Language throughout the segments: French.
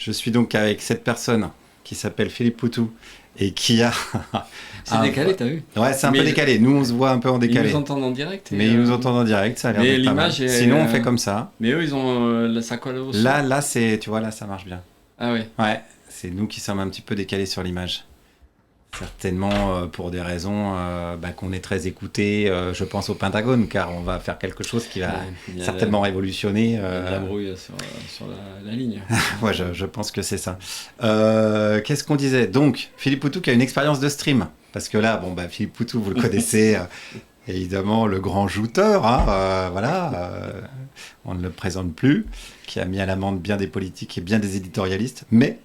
Je suis donc avec cette personne qui s'appelle Philippe Poutou et qui a... C'est décalé, t'as vu? Ouais, c'est un peu décalé. Nous, on se voit un peu en décalé. Ils nous entendent en direct. Mais ils nous entendent en direct, ça a l'air d'être pas mal. Sinon, on fait comme ça. Mais eux, ils ont ça colle au son. Là, c'est... Tu vois, là, ça marche bien. Ah oui. Ouais, c'est nous qui sommes un petit peu décalés sur l'image. Certainement pour des raisons qu'on est très écoutés, je pense au Pentagone, car on va faire quelque chose qui va certainement révolutionner. La brouille sur la ligne. Ouais, je pense que c'est ça. Qu'est-ce qu'on disait? Donc, Philippe Poutou qui a une expérience de stream. Parce que là, Philippe Poutou, vous le connaissez, évidemment, le grand jouteur, on ne le présente plus, qui a mis à l'amende bien des politiques et bien des éditorialistes, mais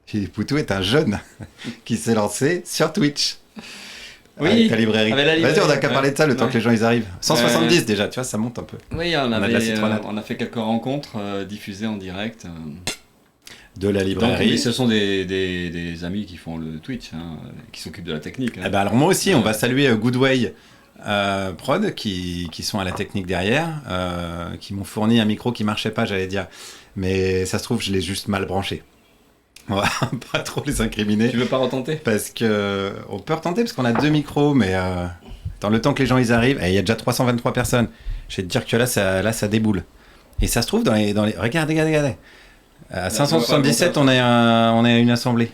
Philippe Poutou est un jeune qui s'est lancé sur Twitch. Oui, avec ta librairie. Vas-y, on n'a qu'à parler de ça le temps que les gens ils arrivent. 170 déjà, tu vois, ça monte un peu. Oui, on a fait quelques rencontres diffusées en direct. De la librairie. Donc, ce sont des amis qui font le Twitch, qui s'occupent de la technique. Alors moi aussi, on va saluer Goodway Prod qui sont à la technique derrière, qui m'ont fourni un micro qui marchait pas, j'allais dire. Mais ça se trouve, je l'ai juste mal branché. On va pas trop les incriminer. Tu veux pas retenter? Parce que on peut retenter parce qu'on a 2 micros, mais dans le temps que les gens ils arrivent, il y a déjà 323 personnes. Je vais te dire que là ça déboule. Et ça se trouve dans les... Regardez. À 577, on est une assemblée.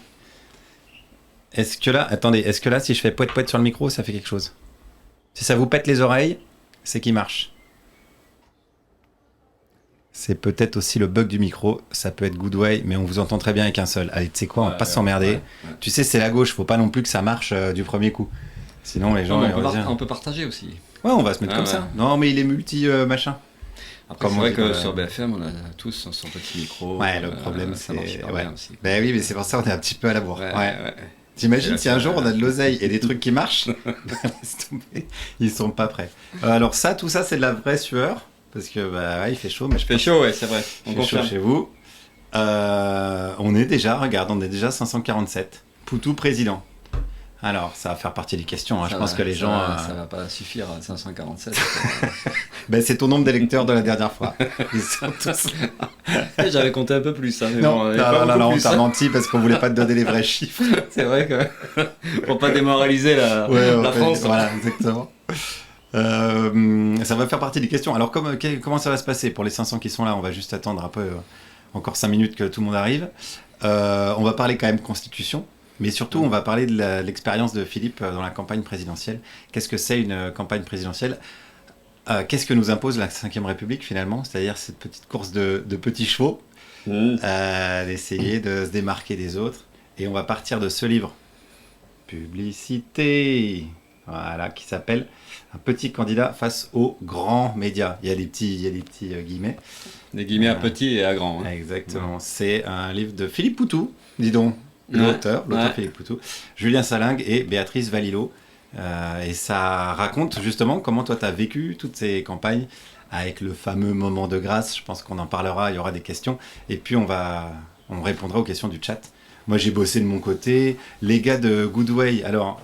Est-ce que là, si je fais poète sur le micro, ça fait quelque chose? Si ça vous pète les oreilles, c'est qu'il marche. C'est peut-être aussi le bug du micro, ça peut être Goodway, mais on vous entend très bien avec un seul. Allez, tu sais quoi, on va pas s'emmerder. Ouais. Tu sais, c'est la gauche, faut pas non plus que ça marche du premier coup. Sinon, les gens... on peut partager aussi. Ouais, on va se mettre comme ça. Non, mais il est multi-machin. Après, c'est vrai que sur BFM, on a tous son petit micro. Ouais, le problème, ça marche pas bien aussi. Ben oui, mais c'est pour ça qu'on est un petit peu à la bourre. Ouais. T'imagines si un jour on a de l'oseille et des trucs qui marchent, laisse tomber, ils sont pas prêts. Alors tout ça, c'est de la vraie sueur. Parce que il fait chaud, mais il fait chaud, ouais, c'est vrai. On confirme. Chaud chez vous. On est déjà 547. Poutou président. Alors, ça va faire partie des questions. Je pense que les gens. Ça va pas suffire à 547. C'est ton nombre d'électeurs de la dernière fois. Ils sont tous... J'avais compté un peu plus. Non, on t'a menti parce qu'on voulait pas te donner les vrais chiffres. C'est vrai que pour pas démoraliser la France. Voilà, exactement. Ça va faire partie des questions. Alors comment ça va se passer pour les 500 qui sont là? On va juste attendre un peu, encore 5 minutes que tout le monde arrive. On va parler quand même constitution, mais surtout on va parler de l'expérience de Philippe dans la campagne présidentielle. Qu'est-ce que c'est une campagne présidentielle? Qu'est-ce que nous impose la 5e République finalement? C'est-à-dire cette petite course de petits chevaux, d'essayer de se démarquer des autres. Et on va partir de ce livre, Publicité, voilà, qui s'appelle Un petit candidat face aux grands médias. Il y a des petits guillemets. Des guillemets à petits et à grands. Exactement. Ouais. C'est un livre de Philippe Poutou, dis donc, l'auteur Philippe Poutou, Julien Salingue et Béatrice Valilot. Et ça raconte justement comment toi tu as vécu toutes ces campagnes avec le fameux moment de grâce. Je pense qu'on en parlera, il y aura des questions. Et puis on répondra aux questions du chat. Moi j'ai bossé de mon côté. Les gars de Goodway, alors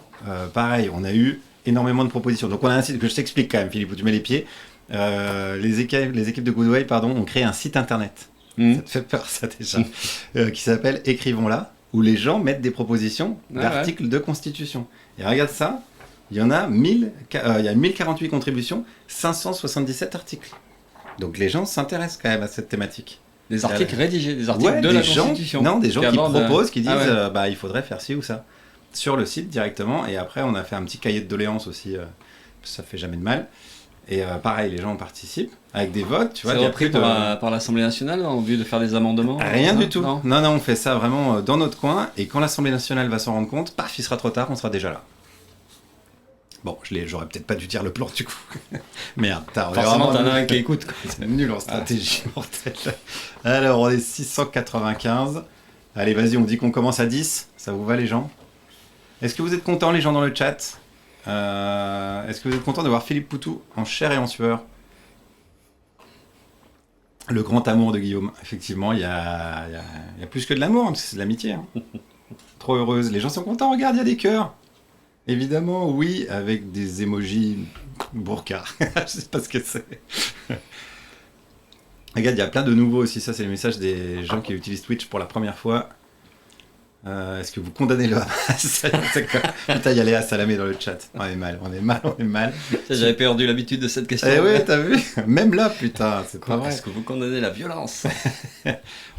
pareil, on a eu énormément de propositions. Donc on a un site que je t'explique quand même, Philippe, où tu mets les pieds. Les équipes de Goodway, ont créé un site internet. Ça te fait peur ça déjà. Qui s'appelle Écrivons-la, où les gens mettent des propositions d'articles de constitution. Et regarde ça, il y en a 1048 contributions, 577 articles. Donc les gens s'intéressent quand même à cette thématique. Des articles rédigés, des articles de la Constitution. Non, des gens qui proposent, qui disent il faudrait faire ci ou ça. Sur le site directement, et après on a fait un petit cahier de doléances aussi, ça fait jamais de mal. Et pareil, les gens participent avec des votes. Tu vois, c'est repris par l'Assemblée nationale en vue de faire des amendements? Rien du tout. Non, on fait ça vraiment dans notre coin, et quand l'Assemblée nationale va s'en rendre compte, paf, il sera trop tard, on sera déjà là. Bon, j'aurais peut-être pas dû dire le plan du coup. Merde, forcément t'en as un qui écoute. C'est nul en stratégie, mortelle. Alors, on est 695. Allez, vas-y, on dit qu'on commence à 10. Ça vous va les gens? Est-ce que vous êtes contents les gens dans le chat? Est-ce que vous êtes contents de voir Philippe Poutou en chair et en sueur? Le grand amour de Guillaume. Effectivement, il y a plus que de l'amour, c'est de l'amitié. Hein. Trop heureuse. Les gens sont contents, regarde, il y a des cœurs. Évidemment, oui, avec des emojis burqa. Je sais pas ce que c'est. Regarde, il y a plein de nouveaux aussi. Ça, c'est le message des gens qui utilisent Twitch pour la première fois. Est-ce que vous condamnez le Hamas? Putain, il y a Léa Salamé dans le chat. On est mal. J'avais perdu l'habitude de cette question. Eh oui, t'as vu? Même là, putain, c'est pas vrai. Est-ce que vous condamnez la violence?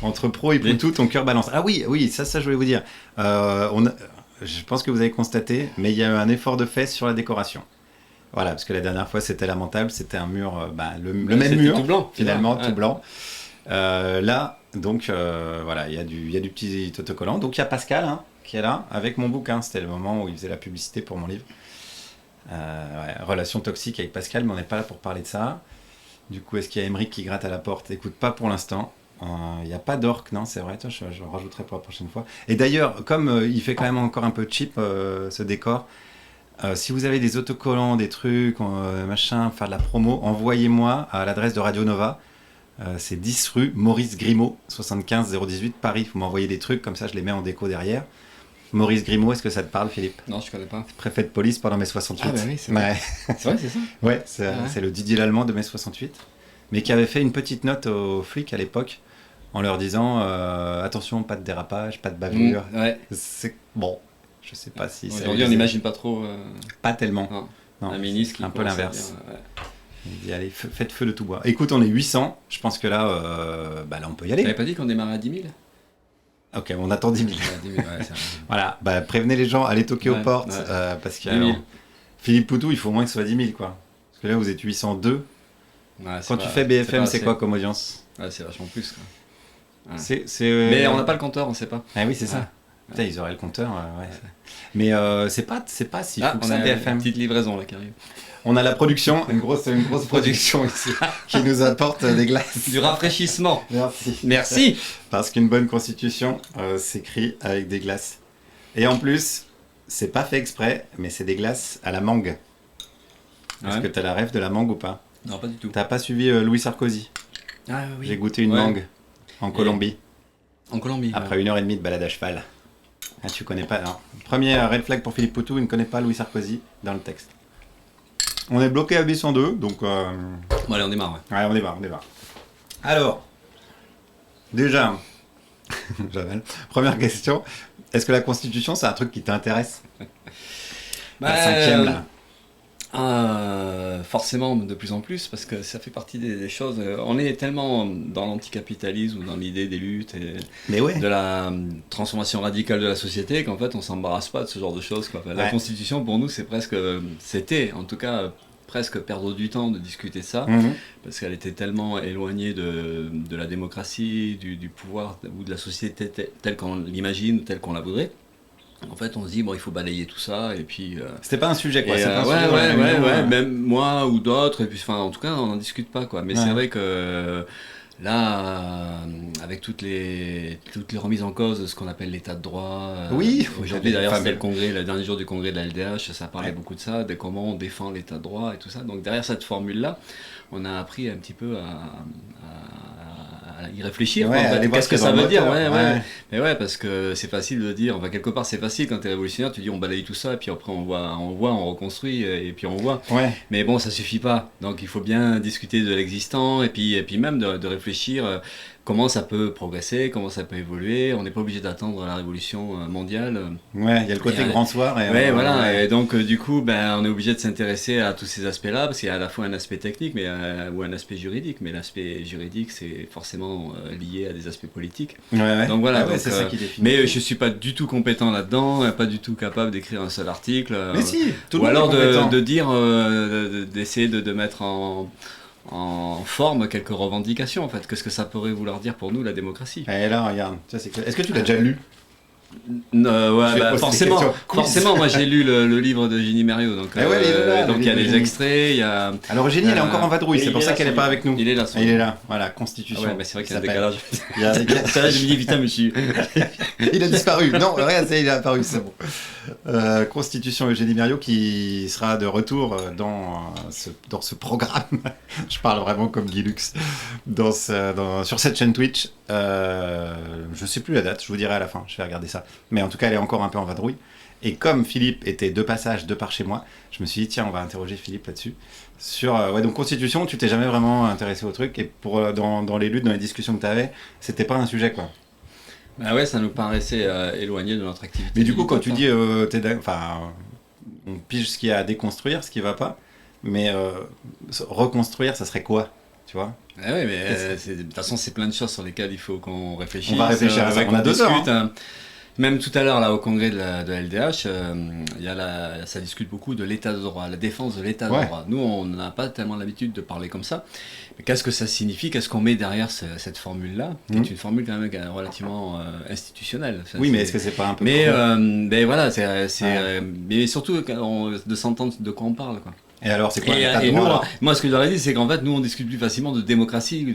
Entre pro et Poutou, ton cœur balance. Ah oui, ça je voulais vous dire. Je pense que vous avez constaté, mais il y a eu un effort de fait sur la décoration. Voilà, parce que la dernière fois, c'était lamentable. C'était un mur, le même mur, tout blanc, finalement, tout blanc. Là, donc, voilà, il y a du petit autocollant. Donc, il y a Pascal qui est là avec mon bouquin. C'était le moment où il faisait la publicité pour mon livre. Relation toxique avec Pascal, mais on n'est pas là pour parler de ça. Du coup, est-ce qu'il y a Émeric qui gratte à la porte? Écoute, pas pour l'instant. Il n'y a pas d'orque, non, c'est vrai. Toi, je rajouterai pour la prochaine fois. Et d'ailleurs, comme il fait quand même encore un peu cheap ce décor, si vous avez des autocollants, des trucs, machin, faire de la promo, envoyez-moi à l'adresse de Radio Nova. C'est 10 rue Maurice Grimaud, 75 018 Paris. Vous m'envoyez des trucs, comme ça je les mets en déco derrière. Maurice Grimaud, est-ce que ça te parle, Philippe? Non, je connais pas. Préfet de police pendant mai 68. Ah bah oui, c'est vrai. C'est vrai, c'est ça? Ouais, c'est le Didier Lallemand de mai 68. Mais qui avait fait une petite note aux flics à l'époque, en leur disant attention, pas de dérapage, pas de bavure. Ouais. C'est bon, je sais pas si aujourd'hui on n'imagine pas trop. Pas tellement. Non. Un ministre qui un peu l'inverse. Dire, Il dit allez, faites feu de tout bois. Écoute, on est 800. Je pense que là, là on peut y aller. T'avais pas dit qu'on démarrait à 10 000? Ok, on attend 10 000. 10 000 voilà, prévenez les gens, allez toquer aux portes. Parce que Philippe Poutou, il faut au moins que ce soit 10 000, quoi. Parce que là, vous êtes 802. Quand tu fais BFM, c'est quoi comme audience? C'est vachement plus, quoi. Mais on n'a pas le compteur, on sait pas. Ah oui, c'est ça. Putain, ils auraient le compteur. Mais c'est pas si fou que ça, BFM. Une petite livraison là qui arrive. On a la production, une grosse production ici, qui nous apporte des glaces. Du rafraîchissement. Merci. Parce qu'une bonne constitution s'écrit avec des glaces. Et en plus, c'est pas fait exprès, mais c'est des glaces à la mangue. Est-ce que t'as la rêve de la mangue ou pas? Non, pas du tout. T'as pas suivi Louis Sarkozy? Ah oui. J'ai goûté une mangue en Colombie. En Colombie. Après 1h30 de balade à cheval. Ah, tu connais pas, non. Premier red flag pour Philippe Poutou, il ne connaît pas Louis Sarkozy dans le texte. On est bloqué à B102, donc... Bon, allez, on démarre. Ouais, on démarre. Alors, déjà, première question, est-ce que la Constitution, c'est un truc qui t'intéresse? La 5e, là. Forcément, de plus en plus, parce que ça fait partie des choses. On est tellement dans l'anticapitalisme ou dans l'idée des luttes et de la transformation radicale de la société qu'en fait, on s'embarrasse pas de ce genre de choses, quoi. La Constitution, pour nous, c'était en tout cas presque perdre du temps de discuter de ça, parce qu'elle était tellement éloignée de la démocratie, du pouvoir ou de la société telle qu'on l'imagine, telle qu'on la voudrait. En fait, on se dit, bon, il faut balayer tout ça, et puis... C'était pas un sujet, quoi. Même moi ou d'autres, et puis, enfin, en tout cas, on n'en discute pas, quoi. Mais c'est vrai que, là, avec toutes les remises en cause de ce qu'on appelle l'état de droit... aujourd'hui, d'ailleurs, c'était le dernier jour du congrès de la LDH, ça parlait beaucoup de ça, de comment on défend l'état de droit et tout ça. Donc, derrière cette formule-là, on a appris un petit peu à y réfléchir, qu'est-ce que ça veut dire, mais parce que c'est facile de dire, quelque part c'est facile quand t'es révolutionnaire, tu dis on balaye tout ça et puis après on reconstruit et puis on voit, mais bon ça suffit pas, donc il faut bien discuter de l'existant et puis même de réfléchir comment ça peut progresser, comment ça peut évoluer. On n'est pas obligé d'attendre la révolution mondiale. Ouais, il y a le côté grand soir. Et donc du coup, on est obligé de s'intéresser à tous ces aspects-là, parce qu'il y a à la fois un aspect technique ou un aspect juridique, mais l'aspect juridique, c'est forcément lié à des aspects politiques. Donc voilà, c'est ça qui définit. Mais je suis pas du tout compétent là-dedans, pas du tout capable d'écrire un seul article. Mais si, tout le monde est compétent. De dire, d'essayer de mettre en forme quelques revendications, en fait. Qu'est-ce que ça pourrait vouloir dire pour nous, la démocratie? Et là, regarde, est-ce que tu l'as déjà lu? Forcément, moi j'ai lu le livre de Ginny Mériot, donc il y a des extraits, il y a... Alors Ginny, elle est encore en vadrouille, c'est pour ça qu'elle n'est pas avec nous. Il est là, voilà, Constitution. Mais c'est vrai qu'il y a un décalage. Ça, je me dis, putain, mais il a disparu, non, rien, il est apparu, c'est bon. Constitution Eugénie Mériot qui sera de retour dans ce programme. Je parle vraiment comme Guy Lux. Sur cette chaîne Twitch. Je sais plus la date, je vous dirai à la fin, je vais regarder ça. Mais en tout cas, elle est encore un peu en vadrouille. Et comme Philippe était de passage, de par chez moi, je me suis dit, tiens, on va interroger Philippe là-dessus. Donc Constitution, tu t'es jamais vraiment intéressé au truc. Et dans les luttes, dans les discussions que tu avais, c'était pas un sujet, quoi. Bah ouais, ça nous paraissait éloigné de notre activité. Mais du coup, quand tu dis, on pige ce qu'il y a à déconstruire, ce qui va pas, mais reconstruire, ça serait quoi, tu vois? Ah oui, mais de toute façon, c'est plein de choses sur lesquelles il faut qu'on réfléchisse. On va réfléchir à ça, on a 2 heures. Hein. Même tout à l'heure, là, au congrès de LDH, ça discute beaucoup de l'état de droit, la défense de l'état de droit. Nous, on n'a pas tellement l'habitude de parler comme ça. Mais qu'est-ce que ça signifie? Qu'est-ce qu'on met derrière cette formule-là, qui est une formule quand même relativement institutionnelle. Oui, mais est-ce que c'est pas un peu mais voilà, mais surtout de s'entendre de quoi on parle, quoi. Et alors, c'est quoi l'état de nous, droit, moi, ce que j'aurais dit, c'est qu'en fait, nous, on discute plus facilement de démocratie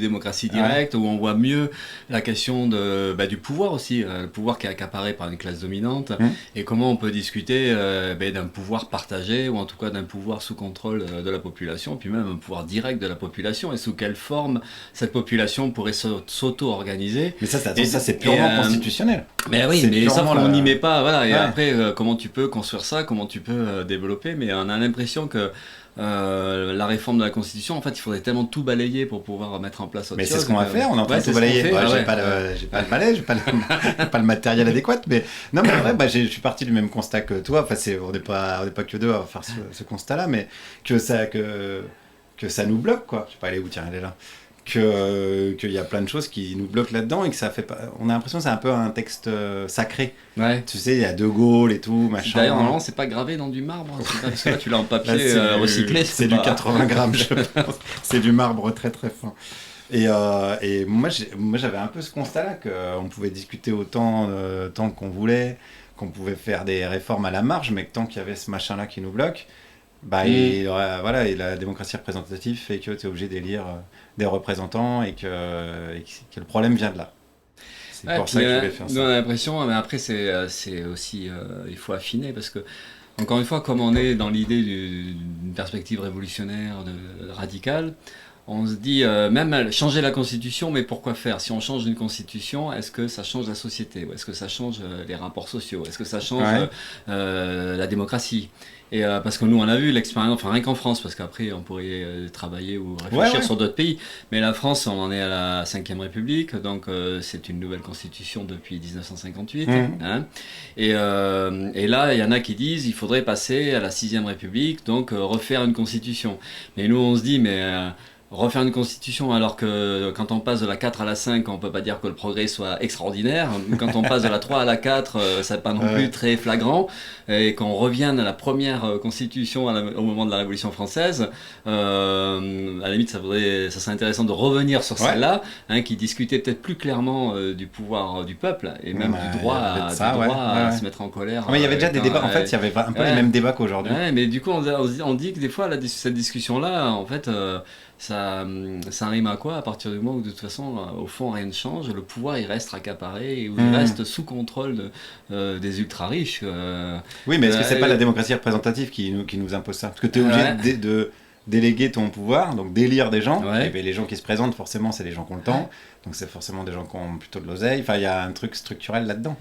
directe, où on voit mieux la question du pouvoir aussi, le pouvoir qui est accaparé par une classe dominante, et comment on peut discuter d'un pouvoir partagé, ou en tout cas d'un pouvoir sous contrôle de la population, puis même un pouvoir direct de la population, et sous quelle forme cette population pourrait s'auto-organiser. Mais ça c'est purement constitutionnel. Mais oui, mais ça, on n'y met pas, voilà. Et après, comment tu peux construire ça, comment tu peux développer, mais on a l'impression que la réforme de la Constitution, en fait, il faudrait tellement tout balayer pour pouvoir mettre en place autre chose. Mais c'est ce qu'on va faire, on est en train de tout balayer. J'ai pas le balai, j'ai pas le matériel adéquat, mais non, mais en vrai, je suis parti du même constat que toi. Enfin, on n'est pas que deux à faire ce constat-là, mais que ça nous bloque, quoi. Je sais pas, elle est où, tiens, elle est là. Qu'il y a plein de choses qui nous bloquent là-dedans et que ça fait pas. On a l'impression que c'est un peu un texte sacré. Ouais. Tu sais, il y a De Gaulle et tout, machin. D'ailleurs, normalement, c'est pas gravé dans du marbre. Parce que là, tu l'as en papier recyclé. C'est du 80 grammes, je pense. C'est du marbre très très fin. Et moi, j'avais un peu ce constat-là qu'on pouvait discuter autant tant qu'on voulait, qu'on pouvait faire des réformes à la marge, mais que tant qu'il y avait ce machin-là qui nous bloque, et la démocratie représentative fait que tu es obligé d'élire des représentants et que le problème vient de là. C'est pour ça que je voulais faire ça. On a l'impression, mais après c'est aussi, il faut affiner parce que, encore une fois, comme on est dans l'idée d'une perspective révolutionnaire, radicale, on se dit, même changer la Constitution, mais pourquoi faire? Si on change une Constitution, est-ce que ça change la société? Ou est-ce que ça change les rapports sociaux? Est-ce que ça change la démocratie? Et parce que nous, on a vu l'expérience, enfin rien qu'en France, parce qu'après, on pourrait travailler ou réfléchir sur d'autres pays. Mais la France, on en est à la 5e République, donc c'est une nouvelle constitution depuis 1958. Hein. Et là, il y en a qui disent il faudrait passer à la 6e République, donc refaire une constitution. Mais nous, on se dit, refaire une constitution alors que quand on passe de la 4 à la 5, on peut pas dire que le progrès soit extraordinaire. Quand on passe de la 3 à la 4, ça n'est pas non plus très flagrant. Et qu'on revienne à la première constitution au moment de la Révolution française, à la limite, ça serait intéressant de revenir sur celle-là, qui discutait peut-être plus clairement du pouvoir du peuple et même du droit à se mettre en colère. Mais il y avait déjà des débats, en fait, il y avait un peu les mêmes débats qu'aujourd'hui. Mais du coup, on dit que des fois, cette discussion-là, en fait, ça rime à quoi à partir du moment où de toute façon au fond rien ne change, le pouvoir il reste accaparé et où il reste sous contrôle des ultra riches. Oui, mais est-ce que c'est pas la démocratie représentative qui nous impose ça? Parce que tu es obligé de déléguer ton pouvoir, donc d'élire des gens, et les gens qui se présentent forcément c'est les gens qui ont le temps, donc c'est forcément des gens qui ont plutôt de l'oseille, enfin il y a un truc structurel là-dedans.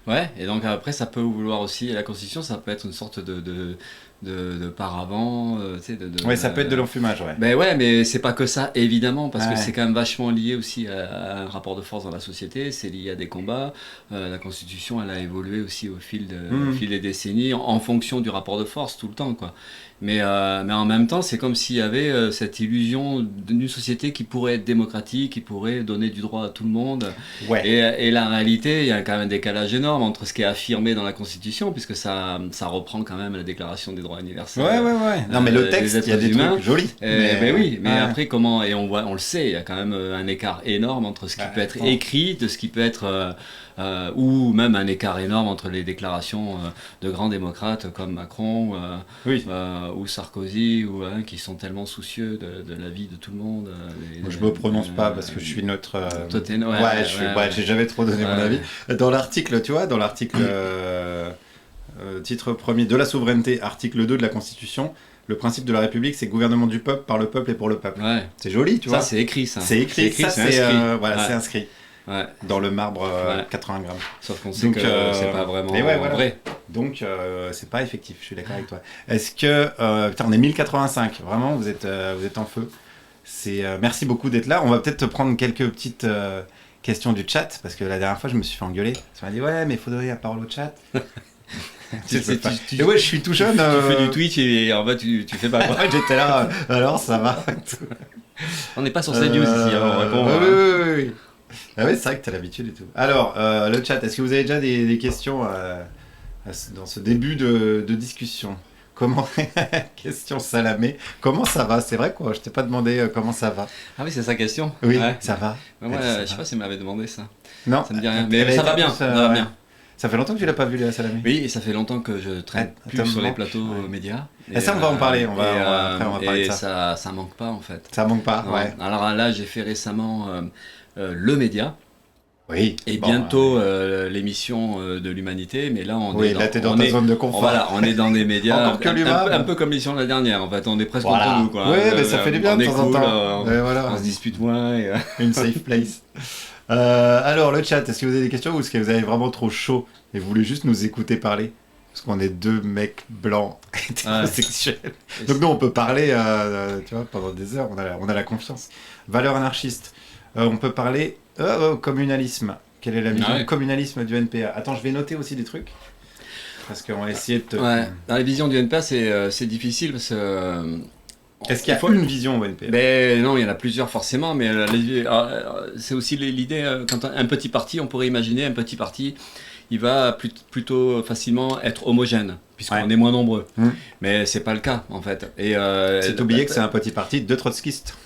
Ouais, et donc après ça peut vouloir aussi, la Constitution ça peut être une sorte de paravent, ça peut être de l'enfumage, mais c'est pas que ça, évidemment, parce que c'est quand même vachement lié aussi à un rapport de force dans la société, c'est lié à des combats. La Constitution, elle a évolué aussi au fil des décennies, en fonction du rapport de force, tout le temps, quoi. Mais en même temps, c'est comme s'il y avait cette illusion d'une société qui pourrait être démocratique, qui pourrait donner du droit à tout le monde. Et la réalité, il y a quand même un décalage énorme entre ce qui est affirmé dans la Constitution, puisque ça reprend quand même la Déclaration des droits universels. Non, mais le texte, il y a des trucs jolis. Mais après, comment, et on le sait, il y a quand même un écart énorme entre ce qui peut être écrit, de ce qui peut être... ou même un écart énorme entre les déclarations de grands démocrates comme Macron ou Sarkozy qui sont tellement soucieux de la vie de tout le monde. Je me prononce pas parce que je suis neutre. J'ai jamais trop donné mon avis. Dans l'article, tu vois, titre premier de la souveraineté, article 2 de la Constitution. Le principe de la République, c'est gouvernement du peuple, par le peuple et pour le peuple. Ouais. C'est joli, tu vois. Ça, c'est écrit, ça. C'est écrit, ça, c'est inscrit. voilà, Ouais. c'est inscrit. Ouais. Dans le marbre, Ouais. 80 grammes. Sauf qu'on sait Donc, que c'est pas vraiment et ouais, voilà. vrai. Donc, c'est pas effectif, je suis d'accord avec toi. Est-ce que... putain, on est 1085, vraiment, vous êtes en feu. Merci beaucoup d'être là. On va peut-être prendre quelques petites questions du chat, parce que la dernière fois, je me suis fait engueuler. Ça m'a dit, ouais, mais il faut donner la parole au chat. Et ouais, je suis tout jeune. Tu fais du Twitch et en bas, tu fais pas quoi. J'étais là, alors ça va. On n'est pas sur CNews ici, on répond. Oui. Ah ouais, c'est vrai que tu as l'habitude et tout. Alors, le chat, est-ce que vous avez déjà des questions dans ce début de discussion? Comment question Salamé. Comment ça va? C'est vrai quoi, je t'ai pas demandé comment ça va. Ah oui, c'est sa question. Oui, ouais. ça va. Moi, je sais pas s'il m'avait demandé ça. Non. Ça me dit rien. Mais ça va bien. Ça va bien. Ça fait longtemps que tu l'as pas vu, Salamé. Oui, et ça fait longtemps que je traîne plus sur les plateaux médias. Et ça, on va en parler. Après, on va parler de ça. Ça manque pas en fait. Ça manque pas, non. ouais. Alors là, j'ai fait récemment le média. Oui. Et bientôt l'émission de l'humanité, mais là t'es dans ta zone de confort. Voilà, on est dans des médias Encore que l'humain, un peu comme l'émission de la dernière. En fait, on est presque entre nous, quoi. Oui, mais ça fait du bien de temps en temps. On se dispute moins. Une safe place. Alors le chat, est-ce que vous avez des questions ou est-ce que vous avez vraiment trop chaud et vous voulez juste nous écouter parler? Parce qu'on est deux mecs blancs hétérosexuels. Donc nous on peut parler tu vois, pendant des heures, on a la confiance. Valeurs anarchistes. On peut parler communalisme. Quelle est la vision communalisme du NPA? Attends, je vais noter aussi des trucs. Parce qu'on va essayer de te... Ouais. Dans la vision du NPA, c'est difficile parce que... Est-ce qu'il y a une vision au NPA? Non, il y en a plusieurs forcément, mais c'est aussi l'idée, quand un petit parti, on pourrait imaginer un petit parti, il va plutôt facilement être homogène, puisqu'on est moins nombreux. Mais c'est pas le cas, en fait. C'est oublié que c'est un petit parti de trotskistes.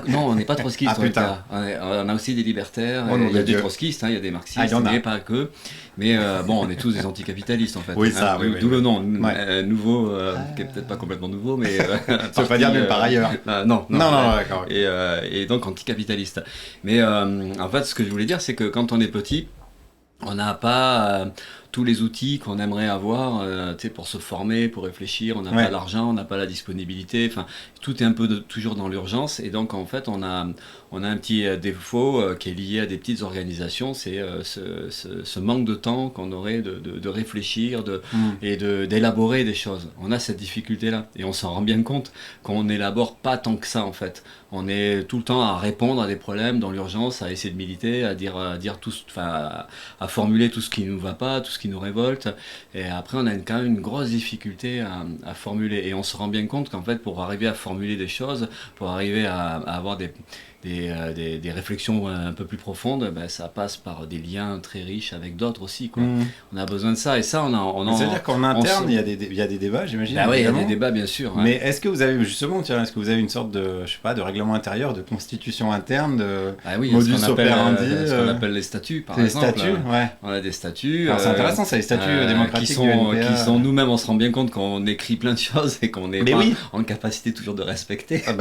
Non, on n'est pas trotskistes. Ah putain. On a aussi des libertaires, il y a des trotskistes, il y a des marxistes, mais pas que. Mais on est tous des anticapitalistes en fait. Oui, ça, d'où le nom, nouveau, qui est peut-être pas complètement nouveau, mais... ça veut pas dire nulle part ailleurs. Non, d'accord. Et donc anticapitaliste. Mais en fait, ce que je voulais dire, c'est que quand on est petit, on n'a pas tous les outils qu'on aimerait avoir pour se former, pour réfléchir. On n'a pas l'argent, on n'a pas la disponibilité. Enfin, tout est un peu toujours dans l'urgence. Et donc, en fait, on a un petit défaut qui est lié à des petites organisations. C'est ce manque de temps qu'on aurait de réfléchir et d'élaborer des choses. On a cette difficulté-là. Et on s'en rend bien compte qu'on n'élabore pas tant que ça, en fait. On est tout le temps à répondre à des problèmes dans l'urgence, à essayer de militer, à dire tout, à formuler tout ce qui ne nous va pas, tout ce qui nous révolte. Et après, on a quand même une grosse difficulté à formuler. Et on se rend bien compte qu'en fait, pour arriver à formuler des choses, pour arriver à avoir des réflexions un peu plus profondes, ça passe par des liens très riches avec d'autres aussi, quoi. On a besoin de ça, et ça ça veut dire qu'en interne il y a des débats, j'imagine. Oui, il y a des débats, bien sûr. Mais est-ce que vous avez justement, est-ce que vous avez une sorte de, je sais pas, de règlement intérieur, de constitution interne, de modus operandi, ce qu'on appelle les statuts, par exemple. Les statuts, on a des statuts. Alors c'est intéressant, c'est les statuts démocratiques qui sont nous-mêmes, on se rend bien compte qu'on écrit plein de choses et qu'on n'est pas en capacité toujours de respecter. Il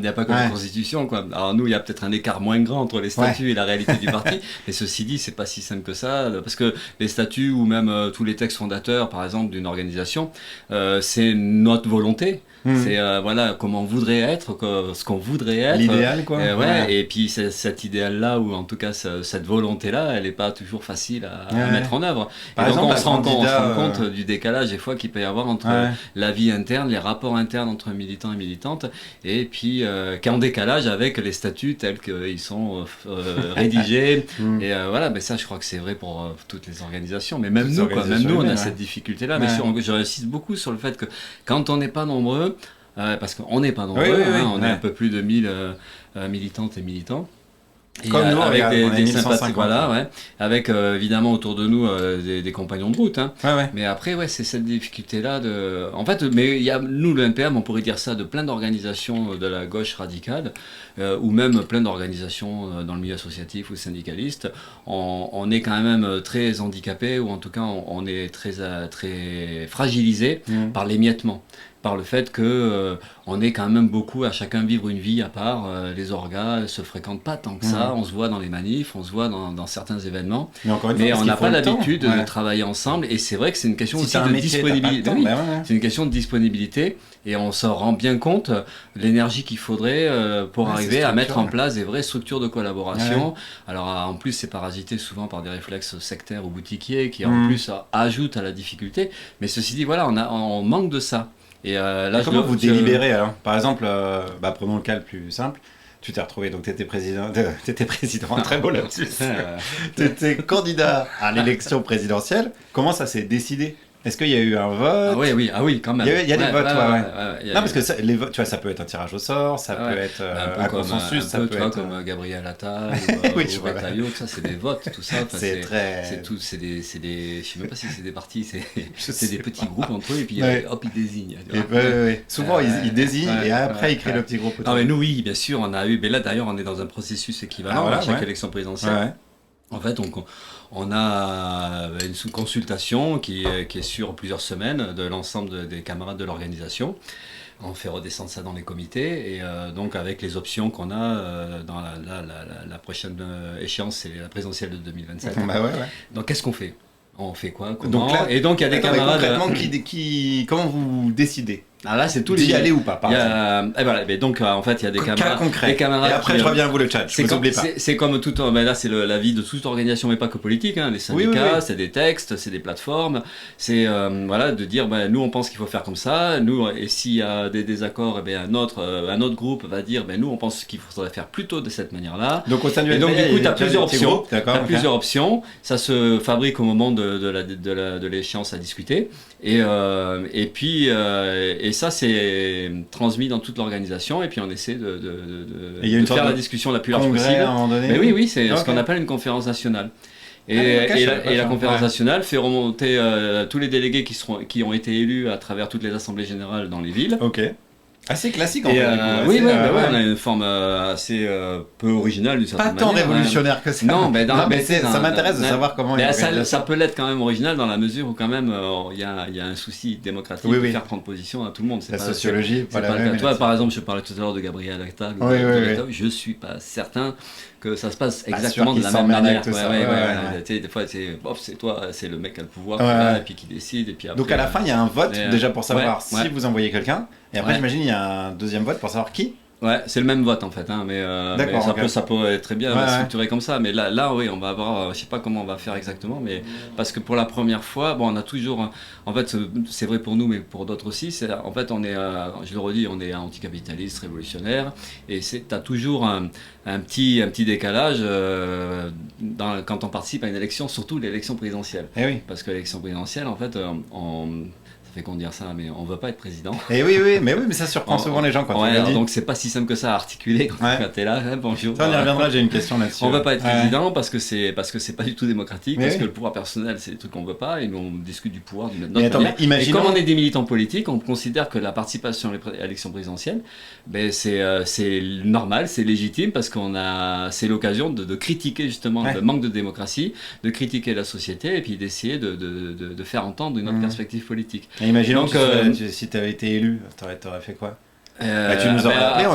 n'y a pas que la constitution, quoi. Alors nous, il y a peut-être un écart moins grand entre les statuts et la réalité du parti, mais ceci dit, c'est pas si simple que ça, parce que les statuts ou même tous les textes fondateurs, par exemple, d'une organisation, c'est notre volonté. C'est comment on voudrait être, ce qu'on voudrait être. L'idéal, quoi. Et puis cet idéal-là, ou en tout cas cette volonté-là, elle n'est pas toujours facile à mettre en œuvre. Par exemple, on se rend compte du décalage des fois qu'il peut y avoir entre la vie interne, les rapports internes entre militants et militantes, et puis qui est en décalage avec les statuts tels qu'ils sont rédigés. Et mais ça, je crois que c'est vrai pour toutes les organisations, mais même nous, on a cette difficulté-là. Mais j'insiste beaucoup sur le fait que quand on n'est pas nombreux, parce qu'on n'est pas nombreux, on est un peu plus de 1000 militantes et militants. Et comme nous, avec des sympathiques, avec évidemment autour de nous des compagnons de route. Mais après, c'est cette difficulté-là de. En fait, mais il y a nous, le NPM, on pourrait dire ça de plein d'organisations de la gauche radicale, ou même plein d'organisations dans le milieu associatif ou syndicaliste. On est quand même très handicapé, ou en tout cas, on est très fragilisé par l'émiettement. par le fait que on est quand même beaucoup à chacun vivre une vie à part. Les orgas ne se fréquentent pas tant que ça. On se voit dans les manifs, on se voit dans certains événements. Mais encore une fois, mais on n'a pas l'habitude de ouais. travailler ensemble. Et c'est vrai que c'est une question Si aussi t'as un de métier, disponibilité. t'as pas le temps, ben ouais. C'est une question de disponibilité. Et on s'en rend bien compte, l'énergie qu'il faudrait pour arriver à mettre en place des vraies structures de collaboration. Ouais. Alors en plus, c'est parasité souvent par des réflexes sectaires ou boutiquiers qui en plus ajoutent à la difficulté. Mais ceci dit, voilà, on manque de ça. Et là, comment vous délibérez alors? Par exemple, prenons le cas le plus simple. Tu t'es retrouvé, donc tu étais président, un très beau lapsus. Tu étais candidat à l'élection présidentielle. Comment ça s'est décidé? Est-ce qu'il y a eu un vote? Ah oui, quand même. Il y a des votes, ouais. Non, parce que les votes, tu vois, ça peut être un tirage au sort, ça peut être un consensus, ça peut être comme Gabriel Attal ou Retailleau, tout ça, c'est des votes, tout ça. C'est très. C'est des, je sais même pas si c'est des partis, c'est des petits groupes entre eux et puis hop, ils désignent. Souvent, ils désignent et après ils créent le petit groupe. Non, mais nous, oui, bien sûr, on a eu. Mais là, d'ailleurs, on est dans un processus équivalent à chaque élection présidentielle. En fait, on a une consultation qui est sur plusieurs semaines de l'ensemble des camarades de l'organisation. On fait redescendre ça dans les comités et donc avec les options qu'on a dans la prochaine échéance, c'est la présidentielle de 2027. Donc qu'est-ce qu'on fait? On fait quoi? Comment? Et donc il y a des camarades. Concrètement, comment vous décidez? Ah là, c'est tout d'y aller ou pas, par exemple. Et voilà, mais donc en fait, il y a des camarades. Et après, je reviens à vous le chat, je vous oublie pas. C'est comme tout, là, c'est la vie de toute organisation, mais pas que politique. Les syndicats, c'est des textes, c'est des plateformes. C'est de dire, nous, on pense qu'il faut faire comme ça. Nous, et s'il y a des désaccords, un autre groupe va dire, nous, on pense qu'il faudrait faire plutôt de cette manière-là. Donc au sein du donc du coup, tu as plusieurs options. Plusieurs options. Ça se fabrique au moment de l'échéance à discuter. Et puis et ça c'est transmis dans toute l'organisation et puis on essaie de faire la discussion la plus large possible. Mais oui, c'est ce qu'on appelle une conférence nationale. Et la conférence nationale fait remonter tous les délégués qui ont été élus à travers toutes les assemblées générales dans les villes. Assez classique en fait. On a une forme assez peu originale d'une certaine manière. Pas tant révolutionnaire que ça. Non, mais ça m'intéresse de savoir comment. Ça peut l'être quand même original dans la mesure où quand même il y a un souci démocratique de faire prendre position à tout le monde. La sociologie, c'est pas le cas. Toi, par exemple, je parlais tout à l'heure de Gabriel Attal. Je suis pas certain que ça se passe exactement de la même manière. Des fois, c'est toi, c'est le mec qui a le pouvoir et puis qui décide. Et puis après, donc à la fin, il y a un vote déjà pour savoir si vous envoyez quelqu'un. Et après, j'imagine, il y a un deuxième vote pour savoir qui. Ouais, c'est le même vote en fait, mais ça peut être très bien structuré comme ça. Mais là, oui, on va avoir, je sais pas comment on va faire exactement, mais parce que pour la première fois, on a toujours, en fait, c'est vrai pour nous, mais pour d'autres aussi. En fait, on est, je le redis, on est anticapitaliste, révolutionnaire, et t'as toujours un petit décalage quand on participe à une élection, surtout l'élection présidentielle. Parce que l'élection présidentielle, en fait, fait qu'on dire ça, mais on veut pas être président. Et mais ça surprend souvent les gens quand on le dit. Donc c'est pas si simple que ça à articuler quand t'es là. Bonjour. Ça, on y reviendra. J'ai une question là-dessus. On veut pas être président parce que c'est pas du tout démocratique, parce que le pouvoir personnel c'est des trucs qu'on veut pas, et nous on discute du pouvoir d'une autre manière. Et comme on est des militants politiques, on considère que la participation à l'élection présidentielle, c'est normal, c'est légitime, parce c'est l'occasion de critiquer justement le manque de démocratie, de critiquer la société, et puis d'essayer de faire entendre une autre perspective politique. Imaginons si tu avais été élu, t'aurais fait quoi? Tu nous aurais appelé,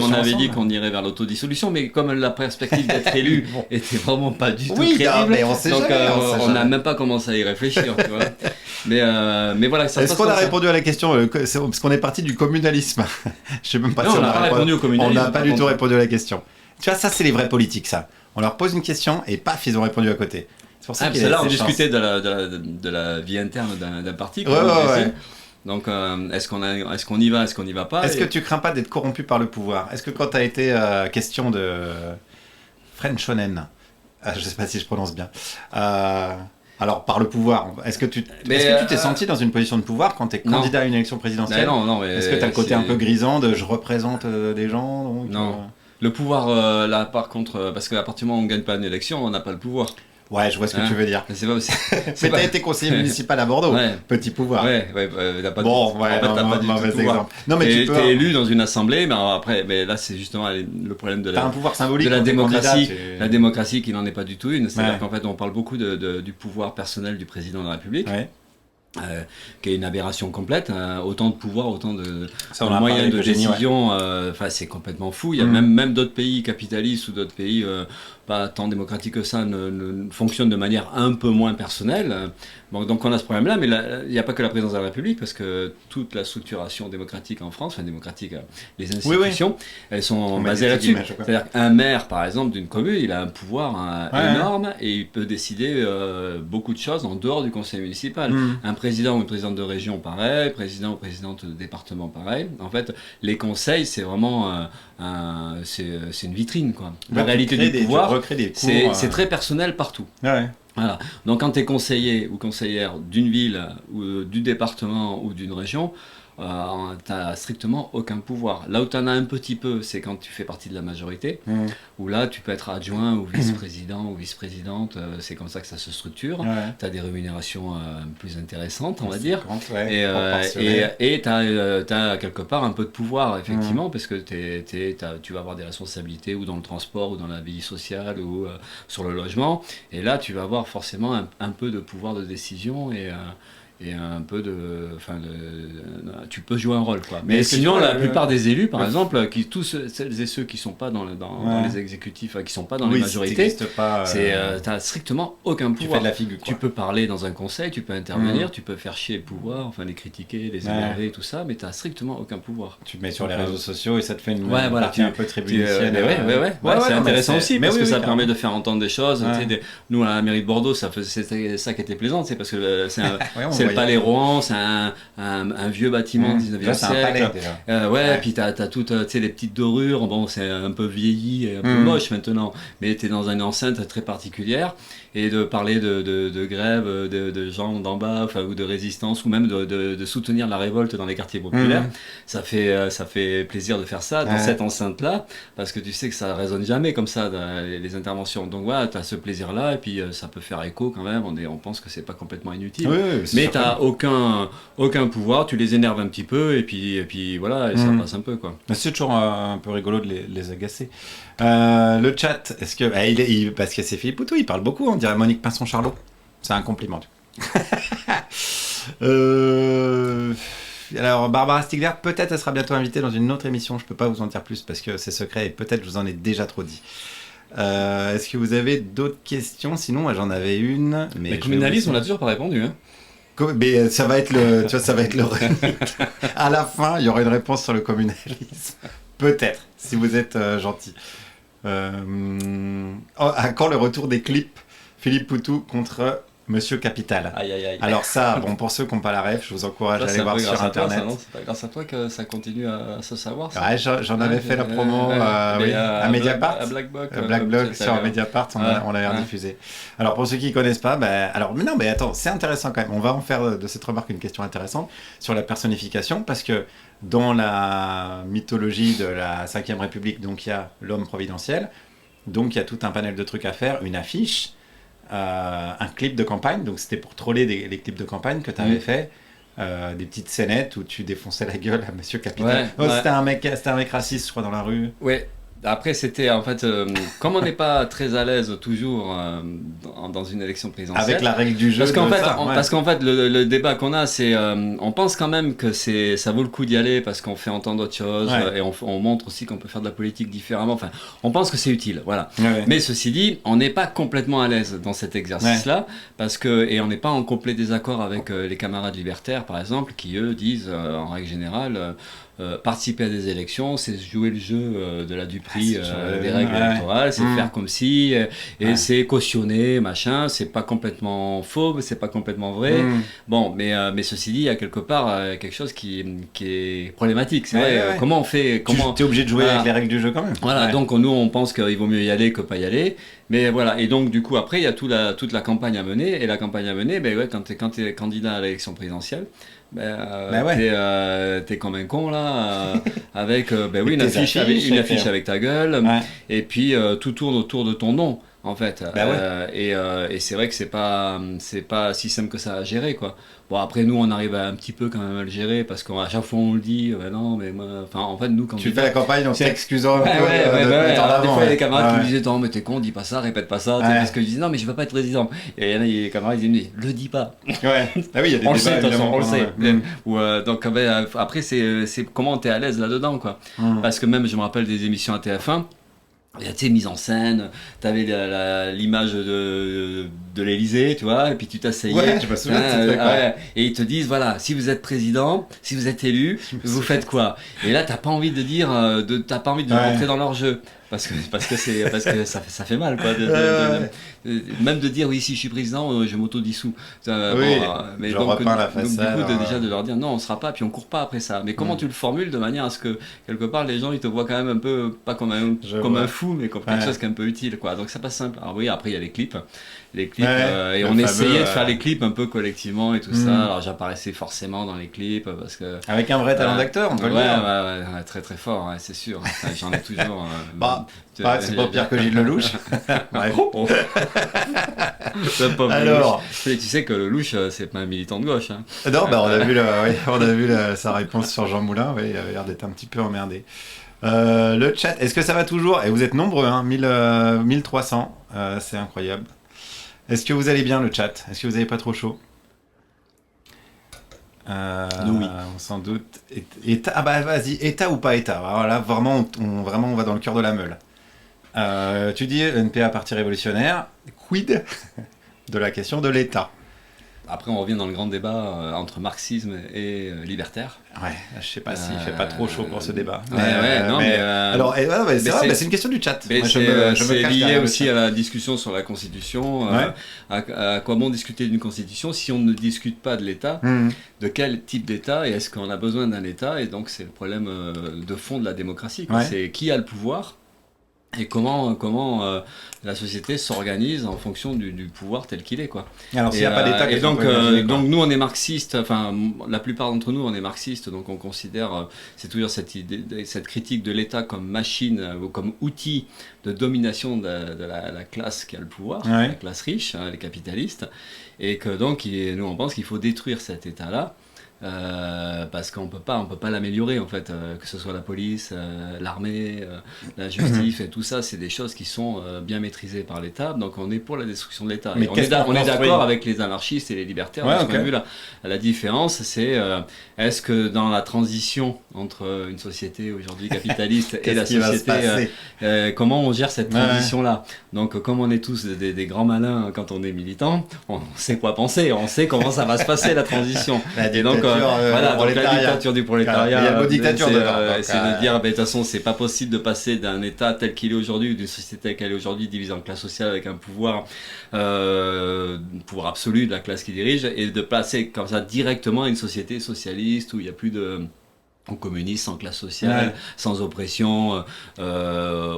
on avait dit qu'on irait vers l'autodissolution, mais comme la perspective d'être élu était vraiment pas du tout crédible, on n'a même pas commencé à y réfléchir. Tu vois. Mais voilà. Est-ce qu'on a répondu à la question parce qu'on est parti du communisme? Je sais même pas si on n'a pas répondu au communisme. On n'a pas du tout répondu à la question. Tu vois, ça c'est les vrais politiques, ça. On leur pose une question et paf, ils ont répondu à côté. C'est pour ça là, on discutait de la vie interne d'un parti. Donc, est-ce qu'on y va, est-ce qu'on n'y va pas? Est-ce que tu crains pas d'être corrompu par le pouvoir? Est-ce que quand tu as été question de Frenchonen, je sais pas si je prononce bien, alors par le pouvoir, est-ce que tu t'es senti dans une position de pouvoir quand tu es candidat à une élection présidentielle? Non. Est-ce que tu as le côté un peu grisant de je représente des gens donc, Non. Le pouvoir, là, par contre, parce qu'à partir du moment où on ne gagne pas une élection, on n'a pas le pouvoir. Ouais, je vois ce que tu veux dire. C'est pas aussi. Mais t'as été conseiller municipal à Bordeaux. Petit pouvoir. T'as pas pas du tout pouvoir. Non, mais tu t'es élu dans une assemblée, mais là, c'est justement le problème de un pouvoir symbolique de la démocratie. La démocratie qui n'en est pas du tout une. C'est-à-dire qu'en fait, on parle beaucoup du pouvoir personnel du président de la République. qui est une aberration complète, autant de pouvoir, autant de moyens de décision, c'est complètement fou. Il y a même d'autres pays capitalistes ou d'autres pays pas tant démocratiques que ça ne fonctionnent de manière un peu moins personnelle. Bon, donc on a ce problème-là, mais il n'y a pas que la présidence de la République, parce que toute la structuration démocratique en France, les institutions, elles sont basées là-dessus. C'est-à-dire qu'un maire, par exemple, d'une commune, il a un pouvoir énorme et il peut décider beaucoup de choses en dehors du conseil municipal. Un président ou une présidente de région, pareil, président ou présidente de département, pareil. En fait, les conseils, c'est vraiment c'est une vitrine, quoi. La réalité du pouvoir, c'est très personnel partout. Ouais. Voilà. Donc quand tu es conseiller ou conseillère d'une ville ou du département ou d'une région, tu n'as strictement aucun pouvoir. Là où tu en as un petit peu, c'est quand tu fais partie de la majorité, où là tu peux être adjoint ou vice-président ou vice-présidente, c'est comme ça que ça se structure. Tu as des rémunérations plus intéressantes, on va dire. Et tu as quelque part un peu de pouvoir, effectivement, parce que tu vas avoir des responsabilités ou dans le transport ou dans la vie sociale ou sur le logement. Et là, tu vas avoir forcément un peu de pouvoir de décision et un peu tu peux jouer un rôle, quoi. Mais sinon la plupart des élus, par exemple, tous celles et ceux qui sont pas dans les exécutifs, qui sont pas dans les majorités, t'as strictement aucun pouvoir. Tu fais de la figure, tu peux parler dans un conseil, tu peux intervenir, tu peux faire chier le pouvoir, les critiquer, les énerver, tout ça, mais t'as strictement aucun pouvoir. Tu te mets sur les réseaux sociaux et ça te fait une partie un peu tribunicienne. C'est intéressant aussi, parce que ça permet de faire entendre des choses. Nous à la mairie de Bordeaux, c'était ça qui était plaisant, c'est parce que c'est le Palais Rohan, c'est un vieux bâtiment du 19e siècle. C'est un palais déjà. Puis t'as toutes les petites dorures. Bon, c'est un peu vieilli et un peu moche maintenant, mais t'es dans une enceinte très particulière. Et de parler de grève, de gens d'en bas, ou de résistance, ou même de soutenir la révolte dans les quartiers populaires, ça fait plaisir de faire ça dans cette enceinte-là, parce que tu sais que ça résonne jamais comme ça, les interventions. Donc voilà, tu as ce plaisir-là, et puis ça peut faire écho quand même, on pense que c'est pas complètement inutile. Mais tu n'as aucun pouvoir, tu les énerves un petit peu, et puis voilà, et ça passe un peu, quoi. C'est toujours un peu rigolo de les agacer. Le chat, est-ce que parce que c'est Philippe Poutou, il parle beaucoup, on dirait Monique Pinson-Charlot. C'est un compliment. Alors Barbara Stigler, peut-être elle sera bientôt invitée dans une autre émission, je peux pas vous en dire plus parce que c'est secret et peut-être je vous en ai déjà trop dit. Est-ce que vous avez d'autres questions? Sinon moi j'en avais une. Mais communalisme, on l'a toujours pas répondu, hein. Mais ça va être le à la fin, il y aura une réponse sur le communalisme. Peut-être, si vous êtes gentil. À quand le retour des clips Philippe Poutou contre Monsieur Capital? Aïe. Alors ça, pour ceux qui n'ont pas la ref, je vous encourage à aller voir sur Internet. C'est pas grâce à toi que ça continue à se savoir, ça. Ouais, j'en avais fait la promo à Mediapart. À Blackblog. Blackblog sur Mediapart, on l'avait rediffusé. Alors pour ceux qui ne connaissent pas, mais attends, c'est intéressant quand même. On va en faire de cette remarque une question intéressante sur la personnification, parce que dans la mythologie de la 5e République, donc il y a l'homme providentiel, donc il y a tout un panel de trucs à faire, une affiche, un clip de campagne, donc c'était pour troller les clips de campagne que tu avais fait, des petites scénettes où tu défonçais la gueule à Monsieur Capital. C'était un mec raciste, je crois, dans la rue. Ouais. Après, c'était en fait, comme on n'est pas très à l'aise toujours dans une élection présidentielle. Avec la règle du jeu. Parce qu'en fait, le débat qu'on a, c'est, on pense quand même que ça vaut le coup d'y aller parce qu'on fait entendre autre chose et on montre aussi qu'on peut faire de la politique différemment. Enfin, on pense que c'est utile, voilà. Mais ceci dit, on n'est pas complètement à l'aise dans cet exercice-là et on n'est pas en complet désaccord avec les camarades libertaires, par exemple, qui eux disent, en règle générale. Participer à des élections, c'est jouer le jeu de la Dupri, des règles électorales, c'est faire comme si, et c'est cautionner, machin, c'est pas complètement faux, mais c'est pas complètement vrai. Bon, mais ceci dit, il y a quelque part quelque chose qui est problématique. C'est vrai, comment on fait... Tu es obligé de jouer avec les règles du jeu quand même. Voilà, donc nous on pense qu'il vaut mieux y aller que pas y aller. Mais voilà, et donc du coup après il y a toute la campagne à mener, et la campagne à mener, quand tu es candidat à l'élection présidentielle, t'es comme un con là, avec une affiche avec ta gueule, et puis tout tourne autour de ton nom. en fait. Bah ouais. Et c'est vrai que c'est pas si simple que ça à gérer, quoi. Bon, après, nous, on arrive un petit peu quand même à le gérer parce qu'à chaque fois, on le dit, non, mais moi, enfin, en fait, nous, quand tu fais la campagne, on t'excuse un peu ouais, de mettre en alors, des avant. fois, il y a des camarades qui Ouais. me disaient, attends, mais t'es con, dis pas ça, répète pas ça, Ouais. parce que je disais, non, mais je veux pas être président. Et il y en a des camarades qui disaient, le dis pas. Ouais. Ah oui, il y a des On débats, le sait, de toute façon, évidemment, on le pendant, sait. ouais. Donc, après, c'est comment t'es à l'aise là-dedans, quoi. Mm. Parce que même, je me rappelle des émissions à TF1. Il y a, tu sais, mise en scène, t'avais l'image de l'Élysée, tu vois, et puis tu t'asseyais. Ouais, je me souviens de ce truc, ouais. Et ils te disent, voilà, si vous êtes président, si vous êtes élu, vous faites quoi? Et là, t'as pas envie de dire, t'as pas envie de rentrer dans leur jeu. Parce que ça fait mal, quoi. Même de dire, oui, si je suis président, je m'autodissous. Oui, Mais je donc, repeins la du coup, façade. déjà de leur dire, non, on sera pas, puis on court pas après ça. Mais comment tu le formules de manière à ce que, quelque part, les gens, ils te voient quand même un peu, pas comme un fou, mais comme quelque chose qui est un peu utile, quoi. Donc, c'est pas simple. Alors oui, après, il y a les clips. Et on essayait de faire les clips un peu collectivement et tout ça. Alors, j'apparaissais forcément dans les clips parce que... Avec un vrai talent d'acteur, on peut le dire. Ouais, très très fort, c'est sûr. Enfin, j'en ai toujours... c'est pas pire que Gilles Lelouch. Bref. Alors, tu sais que Lelouch, c'est pas un militant de gauche. Hein. Non, on a vu sa réponse sur Jean Moulin. Oui, il avait l'air d'être un petit peu emmerdé. Le chat, est-ce que ça va toujours? Et vous êtes nombreux, hein, 1300. C'est incroyable. Est-ce que vous allez bien, le chat? Est-ce que vous n'avez pas trop chaud? Nous, oui. On s'en doute. État, ah bah vas-y, État ou pas État? Voilà, vraiment, on va dans le cœur de la meule. Tu dis NPA parti révolutionnaire. Quid de la question de l'État? Après, on revient dans le grand débat entre marxisme et libertaire. Ouais, je sais pas s'il fait pas trop chaud pour ce débat. Alors, c'est vrai, c'est une question du chat. C'est lié aussi à la discussion sur la Constitution. À quoi bon discuter d'une Constitution si on ne discute pas de l'État? De quel type d'État? Et est-ce qu'on a besoin d'un État? Et donc, c'est le problème de fond de la démocratie. C'est qui a le pouvoir? Et comment la société s'organise en fonction du pouvoir tel qu'il est, quoi. Alors s'il n'y a pas d'État, et donc nous on est marxistes, enfin la plupart d'entre nous on est marxistes, donc on considère c'est toujours cette idée, cette critique de l'État comme machine ou comme outil de domination de la classe qui a le pouvoir, la classe riche, hein, les capitalistes, et que donc nous on pense qu'il faut détruire cet État-là. Parce qu'on peut pas l'améliorer en fait, que ce soit la police, l'armée, la justice et tout ça, c'est des choses qui sont bien maîtrisées par l'État, donc on est pour la destruction de l'État. Mais on est d'accord avec les anarchistes et les libertaires de ce point de vue là. La différence c'est est-ce que dans la transition entre une société aujourd'hui capitaliste et la société, comment on gère cette transition là? Donc comme on est tous des grands malins quand on est militant, on sait quoi penser, on sait comment ça va se passer la transition. Et donc voilà, donc la dictature du prolétariat, il y a le mot dictature dedans. C'est de dire, de toute façon, c'est pas possible de passer d'un État tel qu'il est aujourd'hui, ou d'une société telle qu'elle est aujourd'hui, divisée en classes sociales avec un pouvoir absolu de la classe qui dirige, et de passer comme ça directement à une société socialiste où il n'y a plus de... communiste, sans classe sociale, sans oppression,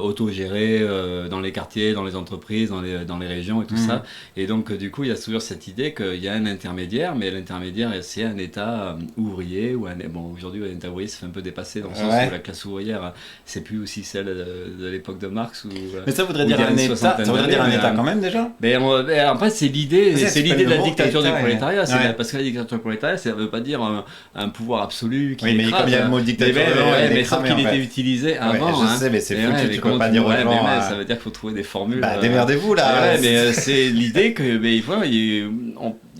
autogérée dans les quartiers, dans les entreprises, dans les régions et tout ça. Et donc, du coup, il y a toujours cette idée qu'il y a un intermédiaire, mais l'intermédiaire, c'est un État ouvrier. Bon, aujourd'hui, l'État ouvrier se fait un peu dépasser dans le sens où la classe ouvrière, c'est plus aussi celle de l'époque de Marx. Mais ça voudrait dire un État, quand même déjà. Après, c'est l'idée de la dictature du prolétariat. Parce que la dictature du prolétariat, ça ne veut pas dire un pouvoir absolu qui écrase. Le mot dictature, mais sauf qu'il était utilisé avant. Je sais, mais c'est foutu, tu peux pas dire aux gens. Ça veut dire qu'il faut trouver des formules. Démerdez-vous là. Mais c'est l'idée que,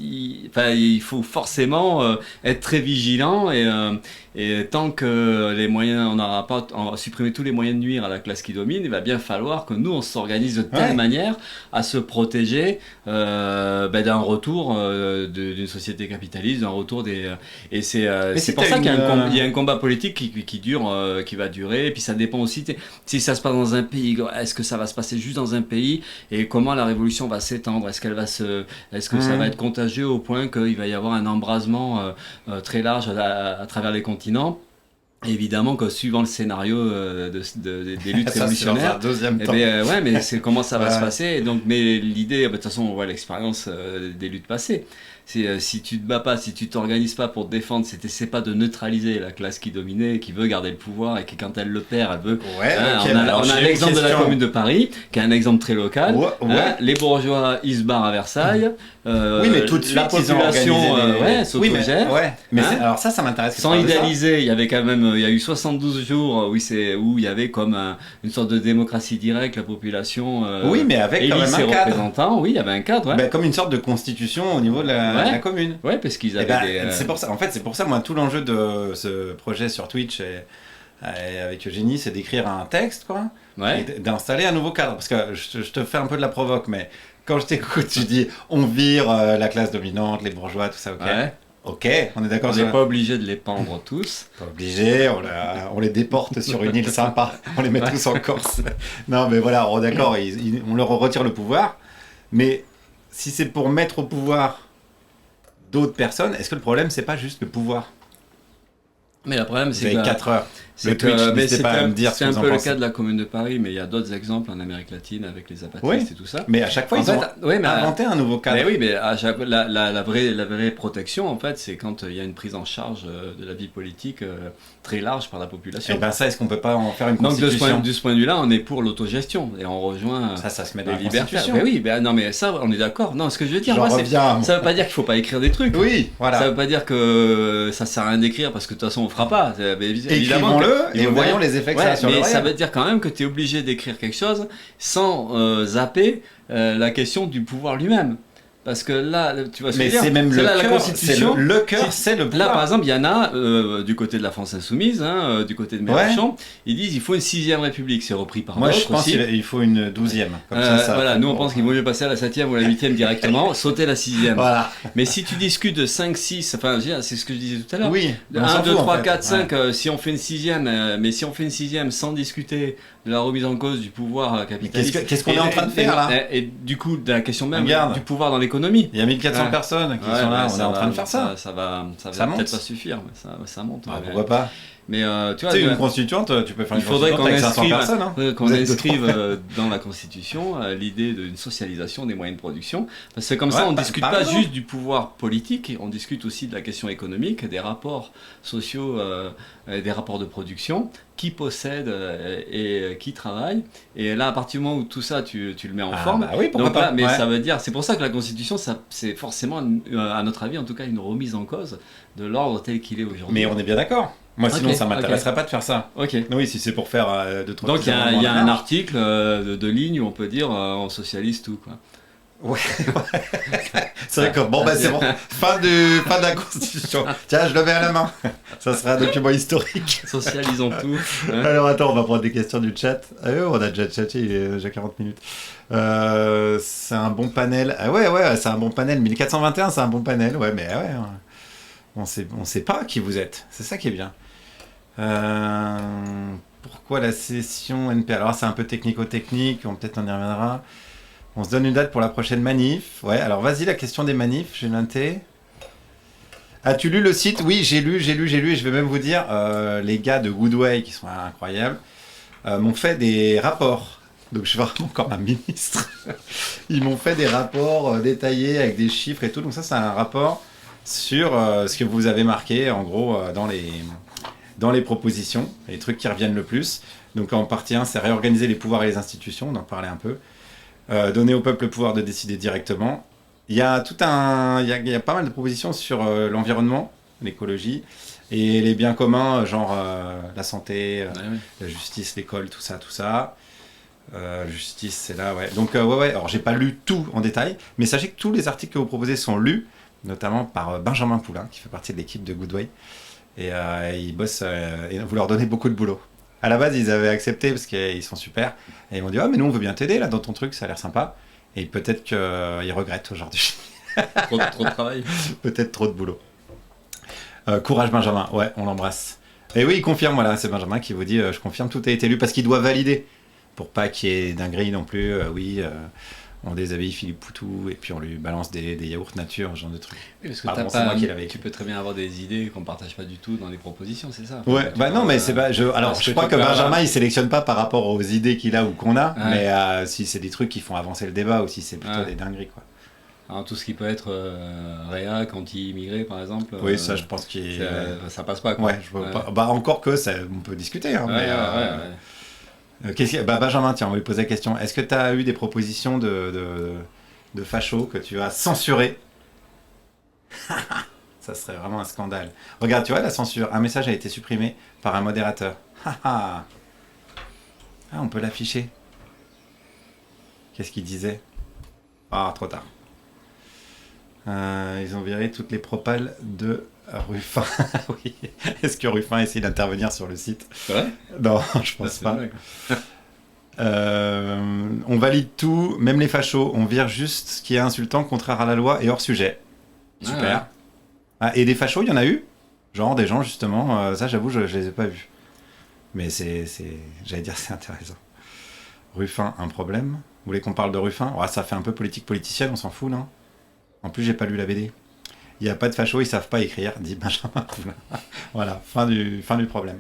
il faut forcément être très vigilant et tant que les moyens, on n'aura pas supprimé tous les moyens de nuire à la classe qui domine, il va bien falloir que nous on s'organise de telle manière à se protéger d'un retour d'une société capitaliste, d'un retour des et c'est pour ça qu'il y a un combat politique qui dure, qui va durer, et puis ça dépend aussi si ça se passe dans un pays, est-ce que ça va se passer juste dans un pays et comment la révolution va s'étendre, est-ce que ça va être contagieux au point qu'il va y avoir un embrasement très large à travers les continents. Évidemment que suivant le scénario des luttes révolutionnaires, ouais, mais c'est comment ça va se passer. Et donc, mais l'idée, de toute façon, on voit l'expérience des luttes passées. Si tu te bats pas, si tu t'organises pas pour te défendre, si tu n'essaies pas de neutraliser la classe qui dominait, qui veut garder le pouvoir et qui, quand elle le perd, elle veut. Ouais, on a l'exemple de la Commune de Paris, qui est un exemple très local. Les bourgeois, ils se barrent à Versailles. Oui, mais tout de suite, la population s'autogère. Mais alors ça m'intéresse. Sans idéaliser, il y avait quand même, il y a eu 72 jours où il y avait comme une sorte de démocratie directe, la population. Oui, mais avec quand même un cadre. Représentants. Oui, il y avait un cadre. Ouais. Comme une sorte de constitution au niveau de la commune. Ouais, parce qu'ils avaient c'est pour ça. En fait, c'est pour ça, moi, tout l'enjeu de ce projet sur Twitch et avec Eugénie, c'est d'écrire un texte, quoi, et d'installer un nouveau cadre. Parce que je te fais un peu de la provoque, mais quand je t'écoute, tu dis on vire la classe dominante, les bourgeois, tout ça, ok. Ouais. Ok, on est d'accord. On n'est pas obligé de les pendre tous. Pas obligé, on les déporte sur une île sympa, on les met tous en Corse. Non, mais voilà, on est d'accord, on leur retire le pouvoir. Mais si c'est pour mettre au pouvoir d'autres personnes, est-ce que le problème, c'est pas juste le pouvoir? Mais le problème, c'est que... Vous avez 4 heures. C'est un peu le cas de la Commune de Paris, mais il y a d'autres exemples en Amérique latine avec les apatristes et tout ça. Mais à chaque fois, ils ont inventé un nouveau cadre. Mais oui, mais la vraie protection, en fait, c'est quand il y a une prise en charge de la vie politique très large par la population. Et bien ça, est-ce qu'on peut pas en faire une constitution? Donc de ce point de vue-là, on est pour l'autogestion et on rejoint ça se met dans les la libertés. constitution. Mais oui, non, mais ça, on est d'accord. Non, ce que je veux dire, ça veut pas dire qu'il faut pas écrire des trucs. Oui, voilà. Ça veut pas dire que ça sert à rien d'écrire parce que de toute façon, on fera pas. Écrivons-le et voyons les effets que ça a sur le réel. Mais ça veut dire quand même que tu es obligé d'écrire quelque chose sans zapper la question du pouvoir lui-même. Parce que là, tu vois ce que je veux dire. C'est même la Constitution. Le cœur, c'est le pouvoir. Là, par exemple, il y en a du côté de la France Insoumise, du côté de Mélenchon, ils disent qu'il faut une 6ème République. C'est repris par d'autres. Moi, je pense qu'il faut une 12e. Comme voilà, nous, on pense qu'il vaut mieux passer à la 7e ou à la 8e directement, sauter la 6e. Voilà. Mais si tu discutes de 5, 6, enfin, c'est ce que je disais tout à l'heure. Oui. 1, 2, 3, 4, 5, si on fait une 6e, mais si on fait une 6e sans discuter de la remise en cause du pouvoir capitaliste. Qu'est-ce qu'on est en train de faire là? Et du coup, de la question même du pouvoir dans l'économie. Il y a 1400 personnes qui sont là, on est en train de faire ça. Ça va peut-être pas suffire, mais ça monte. Pourquoi pas? Mais tu vois, une constituante, tu peux faire une constituante avec 500 personnes. Qu'on inscrive dans la Constitution l'idée d'une socialisation des moyens de production. Parce que comme ça, on ne discute pas juste du pouvoir politique, on discute aussi de la question économique, des rapports sociaux, des rapports de production, qui possède et qui travaille. Et là, à partir du moment où tout ça, tu le mets en forme. Bah oui, pourquoi pas. Mais ça veut dire, c'est pour ça que la Constitution, c'est forcément, à notre avis, en tout cas, une remise en cause de l'ordre tel qu'il est aujourd'hui. Mais on est bien d'accord. Moi, sinon, ça m'intéresserait pas de faire ça. Ok. Oui, si c'est pour faire de trop. Donc, il y a un article de ligne où on peut dire on socialise tout, quoi. Ouais. C'est vrai que bon, c'est bon. Fin de la Constitution. Tiens, je le mets à la main. Ça serait un document historique. Socialisons tout. Hein. Alors attends, on va prendre des questions du chat. On a déjà chaté, il est déjà 40 minutes. C'est un bon panel. Ah ouais, c'est un bon panel. 1421, c'est un bon panel. Ouais, mais ouais. On sait pas qui vous êtes. C'est ça qui est bien. Pourquoi la session NP? Alors c'est un peu technico-technique, peut-être on y reviendra. On se donne une date pour la prochaine manif. Ouais, alors vas-y, la question des manifs, j'ai noté. As-tu lu le site? Oui, j'ai lu, et je vais même vous dire, les gars de Goodway, qui sont incroyables, m'ont fait des rapports. Donc je suis vraiment comme un ministre. Ils m'ont fait des rapports détaillés avec des chiffres et tout. Donc ça, c'est un rapport sur ce que vous avez marqué, en gros, dans les propositions, les trucs qui reviennent le plus. Donc en partie 1, c'est réorganiser les pouvoirs et les institutions, on en parlait un peu. Donner au peuple le pouvoir de décider directement. Il y a il y a pas mal de propositions sur l'environnement, l'écologie, et les biens communs, genre la santé, la justice, l'école, tout ça. Justice, c'est là, ouais. Donc, ouais. Alors, j'ai pas lu tout en détail, mais sachez que tous les articles que vous proposez sont lus, notamment par Benjamin Poulain, qui fait partie de l'équipe de Goodway. Et ils bossent, et vous leur donnez beaucoup de boulot. À la base, ils avaient accepté parce qu'ils sont super. Et ils m'ont dit, mais nous, on veut bien t'aider là dans ton truc, ça a l'air sympa. Et peut-être qu'ils regrettent aujourd'hui. Trop de travail. Peut-être trop de boulot. Courage Benjamin, ouais, on l'embrasse. Et oui, il confirme, voilà, c'est Benjamin qui vous dit, je confirme, tout a été lu parce qu'il doit valider. Pour pas qu'il y ait dinguerie non plus, on déshabille Philippe Poutou et puis on lui balance des yaourts nature, ce genre de trucs. Oui, parce que c'est moi qui l'avais. Tu peux très bien avoir des idées qu'on partage pas du tout dans les propositions, c'est ça. Ouais, bah non, mais c'est pas. Alors, je crois que Benjamin, il sélectionne pas par rapport aux idées qu'il a ou qu'on a, mais si c'est des trucs qui font avancer le débat ou si c'est plutôt des dingueries, quoi. Alors, tout ce qui peut être réac, anti-immigré, par exemple. Oui, ça, je pense qu'il ça passe pas, quoi. Ouais, bah encore que ça, on peut discuter, hein, Benjamin, tiens, on va lui poser la question. Est-ce que tu as eu des propositions de fachos que tu as censurées? Ça serait vraiment un scandale. Regarde, tu vois la censure. Un message a été supprimé par un modérateur. On peut l'afficher. Qu'est-ce qu'il disait? Ah, trop tard. Ils ont viré toutes les propales de Ruffin. Oui. Est-ce que Ruffin essaie d'intervenir sur le site? C'est vrai? Non, je pense pas. On valide tout, même les fachos. On vire juste ce qui est insultant, contraire à la loi et hors sujet. Super. Et des fachos, il y en a eu? Genre des gens, justement, ça j'avoue, je les ai pas vus. Mais j'allais dire, c'est intéressant. Ruffin, un problème? Vous voulez qu'on parle de Ruffin? Ça fait un peu politique politicienne, on s'en fout, non? En plus, j'ai pas lu la BD. Il n'y a pas de fachos, ils savent pas écrire, dit Benjamin. Voilà, fin du problème.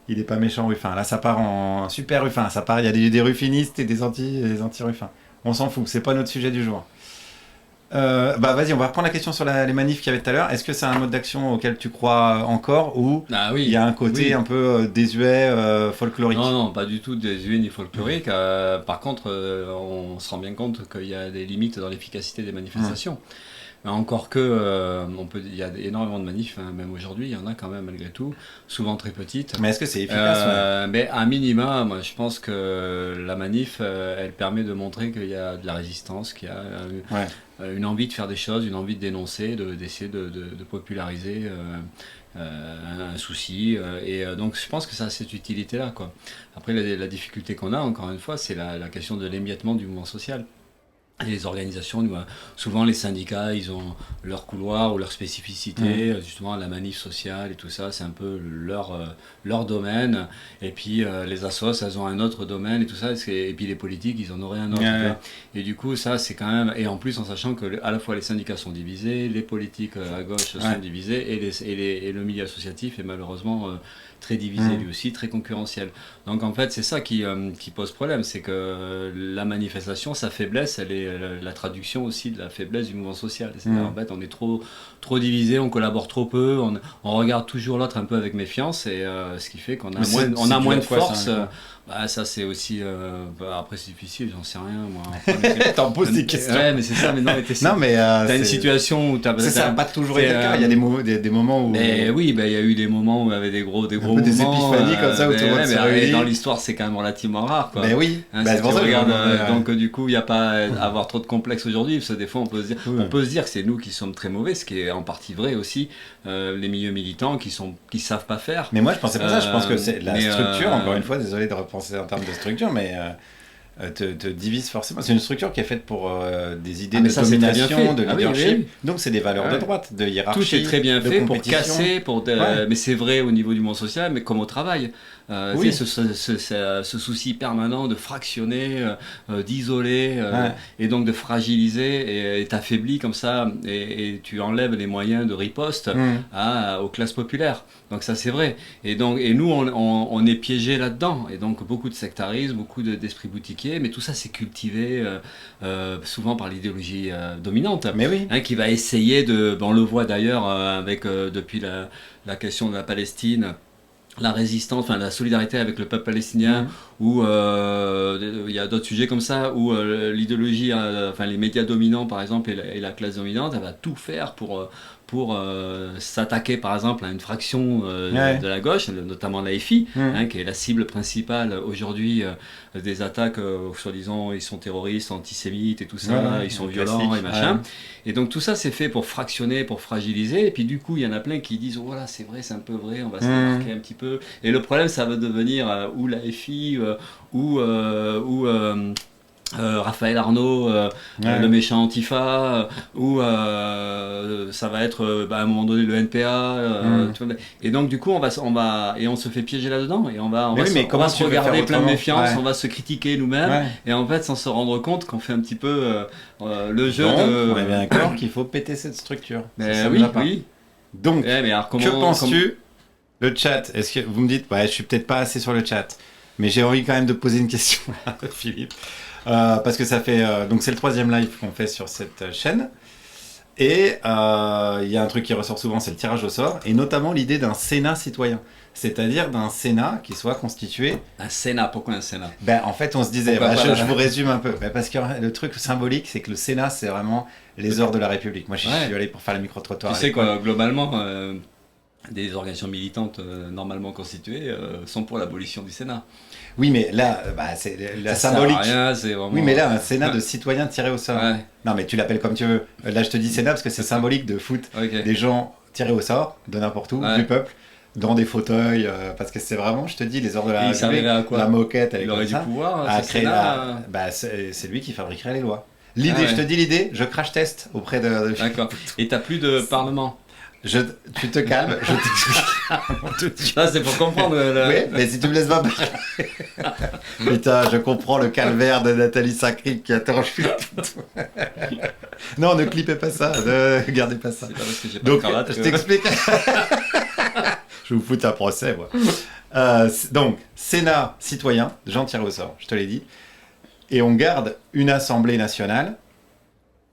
Il est pas méchant, Ruffin. Là, ça part en super Ruffin. Ça part, il y a des ruffinistes et des anti-Ruffin. On s'en fout, c'est pas notre sujet du jour. Vas-y, on va reprendre la question sur les manifs qu'il y avait tout à l'heure. Est-ce que c'est un mode d'action auquel tu crois encore ou il y a un côté un peu désuet, folklorique? Non, pas du tout désuet ni folklorique. Par contre, on se rend bien compte qu'il y a des limites dans l'efficacité des manifestations. Encore que, il y a énormément de manifs, hein, même aujourd'hui, il y en a quand même malgré tout, souvent très petites. Mais est-ce que c'est efficace? Mais à minima, moi je pense que la manif, elle permet de montrer qu'il y a de la résistance, qu'il y a une envie de faire des choses, une envie de dénoncer, d'essayer de populariser un souci. Donc je pense que ça a cette utilité-là, quoi. Après, la difficulté qu'on a, encore une fois, c'est la question de l'émiettement du mouvement social. Et les organisations, souvent les syndicats, ils ont leur couloir ou leur spécificité, justement la manif sociale et tout ça, c'est un peu leur domaine. Et puis les assos, elles ont un autre domaine et tout ça. Et puis les politiques, ils en auraient un autre. Et du coup, ça, c'est quand même... Et en plus, en sachant que à la fois les syndicats sont divisés, les politiques à gauche sont divisés, et le milieu associatif est malheureusement... très divisé lui aussi, très concurrentiel. Donc en fait, c'est ça qui pose problème, c'est que la manifestation, sa faiblesse, elle est la traduction aussi de la faiblesse du mouvement social. C'est-à-dire, en fait, on est trop divisé, on collabore trop peu, on regarde toujours l'autre un peu avec méfiance, et ce qui fait qu'on a moins de force. Ça c'est aussi après c'est difficile, j'en sais rien moi. T'en poses des questions. Ouais, mais c'est ça, mais t'as une situation où ça n'a pas toujours été le cas. Il y a des moments où il y a eu des moments où il y avait des gros mouvements, des épiphanies comme ça où tout le monde s'est réuni. Dans l'histoire, c'est quand même relativement rare, quoi. Mais oui, c'est pour ça que donc du coup, il n'y a pas à avoir trop de complexe aujourd'hui, parce que des fois on peut se dire que c'est nous qui sommes très mauvais, ce qui est en partie vrai aussi, les milieux militants qui savent pas faire. Mais moi je pensais pas ça, je pense que c'est la structure, encore une fois, désolé de repenser en termes de structure, mais te divise forcément. C'est une structure qui est faite pour des idées de domination, de leadership. Donc c'est des valeurs de droite, de hiérarchie. Tout est très bien fait pour casser, mais c'est vrai au niveau du monde social, mais comme au travail. Ce souci permanent de fractionner, d'isoler, et donc de fragiliser, et t'affaiblis comme ça, et tu enlèves les moyens de riposte aux classes populaires. Donc ça c'est vrai. Et nous on est piégés là-dedans, et donc beaucoup de sectarisme, beaucoup d'esprit boutiquier, mais tout ça c'est cultivé souvent par l'idéologie dominante, qui va essayer on le voit d'ailleurs avec depuis la question de la Palestine, la résistance, la solidarité avec le peuple palestinien, ou il y a d'autres sujets comme ça, où l'idéologie, les médias dominants par exemple, et la classe dominante, elle va tout faire pour s'attaquer par exemple à une fraction de la gauche, notamment la FI, qui est la cible principale aujourd'hui des attaques, soi-disant ils sont terroristes, antisémites et tout ça, ils sont violents et machin. Et donc tout ça c'est fait pour fractionner, pour fragiliser, et puis du coup il y en a plein qui disent voilà c'est vrai, c'est un peu vrai, on va se démarquer un petit peu. Et le problème ça va devenir ou la FI ou Raphaël Arnaud, le méchant Antifa, ou ça va être à un moment donné le NPA. Tu vois, et donc du coup on va se fait piéger là-dedans et on va se regarder plein de méfiance, on va se critiquer nous-mêmes et en fait sans se rendre compte qu'on fait un petit peu le jeu. Donc, on est bien d'accord qu'il faut péter cette structure. Oui. Donc, que penses-tu le chat? Est-ce que vous me dites, je suis peut-être pas assez sur le chat, mais j'ai envie quand même de poser une question à Philippe. Parce que ça fait donc c'est le 3e live qu'on fait sur cette chaîne et il y a un truc qui ressort souvent, c'est le tirage au sort et notamment l'idée d'un Sénat citoyen, c'est-à-dire d'un Sénat qui soit constitué. Un Sénat, pourquoi un Sénat? En fait on se disait, je vous résume un peu, parce que le truc symbolique c'est que le Sénat c'est vraiment les ors de la République. Moi je suis allé pour faire le micro-trottoir. Tu sais quoi, globalement des organisations militantes normalement constituées sont pour l'abolition du Sénat. Oui, mais là, c'est la symbolique. Rien, c'est vraiment... Oui, mais là, un Sénat de citoyens tirés au sort. Ouais. Non, mais tu l'appelles comme tu veux. Là, je te dis Sénat parce que c'est symbolique de foot. Okay. Des gens tirés au sort, de n'importe où, du peuple, dans des fauteuils. Parce que c'est vraiment, je te dis, les ordres de la République. À quoi? La moquette, il aurait du pouvoir. À créer c'est lui qui fabriquerait les lois. L'idée, je te dis l'idée, je crash test auprès de... D'accord. Et t'as plus de parlement? Tu te calmes, je t'explique. Là, c'est pour comprendre. Oui, mais si tu me laisses pas parler. Putain, je comprends le calvaire de Nathalie Sacri qui interroge Philippe. Non, ne clippez pas ça, ne gardez pas ça. C'est pas parce que j'ai pas de cravate. Je t'explique. Je vous fous un procès, moi. Donc, Sénat citoyen, gens tirés au sort, je te l'ai dit. Et on garde une Assemblée nationale.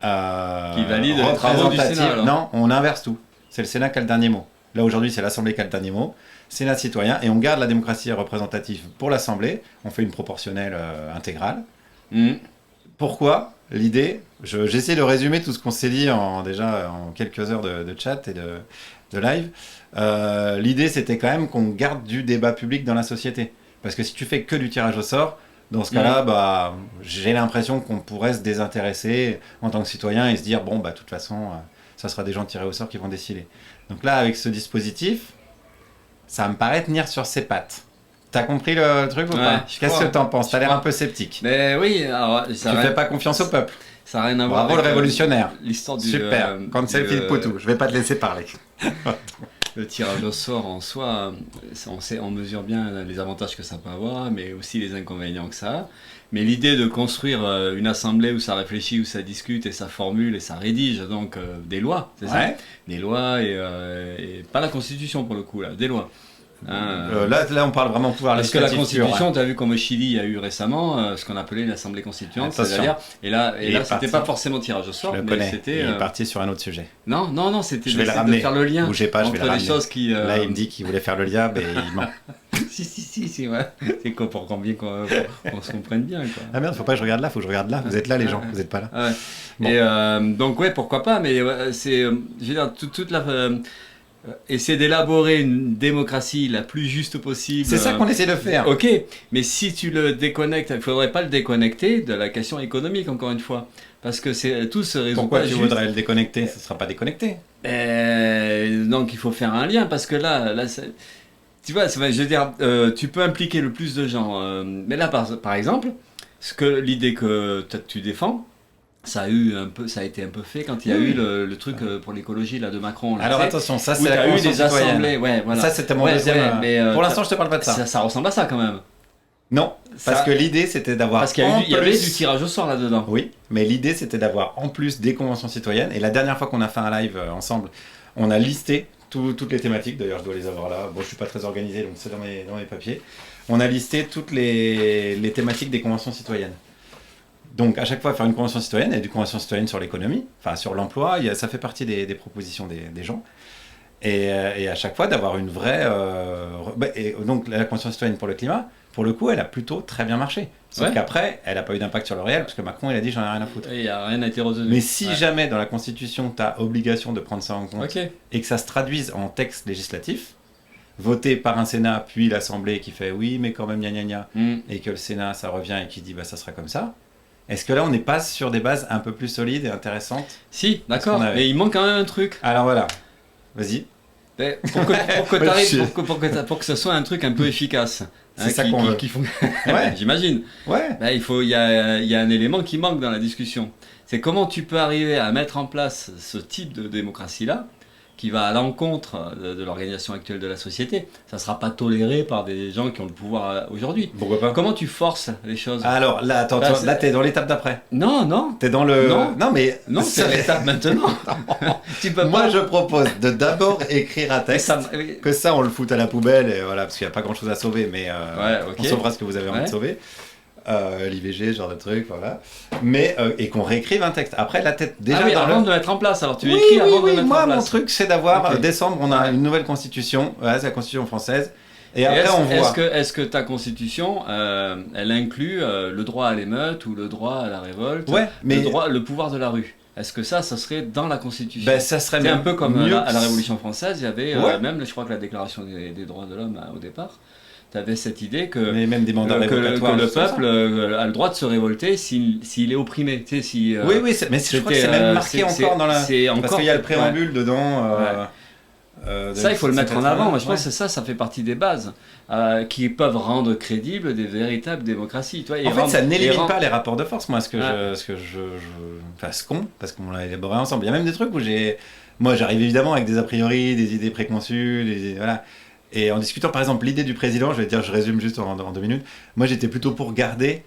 Qui valide les travaux du Sénat, alors. Non, on inverse tout. C'est le Sénat qui a le dernier mot. Là, aujourd'hui, c'est l'Assemblée qui a le dernier mot. Sénat citoyen, et on garde la démocratie représentative pour l'Assemblée. On fait une proportionnelle intégrale. Pourquoi? L'idée, j'essaie de résumer tout ce qu'on s'est dit en quelques heures de chat et de live. L'idée, c'était quand même qu'on garde du débat public dans la société. Parce que si tu fais que du tirage au sort, dans ce cas-là, j'ai l'impression qu'on pourrait se désintéresser en tant que citoyen et se dire, de toute façon... ça sera des gens tirés au sort qui vont décider. Donc là, avec ce dispositif, ça me paraît tenir sur ses pattes. T'as compris le truc ou pas? Qu'est-ce que t'en penses? T'as l'air un peu sceptique. Mais oui, alors... Tu fais pas confiance au peuple. Ça n'a rien à voir avec le révolutionnaire. L'histoire du... Super, quand c'est Philippe Poutou, je vais pas te laisser parler. Le tirage au sort en soi, on mesure bien les avantages que ça peut avoir, mais aussi les inconvénients que ça a. Mais l'idée de construire une assemblée où ça réfléchit, où ça discute et ça formule et ça rédige donc des lois, c'est ça? Des lois et pas la Constitution pour le coup, là, des lois. Là, on parle vraiment pouvoir législatif. Parce que la Constitution, tu as vu comme au Chili, il y a eu récemment ce qu'on appelait une assemblée constituante, c'est-à-dire, et là c'était pas forcément tirage au sort, mais c'était. Il est parti sur un autre sujet. Non, c'était de faire le lien. Bougez pas, entre les choses qui. Là, il me dit qu'il voulait faire le lien, mais il ment. Si, ouais. C'est quoi pour qu'on se comprenne bien, quoi. Ah merde, faut pas que je regarde là, faut que je regarde là. Vous êtes là, les gens, vous êtes pas là. Ouais. Bon. Et donc pourquoi pas, mais c'est, je veux dire, toute la. Essayer d'élaborer une démocratie la plus juste possible. C'est ça qu'on essaie de faire. Ok, mais si tu le déconnectes, il ne faudrait pas le déconnecter de la question économique, encore une fois. Parce que tout se résout. Pourquoi pas tu voudrais le déconnecter? Ce ne sera pas déconnecté. Donc il faut faire un lien, parce que là tu vois, je veux dire, tu peux impliquer le plus de gens. Mais là, par exemple, l'idée que tu défends, ça a été un peu fait quand il y a eu le truc pour l'écologie là de Macron. Là, alors attention, ça c'est la convention citoyenne. Voilà. Ça c'était mon deuxième. Mais, pour l'instant, je te parle pas de ça. Ça ressemble à ça quand même. Non, parce que l'idée c'était d'avoir. Parce qu'il y avait du tirage au sort là-dedans. Oui, mais l'idée c'était d'avoir en plus des conventions citoyennes. Et la dernière fois qu'on a fait un live ensemble, on a listé toutes les thématiques. D'ailleurs, je dois les avoir là. Bon, je suis pas très organisé, donc c'est dans mes papiers. On a listé toutes les thématiques des conventions citoyennes. Donc, à chaque fois, faire une convention citoyenne, et des conventions citoyennes sur l'économie, enfin sur l'emploi, ça fait partie des propositions des gens. Et à chaque fois, d'avoir une vraie... et donc, la convention citoyenne pour le climat, pour le coup, elle a plutôt très bien marché. Sauf qu'après, elle n'a pas eu d'impact sur le réel, parce que Macron, il a dit, j'en ai rien à foutre. Il n'y a rien à été retenu. Mais si jamais, dans la Constitution, tu as obligation de prendre ça en compte, et que ça se traduise en texte législatif, voté par un Sénat, puis l'Assemblée qui fait oui, mais quand même, gna gna gna, et que le Sénat, ça revient et qui dit, ça sera comme ça. Est-ce que là, on n'est pas sur des bases un peu plus solides et intéressantes? Si, d'accord, mais il manque quand même un truc. Alors voilà, vas-y. Pour que ça soit un truc un peu efficace, C'est ça qu'on veut. Ouais. J'imagine. Ouais. Ben, il y a un élément qui manque dans la discussion. C'est comment tu peux arriver à mettre en place ce type de démocratie-là, qui va à l'encontre de l'organisation actuelle de la société. Ça ne sera pas toléré par des gens qui ont le pouvoir aujourd'hui. Pourquoi pas? Comment tu forces les choses? Alors là, attends, là t'es dans l'étape d'après. Non. T'es dans le... Non, mais... Non, c'est l'étape maintenant. Tu peux Moi, pas... je propose de d'abord écrire un texte, que ça, on le fout à la poubelle, et voilà, parce qu'il n'y a pas grand-chose à sauver, mais on sauvera ce que vous avez envie de sauver. L'IVG, ce genre de truc, voilà. Mais, et qu'on réécrive un texte. Après, la tête, déjà... avant de le mettre en place, alors tu écris avant de le mettre en place. Moi, mon truc, c'est d'avoir, décembre, on a une nouvelle constitution, c'est la constitution française, et après, on voit... Est-ce que ta constitution, elle inclut le droit à l'émeute, ou le droit à la révolte, le pouvoir de la rue? Est-ce que ça serait dans la Constitution? Ça serait c'est un peu comme à la Révolution française, il y avait même, je crois que la Déclaration des droits de l'homme au départ, tu avais cette idée que, même des mandats que le peuple a le droit de se révolter s'il est opprimé. Tu sais, mais je crois que c'est même marqué encore dans la... Parce qu'il y a le préambule dedans... ça, il faut le mettre en avant. Moi, je pense que ça fait partie des bases qui peuvent rendre crédibles des véritables démocraties. Tu vois, en fait, ça n'élimine pas les rapports de force, moi, parce qu'on l'a élaboré ensemble. Il y a même des trucs où moi, j'arrive évidemment avec des a priori, des idées préconçues, voilà. Et en discutant, par exemple, l'idée du président, je résume juste en 2 minutes. Moi, j'étais plutôt pour garder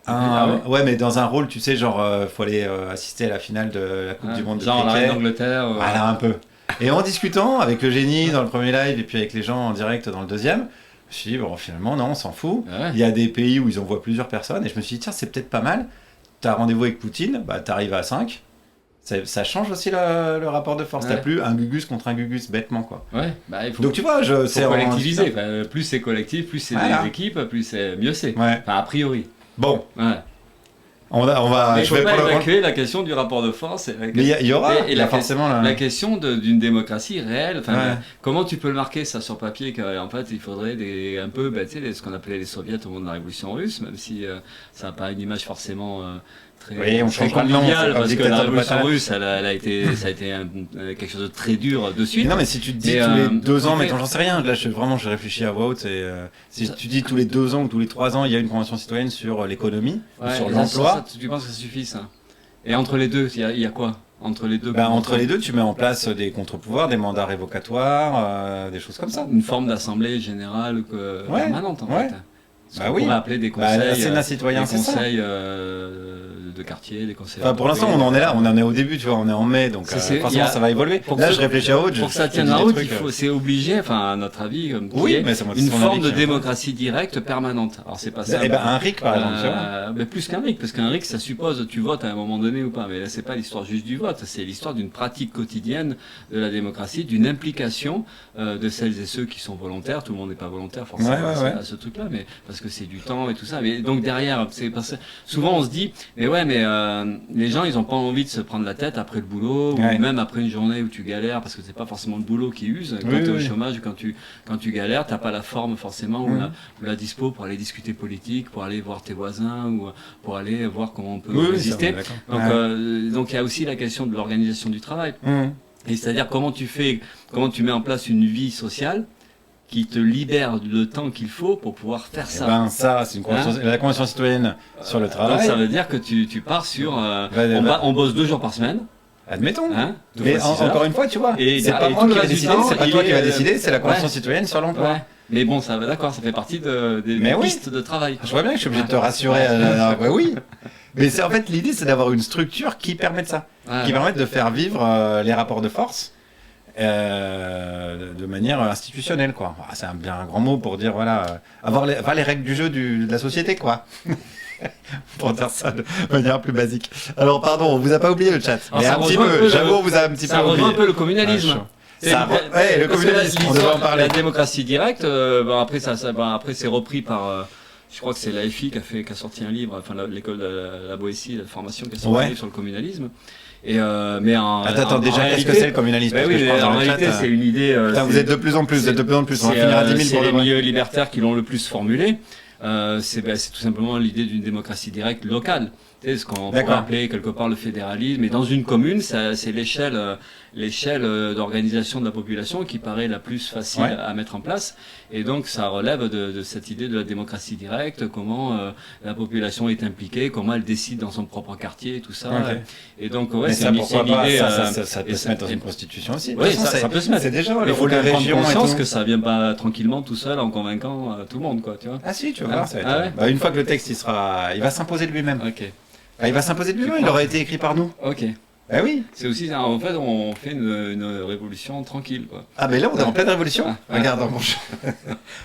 mais dans un rôle, tu sais, genre, faut aller assister à la finale de la Coupe du Monde de cricket. Genre la reine d'Angleterre. Voilà, un peu. Et en discutant avec Eugénie dans le premier live et puis avec les gens en direct dans le deuxième, je me suis dit, bon, finalement, non, on s'en fout. Ouais. Il y a des pays où ils envoient plusieurs personnes et je me suis dit, tiens, c'est peut-être pas mal. Tu as rendez-vous avec Poutine, t'arrives à 5. Ça change aussi le rapport de force. T'as plus un Gugus contre un Gugus, bêtement, quoi. Ouais, donc tu vois, c'est collectiviser. Plus c'est collectif, plus c'est des équipes, mieux c'est. Ouais. Enfin, a priori. Bon. Ouais. On va. Mais je ne faut pas évacuer la question du rapport de force. Mais il y aura forcément la question d'une démocratie réelle. Comment tu peux le marquer ça sur papier qu'en fait il faudrait un peu ce qu'on appelait les soviets au moment de la révolution russe, même si ça n'a pas une image forcément très conviviale, parce que la révolution russe ça a été quelque chose de très dur de suite. Non, mais si tu te dis tous les 2 ans, mais j'en sais rien, là je réfléchis à voix haute, si tu dis tous les 2 ans ou tous les 3 ans il y a une convention citoyenne sur l'économie, sur l'emploi. Tu penses que ça suffit ça? Et entre les deux, il y a quoi? Entre les deux, entre les deux, tu mets en place des contre-pouvoirs, des mandats révocatoires, des choses comme ça. Une forme d'assemblée générale permanente en fait. On pourrait appeler des conseils, citoyen, des conseils de quartier, des conseils. Pour l'instant, on en est là, on en est au début, tu vois, on est en mai, donc forcément ça va évoluer. Là, je réfléchis à autre. Pour que ça tienne la route, c'est obligé, à notre avis, une forme de démocratie directe permanente. Alors c'est pas ça. Un RIC par exemple. Mais plus qu'un RIC, parce qu'un RIC, ça suppose tu votes à un moment donné ou pas. Mais là, c'est pas l'histoire juste du vote, c'est l'histoire d'une pratique quotidienne de la démocratie, d'une implication de celles et ceux qui sont volontaires. Tout le monde n'est pas volontaire forcément à ce truc-là, mais parce que c'est du temps et tout ça. Mais donc derrière, souvent on se dit, mais les gens ils ont pas envie de se prendre la tête après le boulot, ou même après une journée où tu galères, parce que c'est pas forcément le boulot qui use. Quand tu es au chômage, quand tu galères, t'as pas la forme forcément ou la dispo pour aller discuter politique, pour aller voir tes voisins ou pour aller voir comment on peut résister. Donc il y a aussi la question de l'organisation du travail. Et c'est-à-dire comment tu mets en place une vie sociale qui te libère le temps qu'il faut pour pouvoir faire ça. Ça, c'est la convention citoyenne sur le travail. Donc ça veut dire que tu pars sur... on bosse 2 jours par semaine. Admettons. Mais encore une fois, tu vois, c'est pas moi qui va décider, c'est pas toi qui va décider, c'est la convention citoyenne sur l'emploi. Mais bon, ça fait partie des pistes de travail. Je vois bien que je suis obligé de te rassurer. Oui. Mais en fait, l'idée, c'est d'avoir une structure qui permet de ça. Qui permet de faire vivre les rapports de force. De manière institutionnelle, quoi. C'est un grand mot pour dire, avoir les règles du jeu de la société, quoi. Pour dire ça de manière plus basique. Alors, pardon, on vous a pas oublié le chat. Mais un petit peu, j'avoue, on vous a un petit peu oublié. Ça rejoint un peu le communisme. Le communisme, on devait en parler. La démocratie directe, après c'est repris par... je crois que c'est l'AFI qui a sorti un livre, l'école de la Boétie, la formation qui a sorti un livre sur le communalisme. Attends, déjà, qu'est-ce que c'est le communisme? En réalité, c'est une idée... vous êtes de plus en plus, on va finir à 10 000 pour les milieux libertaires qui l'ont le plus formulé. C'est tout simplement l'idée d'une démocratie directe locale. Ce qu'on pourrait appeler quelque part le fédéralisme. Et dans une commune, c'est l'échelle l'échelle d'organisation de la population qui paraît la plus facile à mettre en place. Et donc, ça relève de cette idée de la démocratie directe, comment la population est impliquée, comment elle décide dans son propre quartier, tout ça. Okay. Et donc, c'est une idée... Ça peut se mettre dans une constitution aussi. Oui, ça peut se mettre. C'est déjà il faut prendre conscience que ça vient pas tranquillement tout seul en convaincant tout le monde, quoi, tu vois. Ah si, tu vas voir, ça va être... une fois que le texte, il va s'imposer de lui-même. Ok. Il va s'imposer de lui-même, il aura été écrit par nous. Ok. Ah oui. C'est aussi ça. En fait, on fait une révolution tranquille, quoi. Ah mais là, on est en pleine révolution. Regarde,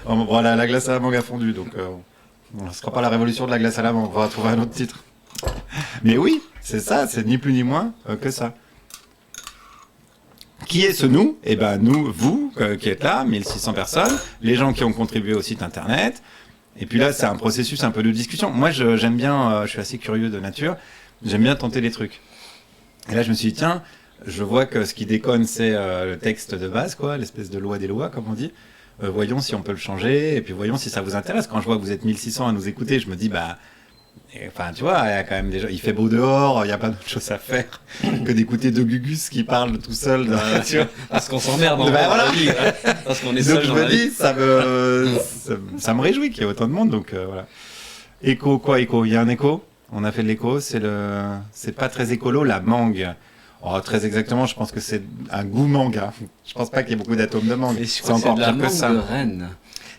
la glace à la mangue a fondu, donc ne sera pas la révolution de la glace à la mangue. On va trouver un autre titre. Mais oui, c'est ça, c'est ni plus ni moins que ça. Qui est ce nous ? Eh ben nous, vous, qui êtes là, 1600 personnes, les gens qui ont contribué au site internet. Et puis là, c'est un processus un peu de discussion. Moi, j'aime bien, je suis assez curieux de nature, j'aime bien tenter des trucs. Et là, je me suis dit, tiens, je vois que ce qui déconne, c'est le texte de base, quoi, l'espèce de loi des lois, comme on dit. Voyons si on peut le changer, et puis voyons si ça vous intéresse. Quand je vois que vous êtes 1600 à nous écouter, je me dis, enfin, tu vois, il y a quand même déjà, il fait beau dehors, il n'y a pas d'autre chose à faire que d'écouter deux Gugus qui parlent tout seul. Tu vois, parce qu'on s'emmerde dans la vie, parce qu'on est seul. Donc je me dis, ça me réjouit qu'il y ait autant de monde, donc voilà. Écho, quoi, écho ? Il y a un écho ? On a fait de l'écho, c'est pas très écolo, la mangue. Oh, très exactement, je pense que c'est un goût manga. Je pense pas qu'il y ait beaucoup d'atomes de mangue. C'est encore pire que ça. De Rennes.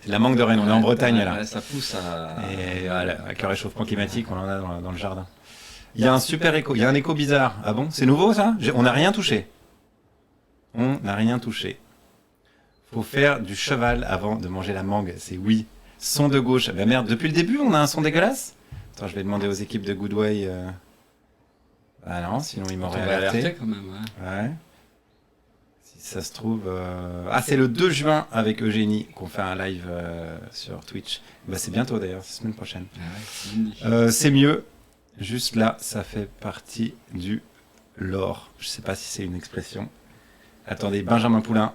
C'est la mangue de Rennes, on est en Bretagne là. Ça pousse à... Et voilà, avec le réchauffement climatique, on en a dans le jardin. Il y a un super écho, il y a un écho bizarre. Ah bon, c'est nouveau ça ? On n'a rien touché. On n'a rien touché. Faut faire du cheval avant de manger la mangue, c'est oui. Son de gauche, bah merde, depuis le début on a un son dégueulasse ? Attends, je vais demander aux équipes de Goodway. Ah non, sinon ils m'auraient alerté quand même. Ouais. Si ça se trouve... Ah, c'est le 2 juin avec Eugénie qu'on fait un live sur Twitch. Bah, c'est bientôt d'ailleurs, c'est la semaine prochaine. C'est mieux. Juste là, ça fait partie du lore. Je sais pas si c'est une expression. Attendez, Benjamin Poulain,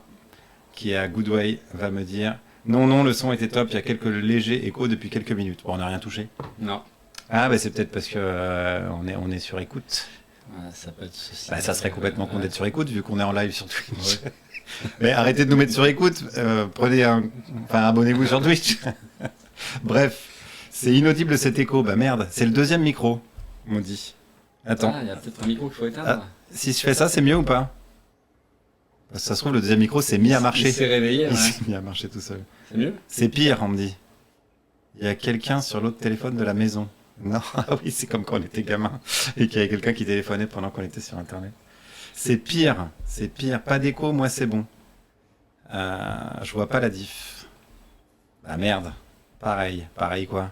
qui est à Goodway, va me dire... Non, le son était top, il y a quelques légers échos depuis quelques minutes. Bon, on n'a rien touché. Non. Ah, bah c'est peut-être parce que on est sur écoute. Ça peut être ceci. Ça serait complètement con d'être sur écoute vu qu'on est en live sur Twitch. Ouais. Mais arrêtez de nous mettre sur écoute. Abonnez-vous sur Twitch. Bref, c'est inaudible cet écho. Bah merde, c'est le deuxième micro, on dit. Attends. Il y a peut-être un micro qu'il faut éteindre. Si je fais ça, c'est mieux ou pas ? Parce que ça se trouve, le deuxième micro s'est mis à marcher. Il s'est réveillé. Il s'est mis à marcher tout seul. C'est mieux ? C'est pire, on me dit. Il y a quelqu'un sur l'autre téléphone de la maison. Non, ah oui, c'est comme quand on était gamin et qu'il y avait quelqu'un qui téléphonait pendant qu'on était sur Internet. C'est pire. Pas d'écho, moi c'est bon. Je vois pas la diff. Bah merde. Pareil quoi.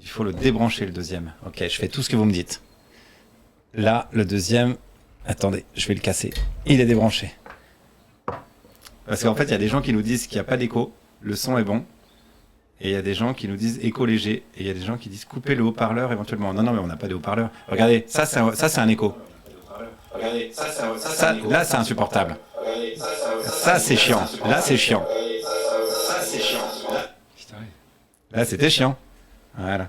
Il faut le débrancher le deuxième. Ok, je fais tout ce que vous me dites. Là, le deuxième... Attendez, je vais le casser. Il est débranché. Parce qu'en fait, il y a des gens qui nous disent qu'il n'y a pas d'écho, le son est bon. Et il y a des gens qui nous disent écho léger. Et il y a des gens qui disent couper le haut-parleur éventuellement. Non, mais on n'a pas de haut-parleur. Regardez, ça c'est un écho. Regardez, là c'est insupportable. Ça c'est chiant. Là c'est chiant. Là c'était chiant. Voilà.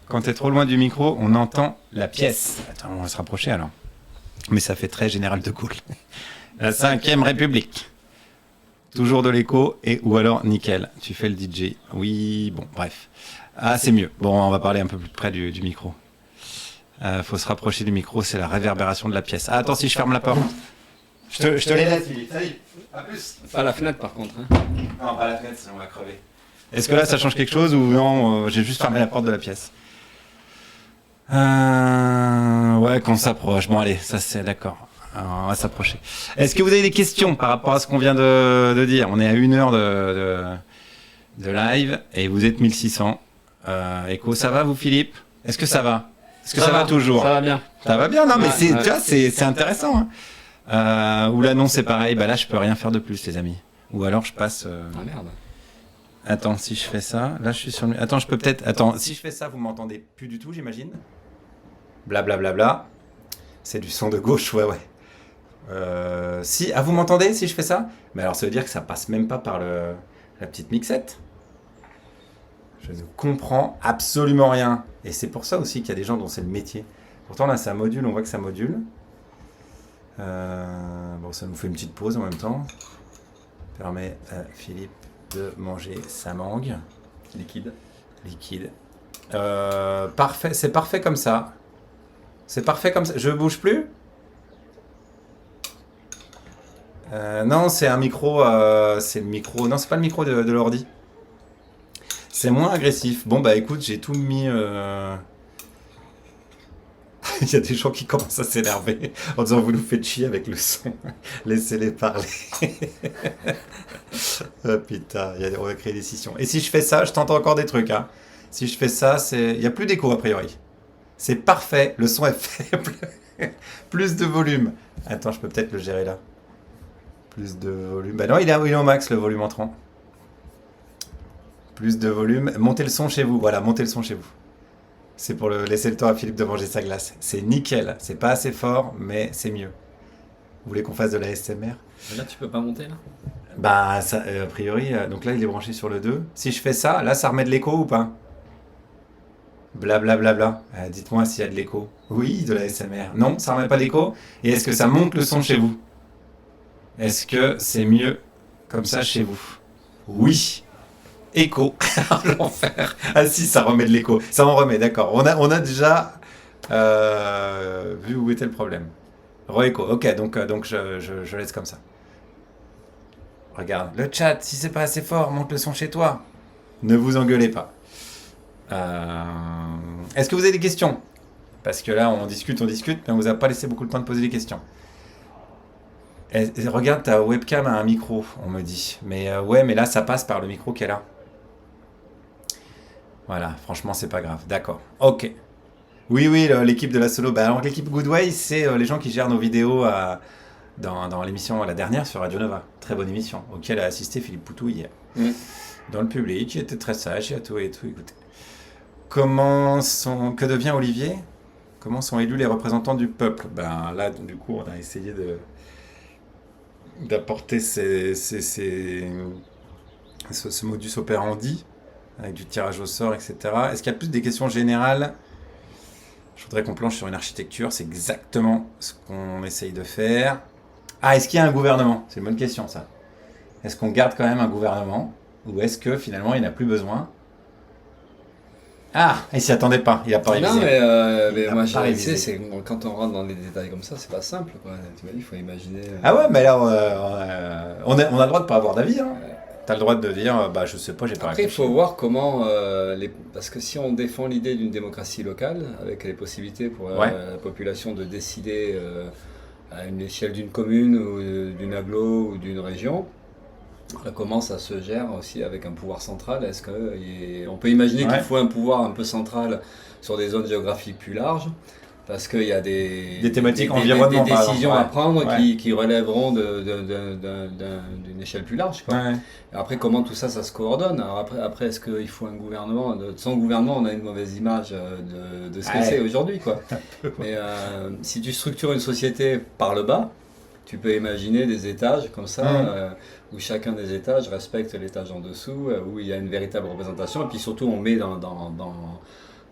Quand t'es trop loin du micro, on entend la pièce. Attends, on va se rapprocher alors. Mais ça fait très général de Gaulle. La 5e République. Toujours de l'écho ou alors nickel. Tu fais le DJ. Oui, bon, bref. Ah, c'est mieux. Bon, on va parler un peu plus près du micro. Faut se rapprocher du micro, c'est la réverbération de la pièce. Ah, attends, si je ferme la porte. Je te les laisse, Philippe. Salut. À plus. Pas la fenêtre par contre. Non, pas la fenêtre, sinon on va crever. Est-ce que là, ça change quelque chose ou non j'ai juste fermé la porte de la pièce. Ouais, qu'on s'approche. Bon, allez, ça c'est d'accord. Alors, on va s'approcher. Est-ce que vous avez des questions par rapport à ce qu'on vient de dire ? On est à 1 heure de live et vous êtes 1600. Écho, ça va vous, Philippe ? Est-ce que ça va ? Est-ce que ça va toujours ? Ça va bien. Ça va bien, non, mais tu vois, c'est intéressant. Hein. Ou là, non, c'est pareil. Bah là, je peux rien faire de plus, les amis. Ou alors, je passe... Ah merde. Attends, si je fais ça, là, je suis sur... Attends, je peux peut-être... Attends, si je fais ça, vous m'entendez plus du tout, j'imagine ? Blablabla. C'est du son de gauche, ouais. Vous m'entendez si je fais ça ? Mais alors ça veut dire que ça passe même pas par la petite mixette. Je ne comprends absolument rien. Et c'est pour ça aussi qu'il y a des gens dont c'est le métier. Pourtant là ça module, on voit que ça module. Bon, ça nous fait une petite pause en même temps. Permet à Philippe de manger sa mangue. Liquide. Parfait, c'est parfait comme ça. C'est parfait comme ça. Je bouge plus? Non, c'est un micro. C'est le micro. Non, c'est pas le micro de l'ordi. C'est moins agressif. Bon, bah écoute, j'ai tout mis. Il y a des gens qui commencent à s'énerver en disant vous nous faites chier avec le son. Laissez-les parler. Oh, putain, on va créer des scissions. Et si je fais ça, je t'entends encore des trucs. Hein. Si je fais ça, il n'y a plus d'écho a priori. C'est parfait, le son est faible. Plus de volume. Attends, je peux peut-être le gérer là. Plus de volume. Bah non, il est au max le volume entrant. Plus de volume. Montez le son chez vous. Voilà, montez le son chez vous. C'est pour laisser le temps à Philippe de manger sa glace. C'est nickel. C'est pas assez fort, mais c'est mieux. Vous voulez qu'on fasse de la SMR? Là, tu peux pas monter là? Bah, ça, a priori, donc là, il est branché sur le 2. Si je fais ça, là, ça remet de l'écho ou pas? Blablabla. Dites-moi s'il y a de l'écho. Oui, de la SMR. Non, ça remet pas d'écho. Et est-ce que ça monte le son chez vous? Est-ce que c'est mieux comme ça chez vous? Oui. Écho. L'enfer. Ah si, ça remet de l'écho. Ça en remet, d'accord. On a déjà vu où était le problème. Re-écho. Ok, donc je laisse comme ça. Regarde, le chat, si c'est pas assez fort, monte le son chez toi. Ne vous engueulez pas. Est-ce que vous avez des questions? Parce que là, on discute, mais on vous a pas laissé beaucoup de temps de poser des questions. Regarde, ta webcam a un micro, on me dit. Mais ouais, mais là, ça passe par le micro qu'elle a. Voilà, franchement, c'est pas grave. D'accord. Ok. Oui, l'équipe de la solo. Bah, alors, l'équipe Goodway, c'est les gens qui gèrent nos vidéos dans l'émission, la dernière sur Radio Nova. Très bonne émission, auquel a assisté Philippe Poutou hier. Dans le public, il était très sage, il a tout écouté. Que devient Olivier? Comment sont élus les représentants du peuple? Ben là, du coup, on a essayé d'apporter ce modus operandi avec du tirage au sort, etc. Est-ce qu'il y a plus des questions générales? Je voudrais qu'on planche sur une architecture, c'est exactement ce qu'on essaye de faire. Ah, est-ce qu'il y a un gouvernement? C'est une bonne question, ça. Est-ce qu'on garde quand même un gouvernement? Ou est-ce que finalement, il n'y en a plus besoin? Ah, il s'y attendait pas, il a pas révisé. Non, mais moi, je sais, c'est quand on rentre dans les détails comme ça, c'est pas simple, quoi. Tu vois, il faut imaginer. Ah ouais, mais là, on a le droit de pas avoir d'avis. Hein. T'as le droit de dire, bah je sais pas, j'ai pas Après, il réfléchi. faut voir comment, parce que si on défend l'idée d'une démocratie locale, avec les possibilités pour la population de décider à une échelle d'une commune ou d'une agglo ou d'une région, comment ça se gère aussi avec un pouvoir central? Est-ce qu'on peut imaginer qu'il faut un pouvoir un peu central sur des zones géographiques plus larges? Parce qu'il y a des thématiques environnementales, des décisions à prendre ouais. qui relèveront d'une échelle plus large, quoi. Ouais. Après, comment tout ça, ça se coordonne? Alors après est-ce qu'il faut un gouvernement? Sans gouvernement, on a une mauvaise image de ce que c'est aujourd'hui, quoi. Mais si tu structures une société par le bas, tu peux imaginer des étages comme ça, où chacun des étages respecte l'étage en dessous, où il y a une véritable représentation, et puis surtout on met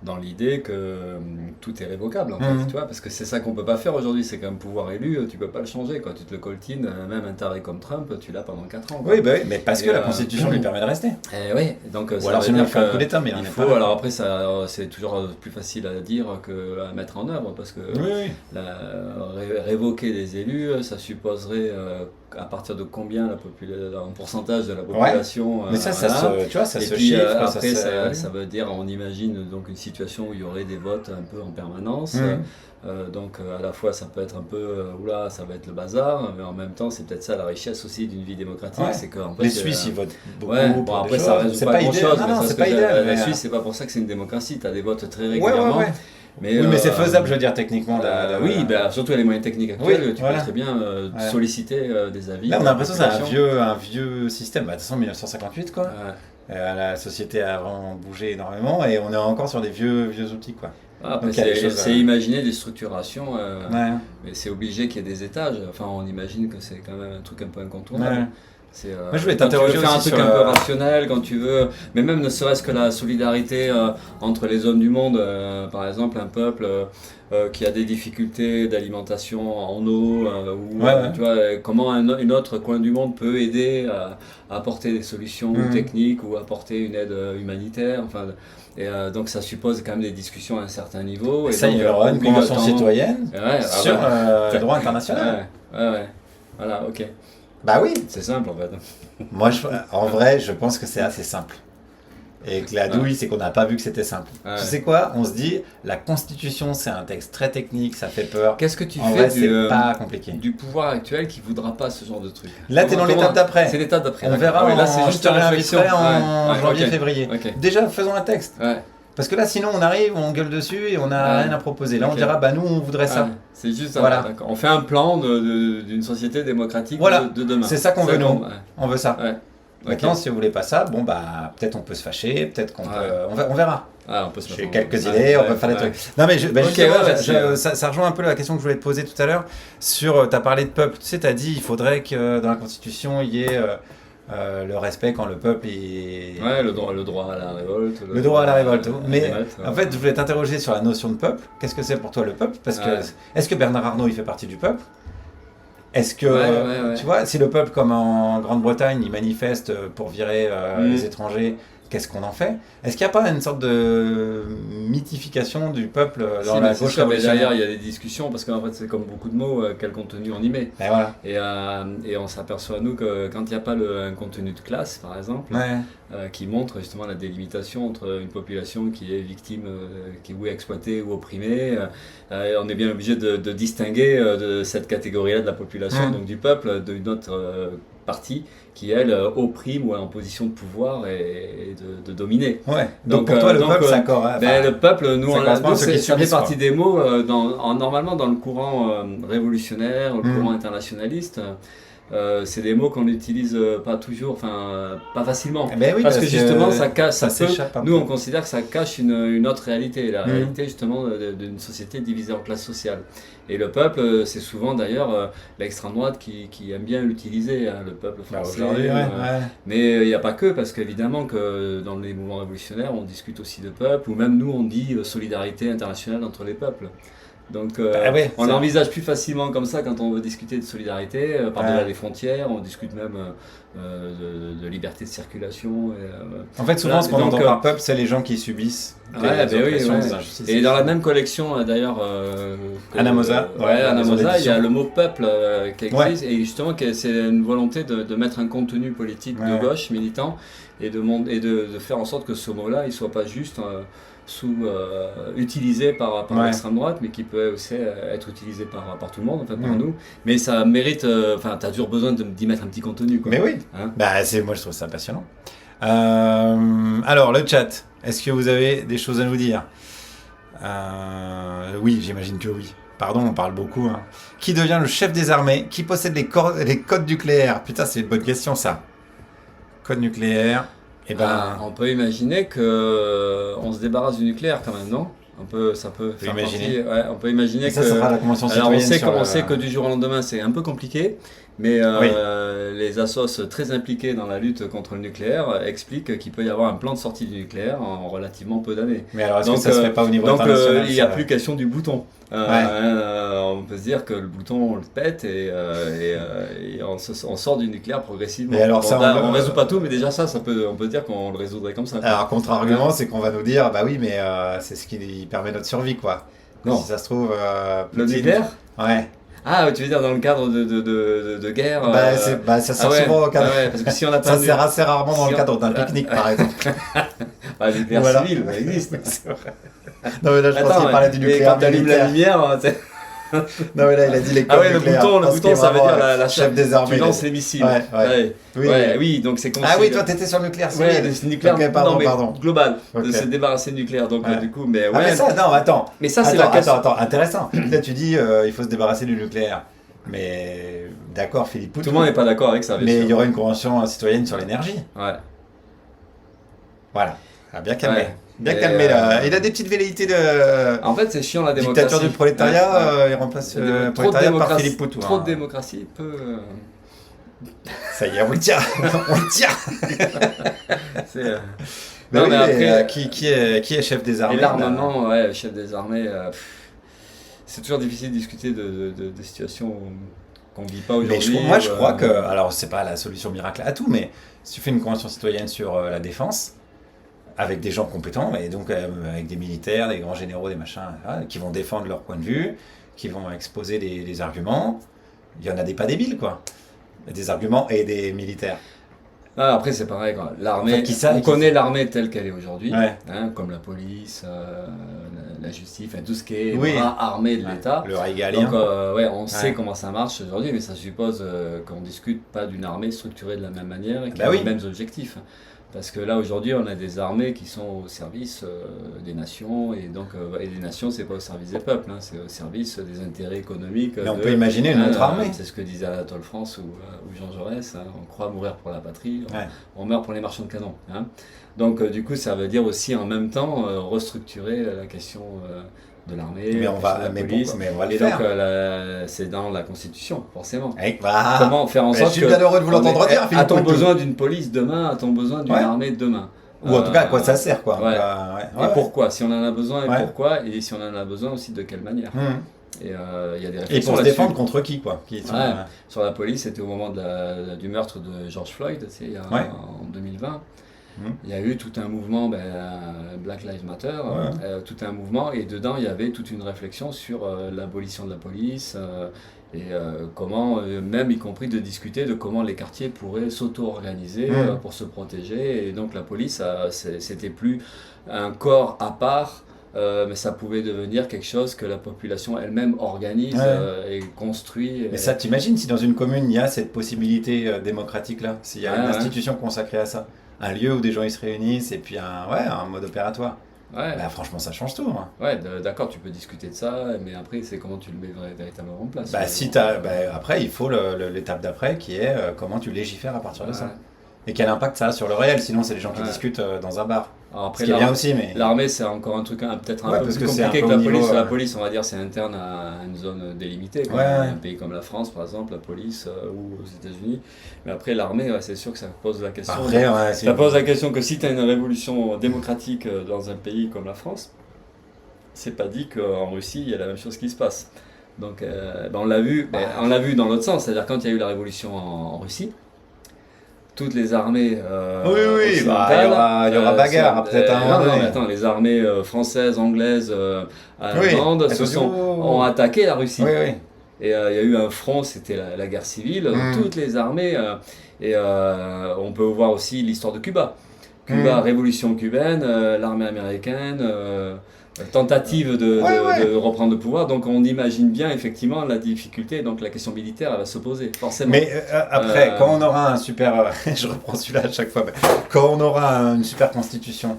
dans l'idée que tout est révocable, en fait, tu vois, parce que c'est ça qu'on peut pas faire aujourd'hui, c'est qu'un pouvoir élu, tu peux pas le changer, quoi. Tu te le coltines, même un taré comme Trump, tu l'as pendant 4 ans. Quoi. Oui, bah oui, mais parce que la Constitution lui permet de rester. Oui, donc ou alors sinon il fait un coup d'État, mais il faut, alors après c'est toujours plus facile à dire qu'à mettre en œuvre, parce que révoquer des élus, ça supposerait à partir de combien en pourcentage de la population. Mais ça tu vois, ça et se puis, chiffre. après, ça veut dire, on imagine donc une situation où il y aurait des votes un peu en permanence. Donc à la fois ça peut être un peu oula, ça va être le bazar, mais en même temps c'est peut-être ça la richesse aussi d'une vie démocratique, c'est qu'en fait, les Suisses ils votent beaucoup. Bon, après ça résout pas grand chose, non, c'est pas idéal. La Suisse, c'est pas pour ça que c'est une démocratie, tu as des votes très régulièrement. Mais c'est faisable, je veux dire, techniquement. Oui, surtout les moyens techniques actuels, tu peux très bien solliciter des avis. Là, on a l'impression que c'est un vieux système. De toute façon, 1958, quoi. La société a vraiment bougé énormément et on est encore sur des vieux outils, quoi. C'est imaginer des structurations, mais c'est obligé qu'il y ait des étages. Enfin, on imagine que c'est quand même un truc un peu incontournable. Moi, je voulais t'interroger faire un aussi truc sur un peu rationnel, quand tu veux, mais même ne serait-ce que la solidarité entre les zones du monde, par exemple un peuple qui a des difficultés d'alimentation en eau, ou tu vois, comment une autre coin du monde peut aider à apporter des solutions techniques ou apporter une aide humanitaire, enfin, et donc ça suppose quand même des discussions à un certain niveau. Et ça, il y aura une convention citoyenne sur le droit international. Voilà, ok. Bah oui. C'est simple en fait. Moi, en vrai, je pense que c'est assez simple. Et que la douille, c'est qu'on n'a pas vu que c'était simple. Tu sais quoi? On se dit, la Constitution, c'est un texte très technique, ça fait peur. Qu'est-ce que tu en fais vrai, c'est pas compliqué. du pouvoir actuel qui voudra pas ce genre de truc? Là, tu es dans l'étape d'après. C'est l'étape d'après. On verra, là, c'est juste je te réinviterai en janvier-février. Okay. Déjà, faisons un texte. Parce que là, sinon, on arrive, on gueule dessus et on n'a rien à proposer. Là, on dira, bah nous, on voudrait ça. C'est juste ça. Voilà. On fait un plan d'une société démocratique de demain. C'est ça qu'on veut, nous. On veut ça. Maintenant, si vous voulez pas ça, bon bah peut-être on peut se fâcher, peut-être qu'on peut, on verra. On peut se J'ai quelques idées, on peut faire des trucs. Non mais justement, ça rejoint un peu la question que je voulais te poser tout à l'heure sur, tu as parlé de peuple, tu sais, tu as dit il faudrait que dans la Constitution il y ait le respect quand le peuple est... le droit à la révolte. Le droit à la révolte. Mais en fait, je voulais t'interroger sur la notion de peuple. Qu'est-ce que c'est pour toi le peuple? Parce que est-ce que Bernard Arnault il fait partie du peuple? Est-ce que, tu vois, si le peuple, comme en Grande-Bretagne, il manifeste pour virer les étrangers, qu'est-ce qu'on en fait? Est-ce qu'il n'y a pas une sorte de mythification du peuple dans la gauche révolutionnaire? Derrière, il y a des discussions, parce qu'en fait, c'est comme beaucoup de mots, quel contenu on y met. Et, voilà. Et on s'aperçoit, nous, que quand il n'y a pas un contenu de classe, par exemple, qui montre justement la délimitation entre une population qui est victime, qui est exploitée ou opprimée, on est bien obligé de distinguer de cette catégorie-là de la population, donc du peuple, d'une autre partie qui, elle, opprime ou est en position de pouvoir et de dominer. Donc pour toi, le peuple, ça correspond. Le peuple, nous, ça fait partie des mots, normalement, dans le courant révolutionnaire, le courant internationaliste. C'est des mots qu'on n'utilise pas toujours, pas facilement. Parce que justement, ça cache, nous on considère que ça cache une autre réalité, la réalité justement d'une société divisée en classes sociales. Et le peuple, c'est souvent d'ailleurs l'extrême droite qui aime bien l'utiliser, le peuple français. Mais il n'y a pas que, parce qu'évidemment que dans les mouvements révolutionnaires, on discute aussi de peuple, ou même nous on dit solidarité internationale entre les peuples. Donc on l'envisage plus facilement comme ça quand on veut discuter de solidarité, par-delà les frontières, on discute même de liberté de circulation. En fait, souvent, ce qu'on entend par peuple, c'est les gens qui subissent des oppressions, des injustices. Et dans la même collection, d'ailleurs, Anna Mosa, il y a le mot peuple qui existe, et justement, c'est une volonté de mettre un contenu politique de gauche, militant, et de faire en sorte que ce mot-là, il ne soit pas juste... utilisé par l'extrême droite, mais qui peut aussi être utilisé par tout le monde, par nous. Mais ça mérite, tu as toujours besoin d'y mettre un petit contenu. Quoi. Mais oui, moi je trouve ça passionnant. Alors, le chat, est-ce que vous avez des choses à nous dire? Oui, j'imagine que oui. Pardon, on parle beaucoup. Qui devient le chef des armées? Qui possède les codes nucléaires? Putain, c'est une bonne question, ça. Code nucléaire. On peut imaginer qu'on se débarrasse du nucléaire quand même, non? Ça peut faire partie. On peut imaginer que. Ça sera la convention citoyenne. On sait que du jour au lendemain, c'est un peu compliqué, mais les assos très impliqués dans la lutte contre le nucléaire expliquent qu'il peut y avoir un plan de sortie du nucléaire en relativement peu d'années. Mais alors, est-ce que ça se fait pas au niveau international? Donc, il n'y a plus question du bouton. On peut se dire que le bouton on le pète et on sort du nucléaire progressivement. Et alors, on résout pas tout, mais déjà on peut dire qu'on le résoudrait comme ça. Alors, contre-argument, c'est qu'on va nous dire, bah oui, mais c'est ce qui permet notre survie, quoi. Non. Si ça se trouve... le nucléaire ? Ouais. Ah, tu veux dire dans le cadre de guerre ça sert souvent au cadre. Parce que si on a pas ça sert assez rarement dans le cadre d'un pique-nique, par exemple. Le nucléaire civil, ça existe. Non, mais là, je pense qu'il parlait du nucléaire. Quand t'allumes la lumière, non, mais là, il a dit les codes nucléaires. Le bouton, ça veut dire la chef des armées. Tu lances les missiles. Oui, donc c'est Ah oui, toi, t'étais sur le nucléaire civil. Le nucléaire, pardon. Global, de se débarrasser du nucléaire. Donc, du coup, mais mais ça, non, attends. Mais ça, c'est la question. Attends, intéressant. Là, tu dis, il faut se débarrasser du nucléaire. Mais d'accord, Philippe Poutou. Tout le monde n'est pas d'accord avec ça. Mais il y aura une convention citoyenne sur l'énergie. Voilà. Bien calmé. Bien calmé là. Il a des petites velléités de. En fait, c'est chiant la démocratie. Dictature du prolétariat, il remplace le prolétariat par Philippe Poutou. Trop de démocratie peut. Ça y est, on le tient. On le tient. C'est, Mais non, oui, mais après, qui est chef des armées et l'armement, ouais, chef des armées, c'est toujours difficile de discuter de situations qu'on ne vit pas Mais aujourd'hui. moi, je crois que, alors c'est pas la solution miracle à tout, mais si tu fais une convention citoyenne sur la défense, avec des gens compétents, et donc avec des militaires, des grands généraux, des machins, qui vont défendre leur point de vue, qui vont exposer des arguments, il y en a des pas débiles, quoi. Des arguments et des militaires. Ah, après, c'est pareil, quoi. L'armée, En fait, on connaît l'armée telle qu'elle est aujourd'hui, Ouais. comme la police, la justice, enfin, tout ce qui est Oui. bras armé de Ouais. l'État. Le régalien. Donc, ouais, on sait comment ça marche aujourd'hui, mais ça suppose qu'on ne discute pas d'une armée structurée de la même manière et qui a oui. les mêmes objectifs. Parce que là, aujourd'hui, on a des armées qui sont au service des nations, et donc, et des nations, c'est pas au service des peuples, c'est au service des intérêts économiques. Mais on peut imaginer une autre armée. C'est ce que disait Anatole France ou Jean Jaurès, on croit mourir pour la patrie, Ouais. on meurt pour les marchands de canons. Donc, du coup, ça veut dire aussi en même temps restructurer la question de l'armée, Mais on va, de la mais police. pourquoi, mais on va le Et faire. donc, c'est dans la Constitution, forcément. Voilà. Comment faire en Mais sorte je suis que... bien heureux de vous l'entendre dire, Philippe A-t-on Poutou. besoin d'une police demain? A-t-on besoin d'une Ouais. armée de demain? Ou en tout cas, à quoi ça sert, quoi. Ouais. Ouais. Et pourquoi? Si on en a besoin, et Ouais. pourquoi? Et si on en a besoin aussi, de quelle manière? Et il y a des Et réflexions pour se là-dessus. défendre contre qui, quoi. Qui sont, Ouais. Sur la police, c'était au moment du meurtre de George Floyd, en 2020. Il y a eu tout un mouvement, Black Lives Matter, tout un mouvement, et dedans il y avait toute une réflexion sur l'abolition de la police, et comment, même y compris de discuter de comment les quartiers pourraient s'auto-organiser pour se protéger, et donc la police, c'était plus un corps à part, mais ça pouvait devenir quelque chose que la population elle-même organise et construit. Mais ça, t'imagines si dans une commune il y a cette possibilité démocratique-là, s'il y a une institution consacrée à ça, un lieu où des gens ils se réunissent et puis un mode opératoire. Ouais. Bah, franchement, ça change tout. Hein. Ouais, d'accord, tu peux discuter de ça, mais après, c'est comment tu le mets véritablement en place. Après, il faut l'étape d'après qui est comment tu légifères à partir de ça. Et quel impact ça a sur le réel, sinon c'est les gens qui discutent dans un bar. Alors après, ce qui est bien aussi, mais... L'armée, c'est encore un truc peut-être un peu plus compliqué que la police. La police, on va dire, c'est interne à une zone délimitée. Un pays comme la France, par exemple, la police, ou aux États-Unis. Mais après, l'armée, c'est sûr que ça pose la question. Ça pose la question que si tu as une révolution démocratique dans un pays comme la France, c'est pas dit qu'en Russie, il y a la même chose qui se passe. Donc, on l'a vu dans l'autre sens. C'est-à-dire, quand il y a eu la révolution en Russie, toutes les armées il y aura bagarre peut-être à un moment donné. Attends, les armées françaises, anglaises, allemandes ont attaqué la Russie. Et il y a eu un front, c'était la guerre civile, toutes les armées, et on peut voir aussi l'histoire de Cuba. Révolution cubaine, l'armée américaine, tentative de reprendre le pouvoir, donc on imagine bien effectivement la difficulté, donc la question militaire elle va se poser, forcément. Mais après, quand on aura un super... je reprends celui-là à chaque fois, mais quand on aura une super constitution,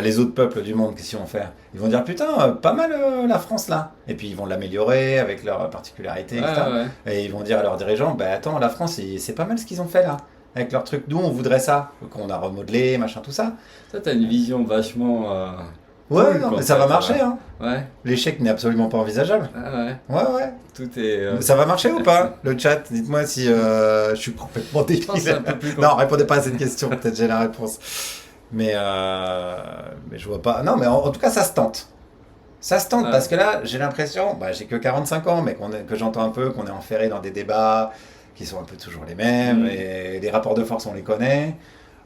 les autres peuples du monde, qu'est-ce qu'ils vont faire? Ils vont dire, putain, pas mal la France là. Et puis ils vont l'améliorer avec leurs particularités, etc. Et ils vont dire à leurs dirigeants, attends, la France, c'est pas mal ce qu'ils ont fait là. Avec leur truc, d'où on voudrait ça, qu'on a remodelé, machin, tout ça. Ça, t'as une vision vachement... mais ça va marcher, hein. Ouais. L'échec n'est absolument pas envisageable. Ouais. Tout est... Ça va marcher ou pas, le chat? Dites-moi si je suis complètement débile. Non, répondez pas à cette question, peut-être j'ai la réponse. Mais je vois pas... Non, mais en tout cas, ça se tente. Ça se tente, parce que là, j'ai l'impression, j'ai que 45 ans, mais que j'entends un peu, qu'on est enferré dans des débats qui sont un peu toujours les mêmes, et les rapports de force, on les connaît.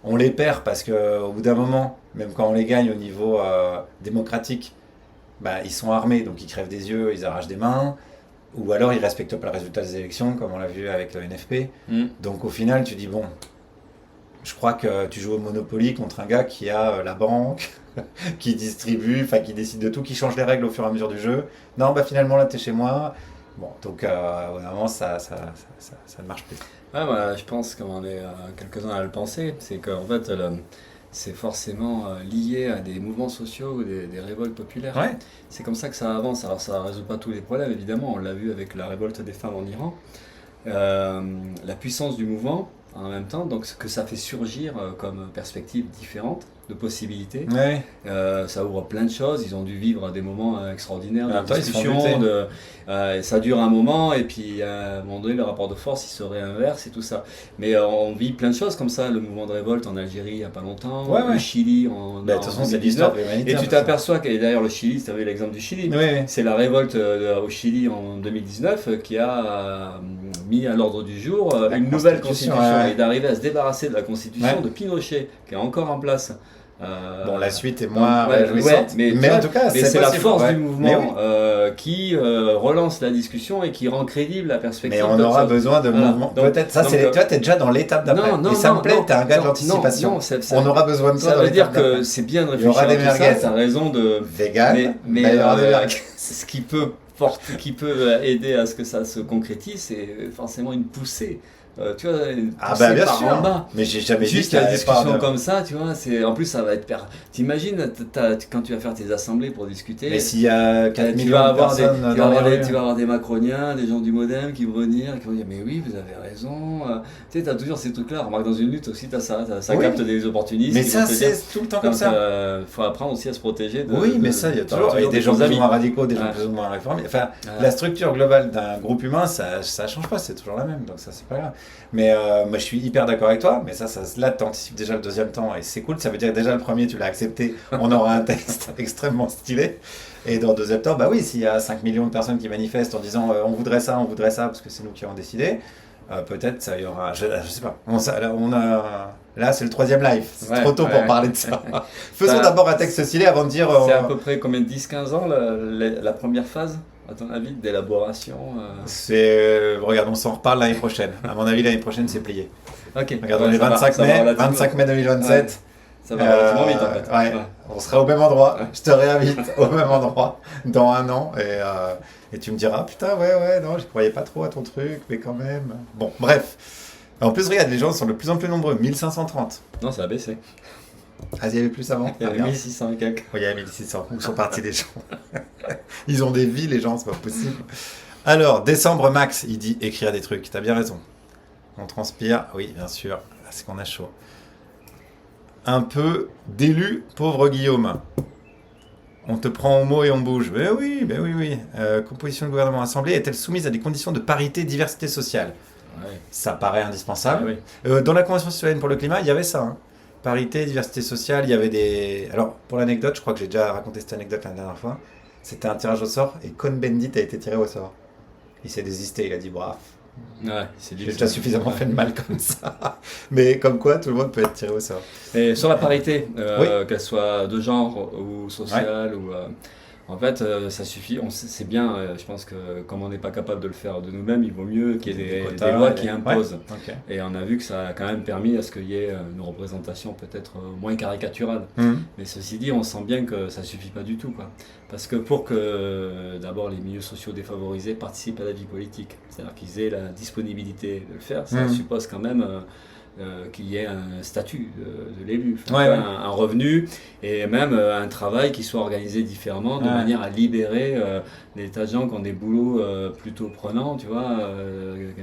On les perd parce qu'au bout d'un moment, même quand on les gagne au niveau démocratique, ils sont armés, donc ils crèvent des yeux, ils arrachent des mains, ou alors ils ne respectent pas le résultat des élections, comme on l'a vu avec le NFP. Donc au final, tu dis, bon, je crois que tu joues au Monopoly contre un gars qui a la banque, qui distribue, qui décide de tout, qui change les règles au fur et à mesure du jeu. Non, finalement, là, tu es chez moi. Bon, donc au bout d'un moment, ça ne marche plus. Je pense qu'on est quelques-uns à le penser, c'est qu'en fait, c'est forcément lié à des mouvements sociaux ou des révoltes populaires. C'est comme ça que ça avance. Alors ça ne résout pas tous les problèmes, évidemment, on l'a vu avec la révolte des femmes en Iran. La puissance du mouvement, en même temps, donc ce que ça fait surgir comme perspective différente, de possibilités. Ouais. Ça ouvre plein de choses. Ils ont dû vivre des moments extraordinaires de Attends, discussion. Ça dure un moment et puis à un moment donné, le rapport de force il se réinverse et tout ça. Mais on vit plein de choses comme ça. Le mouvement de révolte en Algérie il n'y a pas longtemps, le Chili en de toute façon, c'est l'histoire de l'humanité. Et tu t'aperçois que d'ailleurs le Chili, tu avais l'exemple du Chili, c'est la révolte au Chili en 2019 qui a mis à l'ordre du jour une nouvelle constitution et d'arriver à se débarrasser de la constitution de Pinochet qui est encore en place. Bon, la suite est moins réjouissante, mais en tout cas, c'est la force du mouvement qui relance la discussion et qui rend crédible la perspective. Mais on aura besoin de mouvements. Peut-être ça, c'est. Toi, t'es déjà dans l'étape d'après. Et ça me plaît, t'es un gars de l'anticipation. On aura besoin de toi. Ça veut dire que c'est bien de réfléchir à tout ça. T'as raison de. Vegan. Mais ce qui peut aider à ce que ça se concrétise, c'est forcément une poussée. Tu vois, bien par sûr. En bas. Mais j'ai jamais juste dit la discussion comme ça, tu vois, en plus ça va être t'imagines quand tu vas faire tes assemblées pour discuter. Mais s'il y a 4 millions de personnes tu vas avoir des macroniens, des gens du Modem qui vont venir, qui vont dire mais oui, vous avez raison. Tu sais, t'as toujours ces trucs-là. Remarque, dans une lutte aussi, t'as ça capte des opportunistes. Mais ça, c'est tout le temps comme ça. Faut apprendre aussi à se protéger. Mais ça, il y a toujours des gens plus ou moins radicaux, des gens plus ou moins réformés. Enfin, la structure globale d'un groupe humain, ça change pas, c'est toujours la même. Donc ça, c'est pas grave. Mais moi je suis hyper d'accord avec toi, mais là tu anticipes déjà le deuxième temps et c'est cool, ça veut dire que déjà le premier tu l'as accepté, on aura un texte extrêmement stylé. Et dans le deuxième temps, bah oui, s'il y a 5 millions de personnes qui manifestent en disant on voudrait ça, parce que c'est nous qui avons décidé, peut-être ça y aura, je sais pas, là c'est le troisième live, c'est trop tôt pour parler de ça. Faisons d'abord un texte stylé avant de dire... C'est à peu près combien de 10-15 ans la première phase ? À ton avis, d'élaboration Regarde, on s'en reparle l'année prochaine. À mon avis, l'année prochaine, c'est plié. Ok. Regardons les 25 mai 2027. Ça va relativement vite, en fait. On sera au même endroit. Je te réinvite au même endroit dans un an. Et tu me diras, putain, non, je croyais pas trop à ton truc, mais quand même. Bon, bref. En plus, regarde, les gens sont de plus en plus nombreux. 1530. Non, ça a baissé. Ah, il y avait plus avant. Il y avait 1600 et quelques. Oui, il y avait 1600. Où sont partis les gens? Ils ont des vies, les gens, c'est pas possible. Alors, décembre max, il dit écrire des trucs. T'as bien raison. On transpire, oui, bien sûr. C'est qu'on a chaud. Un peu d'élu, pauvre Guillaume. On te prend au mot et on bouge. Ben oui. Composition de gouvernement assemblée est-elle soumise à des conditions de parité, diversité sociale? Ça paraît indispensable. Dans la Convention citoyenne pour le climat, il y avait ça. Hein. Parité, diversité sociale, il y avait des... Alors, pour l'anecdote, je crois que j'ai déjà raconté cette anecdote la dernière fois. C'était un tirage au sort et Cohn-Bendit a été tiré au sort. Il s'est désisté, il a dit bref. J'ai déjà suffisamment fait de mal comme ça. Mais comme quoi, tout le monde peut être tiré au sort. Et sur la parité, qu'elle soit de genre ou sociale ou... En fait, ça suffit. C'est bien. Je pense que comme on n'est pas capable de le faire de nous-mêmes, il vaut mieux qu'il y ait des lois qui imposent. Et on a vu que ça a quand même permis à ce qu'il y ait une représentation peut-être moins caricaturale. Mais ceci dit, on sent bien que ça suffit pas du tout, quoi. Parce que pour que d'abord les milieux sociaux défavorisés participent à la vie politique, c'est-à-dire qu'ils aient la disponibilité de le faire, ça suppose quand même qu'il y ait un statut de l'élu, un revenu et même un travail qui soit organisé différemment de manière à libérer des tas de gens qui ont des boulots plutôt prenants, tu vois,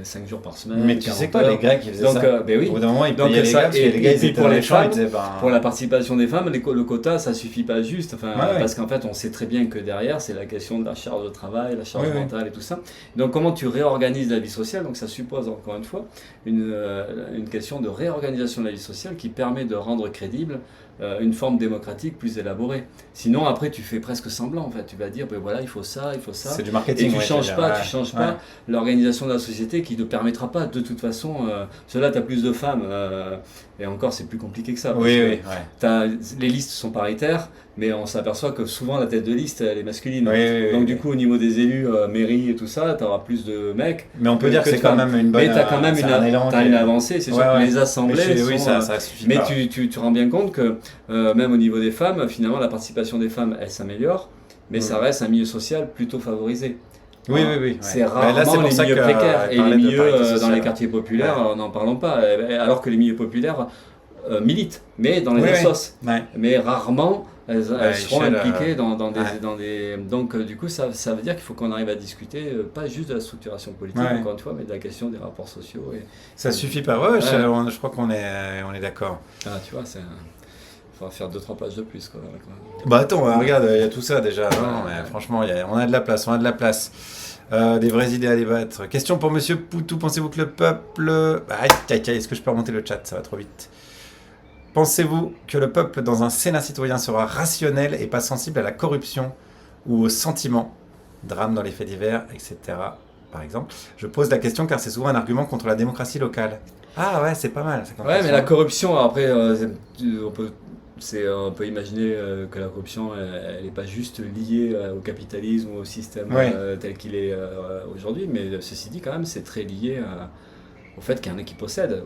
5 jours par semaine. Mais tu sais quoi, les Grecs ils faisaient ça. Oui. Au bout d'un moment, ils payaient les gars, parce que les gars, ils étaient pour les méchants, femmes, ils disaient, pour la participation des femmes, le quota, ça suffit pas juste. Parce qu'en fait, on sait très bien que derrière, c'est la question de la charge de travail, la charge mentale et tout ça. Donc, comment tu réorganises la vie sociale? Donc, ça suppose encore une fois une question de réorganisation de la vie sociale qui permet de rendre crédible une forme démocratique plus élaborée. Sinon, après, tu fais presque semblant. En fait, tu vas dire, ben voilà, il faut ça. C'est du marketing. Et tu changes pas l'organisation de la société qui ne permettra pas. De toute façon, cela, tu as plus de femmes. Et encore, c'est plus compliqué que ça. Les listes sont paritaires, mais on s'aperçoit que souvent, la tête de liste, elle est masculine. Donc, du coup, au niveau des élus, mairie et tout ça, tu auras plus de mecs. Mais on peut dire que c'est quand même une bonne... Mais tu as quand même une avancée. C'est sûr que les assemblées sont... ça suffit mais pas. tu te rends bien compte que même au niveau des femmes, finalement, la participation des femmes, elle s'améliore, mais ça reste un milieu social plutôt favorisé. C'est rarement les milieux précaires et les milieux dans les quartiers populaires, n'en parlons pas, alors que les milieux populaires militent, mais dans les assos. Mais rarement elles seront impliquées dans des... Donc du coup, ça veut dire qu'il faut qu'on arrive à discuter, pas juste de la structuration politique, encore une fois, mais de la question des rapports sociaux. Ça suffit pas, je crois qu'on est d'accord. Tu vois, c'est... faudra faire 2-3 pages de plus, quoi. Bah attends, regarde, il y a tout ça déjà. Non, mais franchement, on a de la place, des vraies idées à débattre. Question pour Monsieur Poutou. Pensez-vous que le peuple... est-ce que je peux remonter le chat? Ça va trop vite. Pensez-vous que le peuple dans un Sénat citoyen sera rationnel et pas sensible à la corruption ou aux sentiments? Drame dans les faits divers, etc. Par exemple. Je pose la question car c'est souvent un argument contre la démocratie locale. Ah ouais, c'est pas mal. Ouais, mais la corruption, après, on peut imaginer que la corruption, elle n'est pas juste liée au capitalisme ou au système tel qu'il est aujourd'hui, mais ceci dit, quand même, c'est très lié au fait qu'il y en a qui possèdent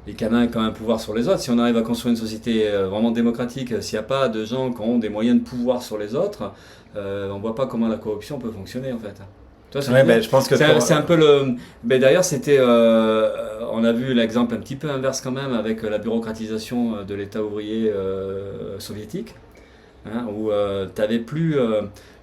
et qu'il y en a quand même un pouvoir sur les autres. Si on arrive à construire une société vraiment démocratique, s'il n'y a pas de gens qui ont des moyens de pouvoir sur les autres, on ne voit pas comment la corruption peut fonctionner, en fait. Je pense que c'est un peu le. Mais d'ailleurs, on a vu l'exemple un petit peu inverse quand même avec la bureaucratisation de l'État ouvrier soviétique, où tu n'avais plus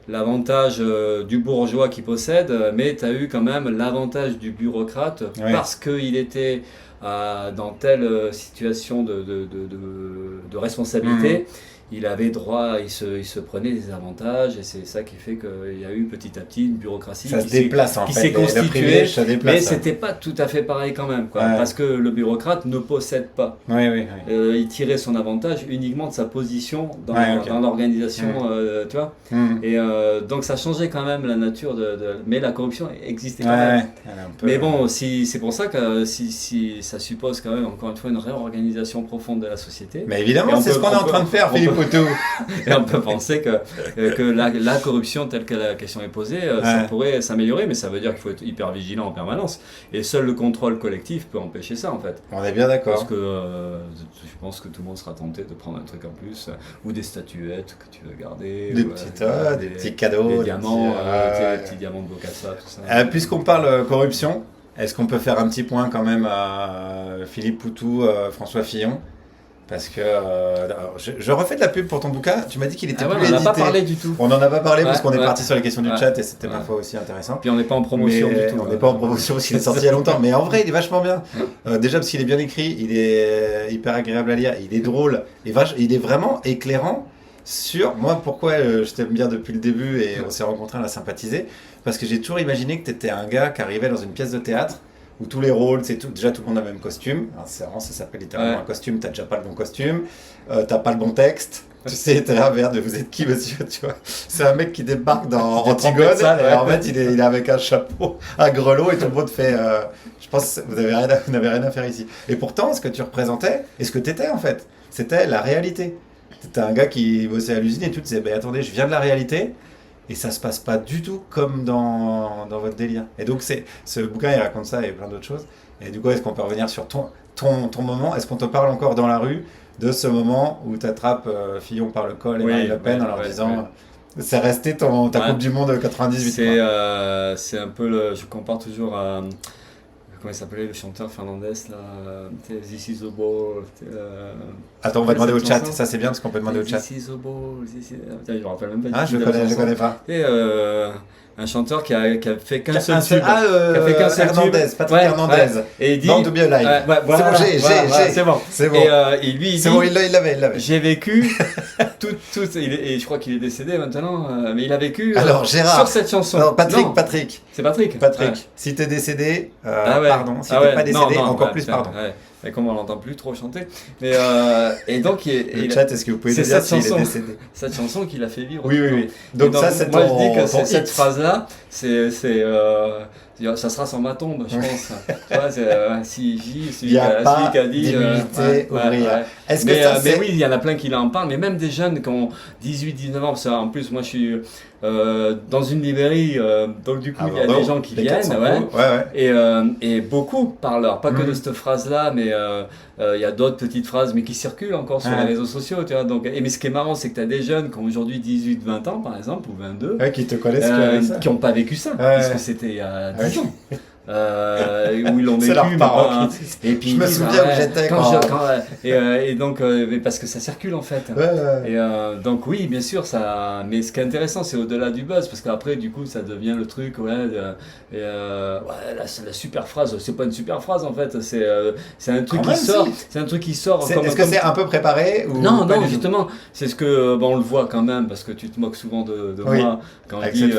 l'avantage du bourgeois qui possède, mais tu as eu quand même l'avantage du bureaucrate parce qu'il était dans telle situation de responsabilité. Il avait droit, il se prenait des avantages, et c'est ça qui fait qu'il y a eu petit à petit une bureaucratie qui s'est constituée, mais c'était pas tout à fait pareil quand même, parce que le bureaucrate ne possède pas. Il tirait son avantage uniquement de sa position dans l'organisation, tu vois. Et donc ça changeait quand même la nature mais la corruption existait quand même. Mais bon, c'est pour ça que si ça suppose quand même encore une fois une réorganisation profonde de la société. Mais évidemment, c'est ce qu'on est en train de faire, Philippe. Et on peut penser que la corruption telle que la question est posée, ça pourrait s'améliorer, mais ça veut dire qu'il faut être hyper vigilant en permanence. Et seul le contrôle collectif peut empêcher ça, en fait. On est bien d'accord. Parce que je pense que tout le monde sera tenté de prendre un truc en plus, ou des statuettes que tu veux garder, des petits cadeaux, des diamants, des petits diamants de Bocassa, tout ça. Puisqu'on parle corruption, est-ce qu'on peut faire un petit point quand même à Philippe Poutou, François Fillon? Parce que je refais de la pub pour ton bouquin. Tu m'as dit qu'il était plus édité. On n'en a pas parlé du tout. On n'en a pas parlé parce qu'on est parti sur les questions du chat et c'était parfois aussi intéressant. Puis on n'est pas en promotion du tout. On n'est pas en promotion parce qu'il est sorti il y a longtemps. Mais en vrai, il est vachement bien. Déjà parce qu'il est bien écrit, il est hyper agréable à lire, il est drôle, il est vraiment éclairant sur moi. Pourquoi je t'aime bien depuis le début et on s'est rencontrés, on a sympathisé. Parce que j'ai toujours imaginé que tu étais un gars qui arrivait dans une pièce de théâtre où tous les rôles, déjà tout le monde a le même costume. Alors, c'est vraiment, ça s'appelle littéralement un costume, t'as déjà pas le bon costume, t'as pas le bon texte. Tu sais, t'es là, merde, vous êtes qui, monsieur, tu vois? C'est un mec qui débarque dans Antigone, et en fait, il est avec un chapeau, un grelot, et tout le monde fait, je pense, vous n'avez rien à faire ici. Et pourtant, ce que tu représentais, et ce que t'étais, en fait, c'était la réalité. T'étais un gars qui bossait à l'usine, et tu te disais, attendez, je viens de la réalité, et ça se passe pas du tout comme dans votre délire. Et donc, ce bouquin, il raconte ça et plein d'autres choses. Et du coup, est-ce qu'on peut revenir sur ton moment? Est-ce qu'on te parle encore dans la rue de ce moment où tu attrapes Fillon par le col et Marine Le Pen en leur disant c'est resté ta Coupe du Monde 98? C'est un peu je compare toujours à... Comment il s'appelait le chanteur Fernandez là, This is the ball. Attends, on va demander au chat. Ça c'est bien parce qu'on peut demander au chat. This is the ball. Je me rappelle même pas. Ah, je connais pas. Et un chanteur qui a fait qu'un seul tube. Hernandez, Patrick Hernandez. Et il dit Born to be Alive. C'est bon. C'est bon. Et lui il dit. C'est bon, il l'avait. J'ai vécu et je crois qu'il est décédé maintenant, mais il a vécu sur cette chanson. Non, Patrick. C'est Patrick. Si t'es décédé, pardon. Si t'es pas décédé, encore plus pardon. Et comme on l'entend plus trop chanter. Mais, et donc, le chat, est-ce que vous pouvez nous dire s'il est décédé? Cette chanson qui l'a fait vivre. Oui. Donc ça, c'est moi, je dis que cette phrase-là, ça sera sur ma tombe, je pense. Tu vois, celui qui a dit. Mais oui, il y en a plein qui en parlent, mais même des jeunes qui ont 18-19 ans. Parce que, en plus, moi, je suis dans une librairie, donc du coup, il y a des gens qui viennent. Et beaucoup parlent, pas que de cette phrase-là, mais il y a d'autres petites phrases, mais qui circulent encore sur les réseaux sociaux. Tu vois, donc, mais ce qui est marrant, c'est que tu as des jeunes qui ont aujourd'hui 18-20 ans, par exemple, ou 22, qui te connaissent, qui n'ont pas vécu ça, parce que c'était il y a 10 ans. où ils l'ont vécu. C'est leurs parents et puis je me souviens où j'étais et donc mais parce que ça circule en fait. Et donc oui, bien sûr, ça. Mais ce qui est intéressant, c'est au-delà du buzz, parce qu'après, du coup, ça devient le truc, la super phrase. C'est pas une super phrase en fait. C'est un truc qui sort. C'est un truc qui sort. Est-ce que c'est un peu préparé ou Non, justement. C'est ce que on le voit quand même, parce que tu te moques souvent de moi quand je dis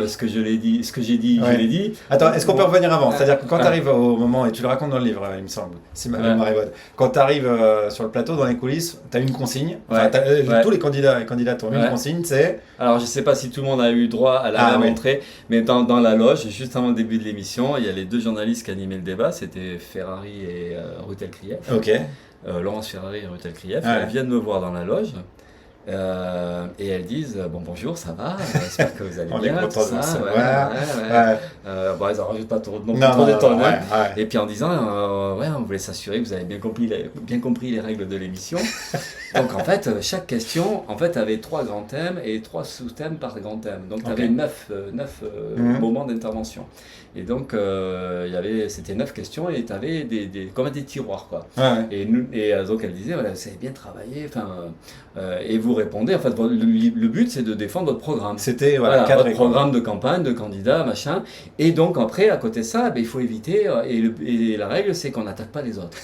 ce que je l'ai dit, ce que j'ai dit, je l'ai dit. Attends, est-ce qu'on peut revenir avant? C'est-à-dire que quand tu arrives au moment, et tu le racontes dans le livre, il me semble, si ma mémoire est bonne, quand tu arrives sur le plateau, dans les coulisses, tu as une consigne. Tous les candidats et candidates ont une consigne, c'est... Alors, je sais pas si tout le monde a eu droit à la même entrée, mais dans la loge, juste avant le début de l'émission, il y a les deux journalistes qui animaient le débat, c'était Ferrari et Rutel-Krief. Ok. Laurence Ferrari et Rutel-Krief. Elles viennent me voir dans la loge. Et elles disent bonjour, ça va, j'espère que vous allez bien, tout ça. Elles en rajoutent pas trop d'étonnes. Et puis en disant on voulait s'assurer que vous avez bien compris les règles de l'émission. Donc en fait, chaque question avait 3 grands thèmes et 3 sous-thèmes par grand thème. Donc tu avais 9 moments d'intervention. Et donc c'était 9 questions et tu avais comme des tiroirs quoi. Et donc elle disait vous avez bien travaillé, et vous répondez. En fait, le but c'est de défendre votre programme. C'était votre programme de campagne, de candidat, machin. Et donc après, à côté de ça, il faut éviter. Et la règle, c'est qu'on n'attaque pas les autres.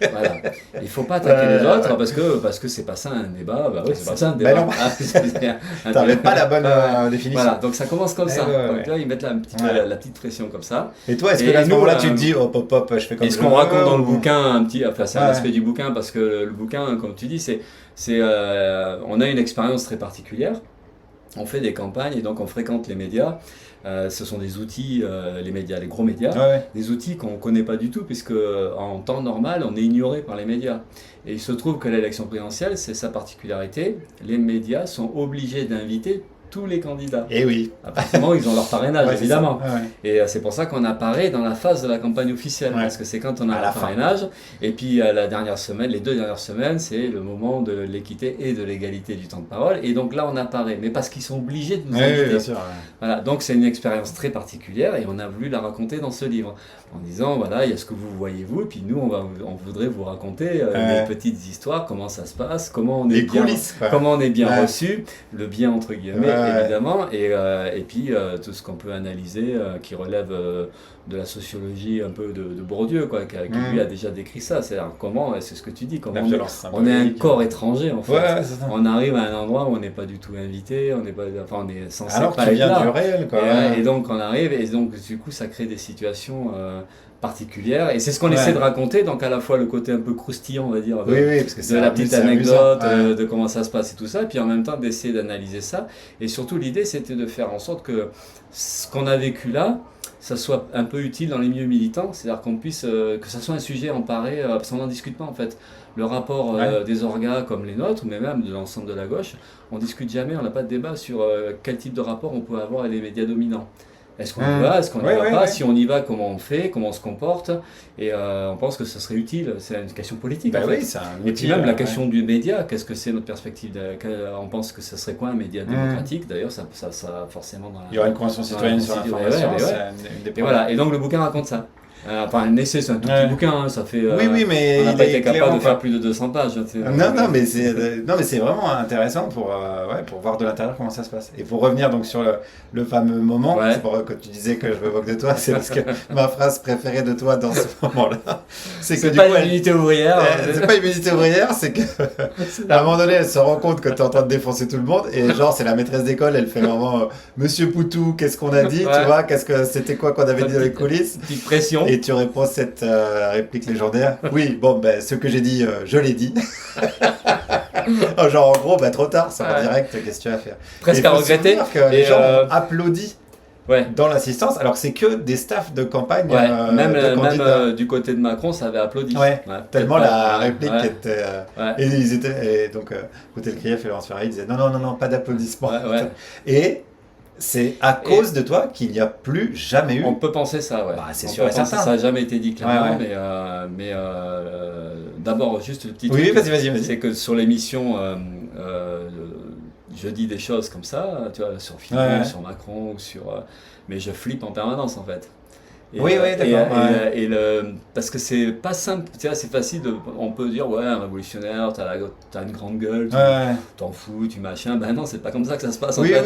Voilà. Il ne faut pas attaquer les autres parce que c'est pas ça un débat. C'est pas ça un débat. T'avais pas la bonne définition. Voilà, donc ça commence comme ça. Donc là, ils mettent la petite pression comme ça. Et toi, est-ce que à ce moment-là, tu te dis hop, je fais comme ça? Et ce qu'on raconte dans le bouquin, c'est un aspect du bouquin, parce que le bouquin, comme tu dis, on a une expérience très particulière. On fait des campagnes et donc on fréquente les médias. Ce sont des outils, les médias, les gros médias, des outils qu'on ne connaît pas du tout, puisque en temps normal, on est ignoré par les médias. Et il se trouve que l'élection présidentielle, c'est sa particularité. Les médias sont obligés d'inviter tous les candidats. Et oui. Apparemment, ils ont leur parrainage, évidemment. Et c'est pour ça qu'on apparaît dans la phase de la campagne officielle, parce que c'est quand on a le parrainage. Et puis les 2 dernières semaines, c'est le moment de l'équité et de l'égalité du temps de parole. Et donc là, on apparaît, mais parce qu'ils sont obligés de nous inviter. Oui, bien sûr. Voilà, donc c'est une expérience très particulière et on a voulu la raconter dans ce livre. En disant, il y a ce que vous voyez vous, et puis nous, on voudrait vous raconter des petites histoires, comment ça se passe, comment on est bien reçu, le bien entre guillemets, évidemment, et puis tout ce qu'on peut analyser qui relève de la sociologie un peu de Bourdieu, qui lui a déjà décrit ça. C'est-à-dire comment, c'est ce que tu dis, comment on est un corps étranger en fait. On arrive à un endroit où on n'est pas du tout invité, on est censé alors pas tu être viens là. du réel, quoi. Et donc on arrive, et donc du coup ça crée des situations particulière, et c'est ce qu'on essaie de raconter, donc à la fois le côté un peu croustillant, on va dire, parce que de la petite anecdote, de comment ça se passe et tout ça, et puis en même temps d'essayer d'analyser ça, et surtout l'idée c'était de faire en sorte que ce qu'on a vécu là, ça soit un peu utile dans les milieux militants, c'est-à-dire qu'on puisse, que ça soit un sujet emparé, parce qu'on n'en discute pas en fait. Le rapport des orgas comme les nôtres, mais même de l'ensemble de la gauche, on discute jamais, on n'a pas de débat sur quel type de rapport on peut avoir avec les médias dominants. Est-ce qu'on y va, est-ce qu'on n'y va pas? Si on y va, comment on fait, comment on se comporte? Et on pense que ce serait utile, c'est une question politique. En fait. Et puis même la question du média, qu'est-ce que c'est notre perspective on pense que ce serait quoi un média démocratique? D'ailleurs, ça forcément dans la... Il y aura une convention citoyenne sur l'information, et voilà, et donc le bouquin raconte ça. Un essai, c'est un tout petit bouquin, ça fait... mais on n'a pas été capable de faire plus de 200 pages. Non, mais c'est vraiment intéressant pour voir de l'intérieur comment ça se passe. Et pour revenir donc sur le fameux moment, c'est pour que tu disais que je me moque de toi, c'est parce que ma phrase préférée de toi dans ce moment-là, c'est que pas une unité ouvrière. C'est pas une unité ouvrière, c'est que à un moment donné, elle se rend compte que tu es en train de défoncer tout le monde, et genre c'est la maîtresse d'école, elle fait vraiment Monsieur Poutou, qu'est-ce qu'on a dit, tu vois, c'était quoi qu'on avait dit dans les coulisses. Petite pression. Et tu réponds cette réplique légendaire. Oui, bon, ce que j'ai dit, je l'ai dit. Genre, en gros, trop tard, c'est en direct, qu'est-ce que tu vas faire? Presque à regretter. Que les gens ont applaudi dans l'assistance, alors que c'est que des staffs de campagne. Même du côté de Macron, ça avait applaudi. Tellement la réplique était. Et ils étaient. Et donc, Rutel-Krief et Laurence Ferrari disaient non, pas d'applaudissements. Et. C'est à cause de toi qu'il n'y a plus jamais eu. On peut penser ça, c'est sûr et certain. Ça n'a jamais été dit clairement, mais d'abord, juste le petit truc. Vas-y. C'est que sur l'émission, je dis des choses comme ça, tu vois, sur Fillon, sur Macron, mais je flippe en permanence en fait. Oui, d'accord. Parce que c'est pas simple, tu vois, c'est facile, on peut dire, ouais, un révolutionnaire, t'as une grande gueule, t'en fous, tu machin. Ben non, c'est pas comme ça que ça se passe en fait.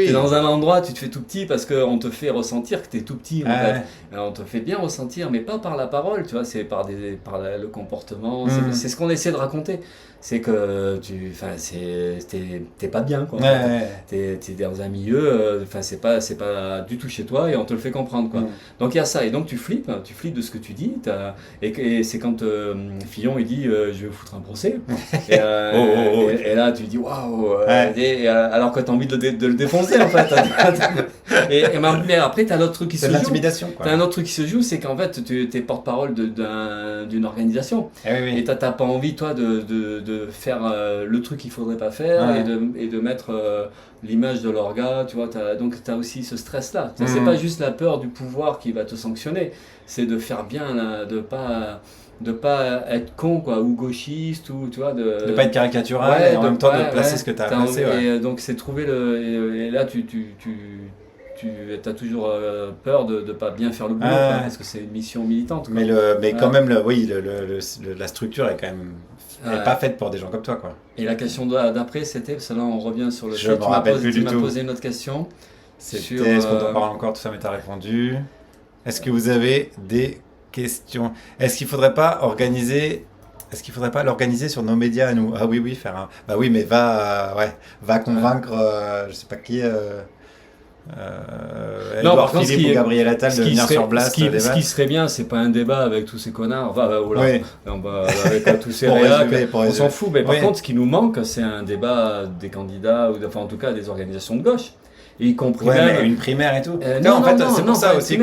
T'es dans un endroit, tu te fais tout petit parce qu'on te fait ressentir que t'es tout petit en fait. On te fait bien ressentir, mais pas par la parole, tu vois, c'est par le comportement. C'est ce qu'on essaie de raconter. C'est que t'es pas bien, quoi. T'es dans un milieu, c'est pas du tout chez toi et on te le fait comprendre, quoi. Donc il y a ça, et donc tu flippes de ce que tu dis, et c'est quand Fillon il dit je vais vous foutre un procès, et là tu dis waouh, alors que t'as envie de le défoncer en fait. Mais après t'as l'autre truc qui se joue. L'intimidation, quoi. T'as un autre truc qui se joue, c'est qu'en fait t'es porte-parole d'une organisation, et t'as pas envie toi de faire le truc qu'il faudrait pas faire, et de mettre l'image de l'orga, tu vois, donc tu as aussi ce stress-là. C'est pas juste la peur du pouvoir qui va te sanctionner, c'est de faire bien, de pas être con, quoi, ou gauchiste, ou tu vois, de pas être caricatural, et en même temps de placer ce que tu as placé. Et donc c'est trouver et là tu as toujours peur de pas bien faire le boulot, parce que c'est une mission militante, quoi. Mais quand même, la structure est quand même pas faite pour des gens comme toi, quoi. Et la question d'après, c'était, parce que là on revient sur le fait, tu m'as posé une autre question. C'était, est-ce qu'on en parle encore, tout ça, mais t'as répondu. Est-ce que vous avez des questions? Est-ce qu'il faudrait pas l'organiser sur nos médias à nous? Ah oui, faire un... Bah oui, mais va convaincre, je sais pas qui... Edouard Philippe ou Gabriel Attal de venir sur Blast. Ce qui serait bien, c'est pas un débat avec tous ces connards, avec tous ces réacs, on s'en fout. Mais par contre, ce qui nous manque, c'est un débat des candidats, ou enfin en tout cas des organisations de gauche. Y compris mais une primaire et tout. C'est pour ça aussi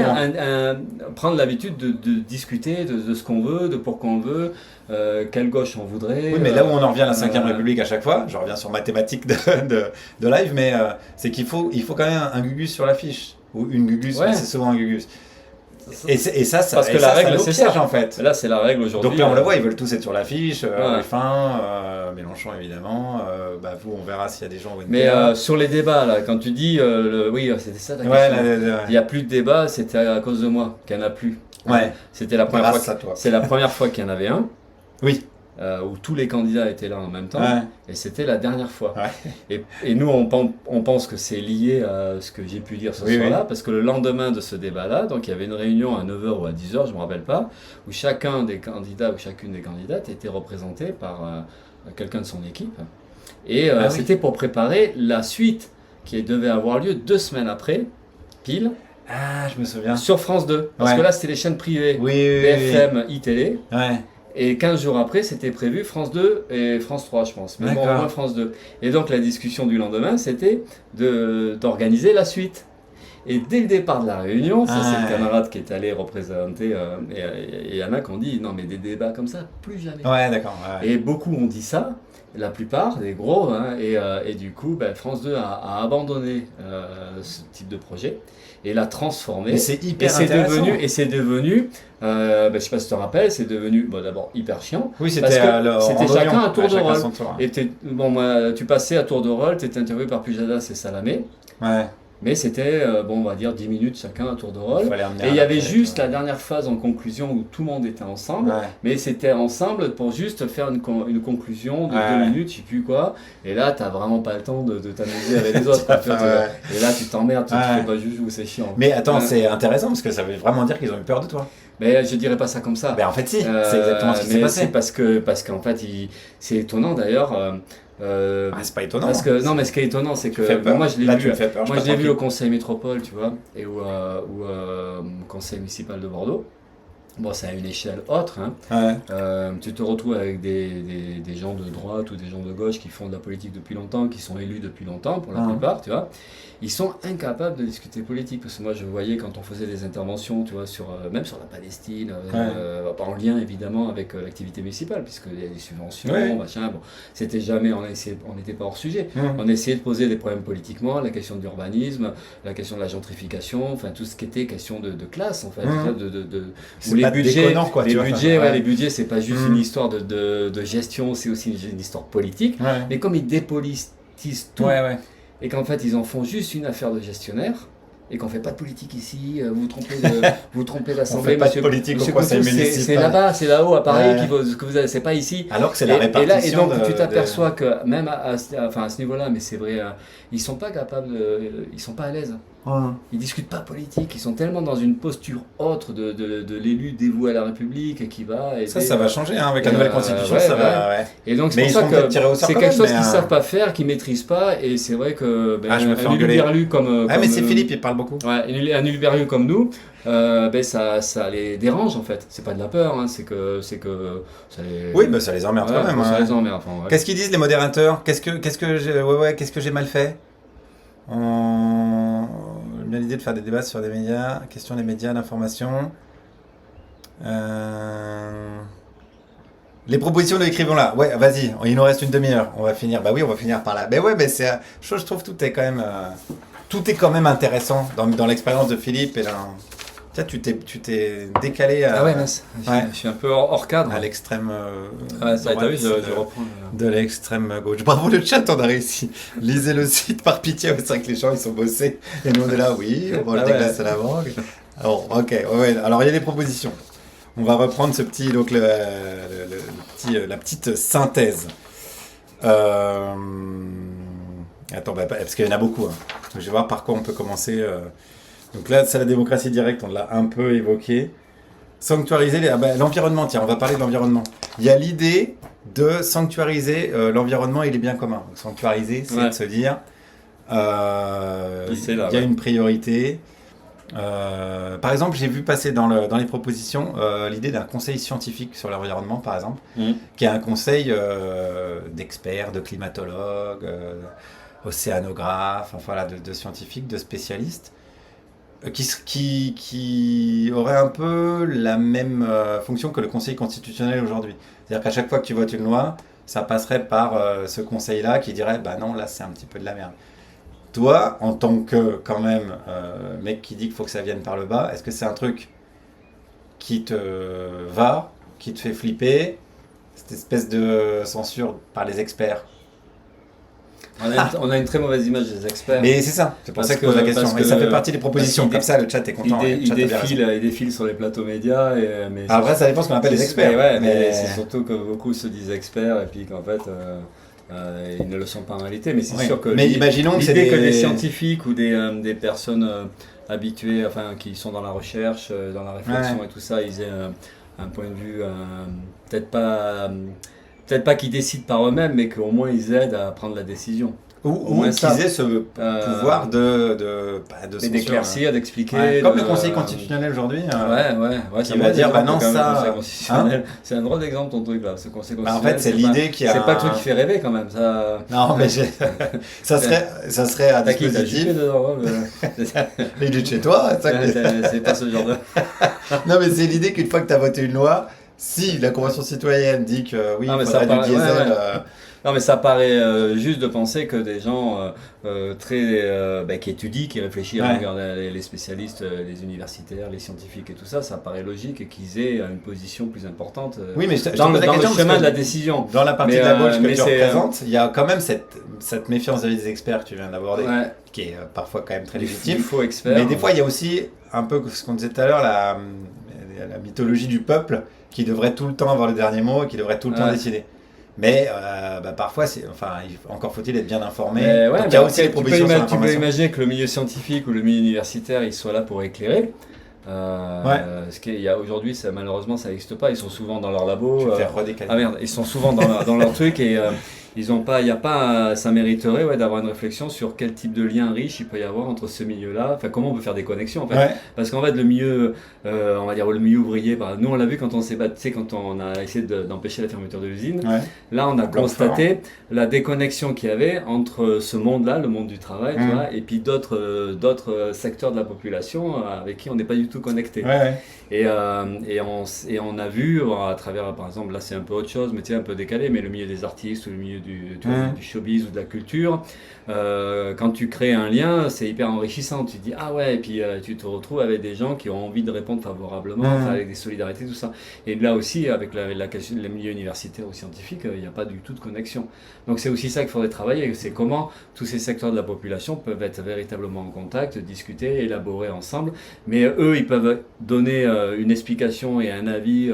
prendre l'habitude de discuter de ce qu'on veut, de pourquoi on veut, quelle gauche on voudrait. Oui, mais là où on en revient à la 5ème République à chaque fois, je reviens sur mathématiques de live, mais c'est qu'il faut quand même un Gugus sur l'affiche, ou une Gugus, mais c'est souvent un Gugus. Et ça, parce que la règle, c'est ça en fait. Là, c'est la règle aujourd'hui. Donc là, on le voit, ils veulent tous être sur l'affiche. Mélenchon évidemment. Vous, on verra s'il y a des gens. Mais sur les débats, là, quand tu dis, oui, c'était ça ta question. Il n'y a plus de débat, c'était à cause de moi qu'il n'y en a plus. C'était la première fois. C'est la première fois qu'il y en avait un. Oui. Où tous les candidats étaient là en même temps, et c'était la dernière fois. Et nous, on pense que c'est lié à ce que j'ai pu dire ce soir-là, parce que le lendemain de ce débat-là, donc il y avait une réunion à 9h ou à 10h, je ne me rappelle pas, où chacun des candidats ou chacune des candidates était représenté par quelqu'un de son équipe. Et c'était pour préparer la suite qui devait avoir lieu 2 semaines après, pile. Ah, je me souviens. Sur France 2, parce que là, c'était les chaînes privées, BFM, iTélé. Et 15 jours après, c'était prévu France 2 et France 3, je pense. Mais bon, au moins France 2. Et donc, la discussion du lendemain, c'était d'organiser la suite. Et dès le départ de la réunion, ça c'est le camarade qui est allé représenter, et il y en a qui ont dit, non mais des débats comme ça, plus jamais. Et beaucoup ont dit ça, la plupart, des gros, et du coup, France 2 a abandonné ce type de projet et l'a transformé. Mais c'est hyper intéressant. Et c'est devenu, je sais pas si tu te rappelles, c'est devenu d'abord hyper chiant. Oui, c'était chacun à tour de rôle. Et tu passais à tour de rôle, tu étais interviewé par Pujadas et Salamé. Mais c'était, on va dire 10 minutes chacun à tour de rôle. Et il y avait juste la dernière phase en conclusion où tout le monde était ensemble. Mais c'était ensemble pour juste faire une conclusion de 2 minutes, je sais plus quoi. Et là, tu n'as vraiment pas le temps de t'amuser avec les autres. Et là, tu t'emmerdes, tu fais pas joujou, c'est chiant. Mais attends, c'est intéressant parce que ça veut vraiment dire qu'ils ont eu peur de toi. Mais je dirais pas ça comme ça. En fait, si, c'est exactement ce qui s'est passé. Parce qu'en fait, c'est étonnant d'ailleurs. C'est pas étonnant. Non, mais ce qui est étonnant, c'est que moi je l'ai vu au Conseil Métropole, tu vois, et ou au Conseil municipal de Bordeaux. Bon, c'est à une échelle autre. Tu te retrouves avec des gens de droite ou des gens de gauche qui font de la politique depuis longtemps, qui sont élus depuis longtemps pour la plupart, tu vois. Ils sont incapables de discuter politique, parce que moi je voyais quand on faisait des interventions, tu vois, même sur la Palestine, en lien évidemment avec l'activité municipale, puisqu'il y a des subventions, machin, c'était jamais, on n'était pas hors sujet. On essayait de poser des problèmes politiquement, la question de l'urbanisme, la question de la gentrification, enfin tout ce qui était question de classe en fait, les budgets, c'est pas juste une histoire de gestion, c'est aussi une histoire politique. Mais comme ils dépolitisent tout, et qu'en fait ils en font juste une affaire de gestionnaire, et qu'on fait pas de politique ici, vous vous trompez d'assemblée. On fait pas de politique au conseil municipal. C'est là-bas, c'est là-haut à Paris que vous avez, c'est pas ici. Alors que c'est la répartition. Et donc tu t'aperçois que même à ce niveau-là, mais c'est vrai, ils sont pas capables, ils sont pas à l'aise. Ils discutent pas politique, ils sont tellement dans une posture autre de l'élu dévoué à la République qui va aider, ça va changer avec la nouvelle constitution, ça va. Ouais. Et donc c'est pour ça que c'est quelque chose qu'ils savent pas faire, qu'ils maîtrisent pas, et c'est vrai que un Huluberlu comme mais c'est Philippe, il parle beaucoup. Ouais, un Huluberlu comme nous, ça les dérange en fait. C'est pas de la peur, hein, c'est que ça les... Oui, ça les emmerde quand même. Ça les emmerde. Qu'est-ce qu'ils disent les modérateurs? Qu'est-ce que j'ai mal fait? J'ai bien l'idée de faire des débats sur des médias, question des médias, l'information. Les propositions de l'écrivain là. Ouais, vas-y, il nous reste une demi-heure. On va finir. Bah oui, on va finir par là. Mais ouais, mais c'est, je trouve tout est quand même intéressant dans l'expérience de Philippe et là. Tiens, tu t'es décalé à... Ah ouais, mince. Je suis un peu hors cadre. À l'extrême ça, t'as vu, je reprends. De l'extrême gauche. Bravo le chat, on a réussi. Lisez le site par pitié. C'est vrai que les gens, ils sont bossés. Et nous, on est là, oui, on mange des glaces à la mangue. Alors, ok. Ouais. Alors, il y a des propositions. On va reprendre ce petit... Donc, la petite synthèse. Attends, parce qu'il y en a beaucoup. Je vais voir par quoi on peut commencer... Donc là, c'est la démocratie directe, on l'a un peu évoqué. Sanctuariser l'environnement, tiens, on va parler de l'environnement. Il y a l'idée de sanctuariser l'environnement et les biens communs. Donc, sanctuariser, c'est de se dire, il y a une priorité. Par exemple, j'ai vu passer dans les propositions l'idée d'un conseil scientifique sur l'environnement, par exemple, qui est un conseil d'experts, de climatologues, océanographes, enfin, de scientifiques, de spécialistes, qui aurait un peu la même fonction que le Conseil constitutionnel aujourd'hui. C'est-à-dire qu'à chaque fois que tu votes une loi, ça passerait par ce conseil-là qui dirait « bah non, là c'est un petit peu de la merde ». Toi, en tant que, quand même, mec qui dit qu'il faut que ça vienne par le bas, est-ce que c'est un truc qui te va, qui te fait flipper, cette espèce de censure par les experts? On a une très mauvaise image des experts. Mais c'est ça, c'est pour ça que je pose la question. Et ça fait partie des propositions. Comme ça, le chat est content. Ils défilent sur les plateaux médias. Mais après, ça dépend ce qu'on appelle les experts. Mais c'est surtout que beaucoup se disent experts et puis qu'en fait, ils ne le sont pas en réalité. Mais c'est sûr que imaginons l'idée que des scientifiques ou des personnes habituées, enfin, qui sont dans la recherche, dans la réflexion et tout ça, ils aient un point de vue peut-être pas qu'ils décident par eux-mêmes, mais qu'au moins ils aident à prendre la décision. Ou qu'ils aient ce pouvoir de censure, d'éclaircir, d'expliquer. Comme le Conseil constitutionnel aujourd'hui. Qui va dire, bah non, ça... c'est un drôle d'exemple ton truc là, ce Conseil constitutionnel. En fait, c'est l'idée qui a... C'est pas le truc qui fait rêver quand même. Ça... Non, mais ça serait un dispositif... Il est de chez toi. C'est pas ce genre de... Non, mais c'est l'idée qu'une fois que tu as voté une loi, si la Convention citoyenne dit que oui, il faudrait du diesel... Non, mais ça paraît juste de penser que des gens qui étudient, qui réfléchissent, regardent les spécialistes, les universitaires, les scientifiques et tout ça, ça paraît logique et qu'ils aient une position plus importante dans le chemin de la décision. Dans la partie de la gauche que tu représentes, il y a quand même cette méfiance vis-à-vis des experts que tu viens d'aborder, qui est parfois quand même très légitime. Faux experts. Mais des fois, il y a aussi un peu ce qu'on disait tout à l'heure, la mythologie du peuple qui devrait tout le temps avoir le dernier mot et qui devrait tout le temps décider. Mais parfois, encore faut-il être bien informé. Donc, il y a aussi les propositions sur l'information. Tu peux imaginer que le milieu scientifique ou le milieu universitaire, il soit là pour éclairer. Ce qu'il y a aujourd'hui, malheureusement, ça n'existe pas. Ils sont souvent dans leur labo. Tu te fais redécaler. Ah merde, ils sont souvent dans leur truc et ils ont pas, ça mériterait d'avoir une réflexion sur quel type de lien riche il peut y avoir entre ce milieu-là. Enfin, comment on peut faire des connexions en fait. Parce qu'en fait, le milieu, on va dire le milieu ouvrier. Nous, on l'a vu quand on s'est battu, quand on a essayé d'empêcher la fermeture de l'usine. Là, on a constaté la déconnexion qu'il y avait entre ce monde-là, le monde du travail, tu vois, et puis d'autres secteurs de la population avec qui on n'est pas du tout connecté. Et on a vu à travers, par exemple, là c'est un peu autre chose, mais un peu décalé, mais le milieu des artistes ou le milieu du showbiz ou de la culture, quand tu crées un lien, c'est hyper enrichissant. Tu te dis ah ouais, et puis tu te retrouves avec des gens qui ont envie de répondre favorablement, avec des solidarités, tout ça. Et là aussi, avec la question des milieux universitaires ou scientifiques, il n'y a pas du tout de connexion. Donc c'est aussi ça qu'il faudrait travailler, c'est comment tous ces secteurs de la population peuvent être véritablement en contact, discuter, élaborer ensemble, mais eux, ils peuvent donner une explication et un avis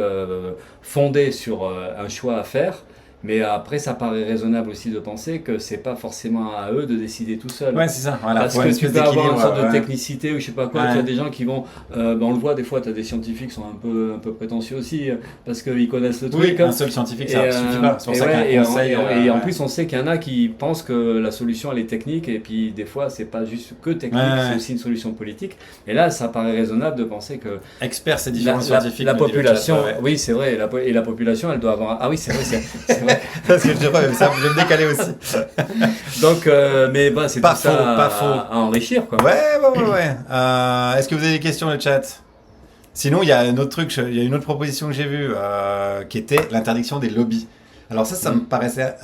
fondé sur un choix à faire. Mais après, ça paraît raisonnable aussi de penser que c'est pas forcément à eux de décider tout seuls. Ouais, c'est ça. Voilà, parce que tu peux avoir une sorte de technicité ou je sais pas quoi. Tu as des gens qui vont, on le voit des fois, tu as des scientifiques qui sont un peu prétentieux aussi parce qu'ils connaissent le truc. Oui, un seul scientifique, ça ne suffit pas. C'est pour ça qu'un conseil. Et en plus, on sait qu'il y en a qui pensent que la solution elle est technique et puis des fois, c'est pas juste que technique, c'est aussi une solution politique. Et là, ça paraît raisonnable de penser que expert, c'est différent scientifique. La population, oui, c'est vrai. Et la population, elle doit avoir. Ah oui, c'est vrai, c'est vrai. Parce que je dirais, même ça, je vais me décaler aussi. Donc, mais bah, c'est pas tout faux, ça pas faux. À enrichir, quoi. Ouais. Est-ce que vous avez des questions dans le chat? Sinon, il y a un autre truc, il y a une autre proposition que j'ai vue, qui était l'interdiction des lobbies. Alors ça me paraissait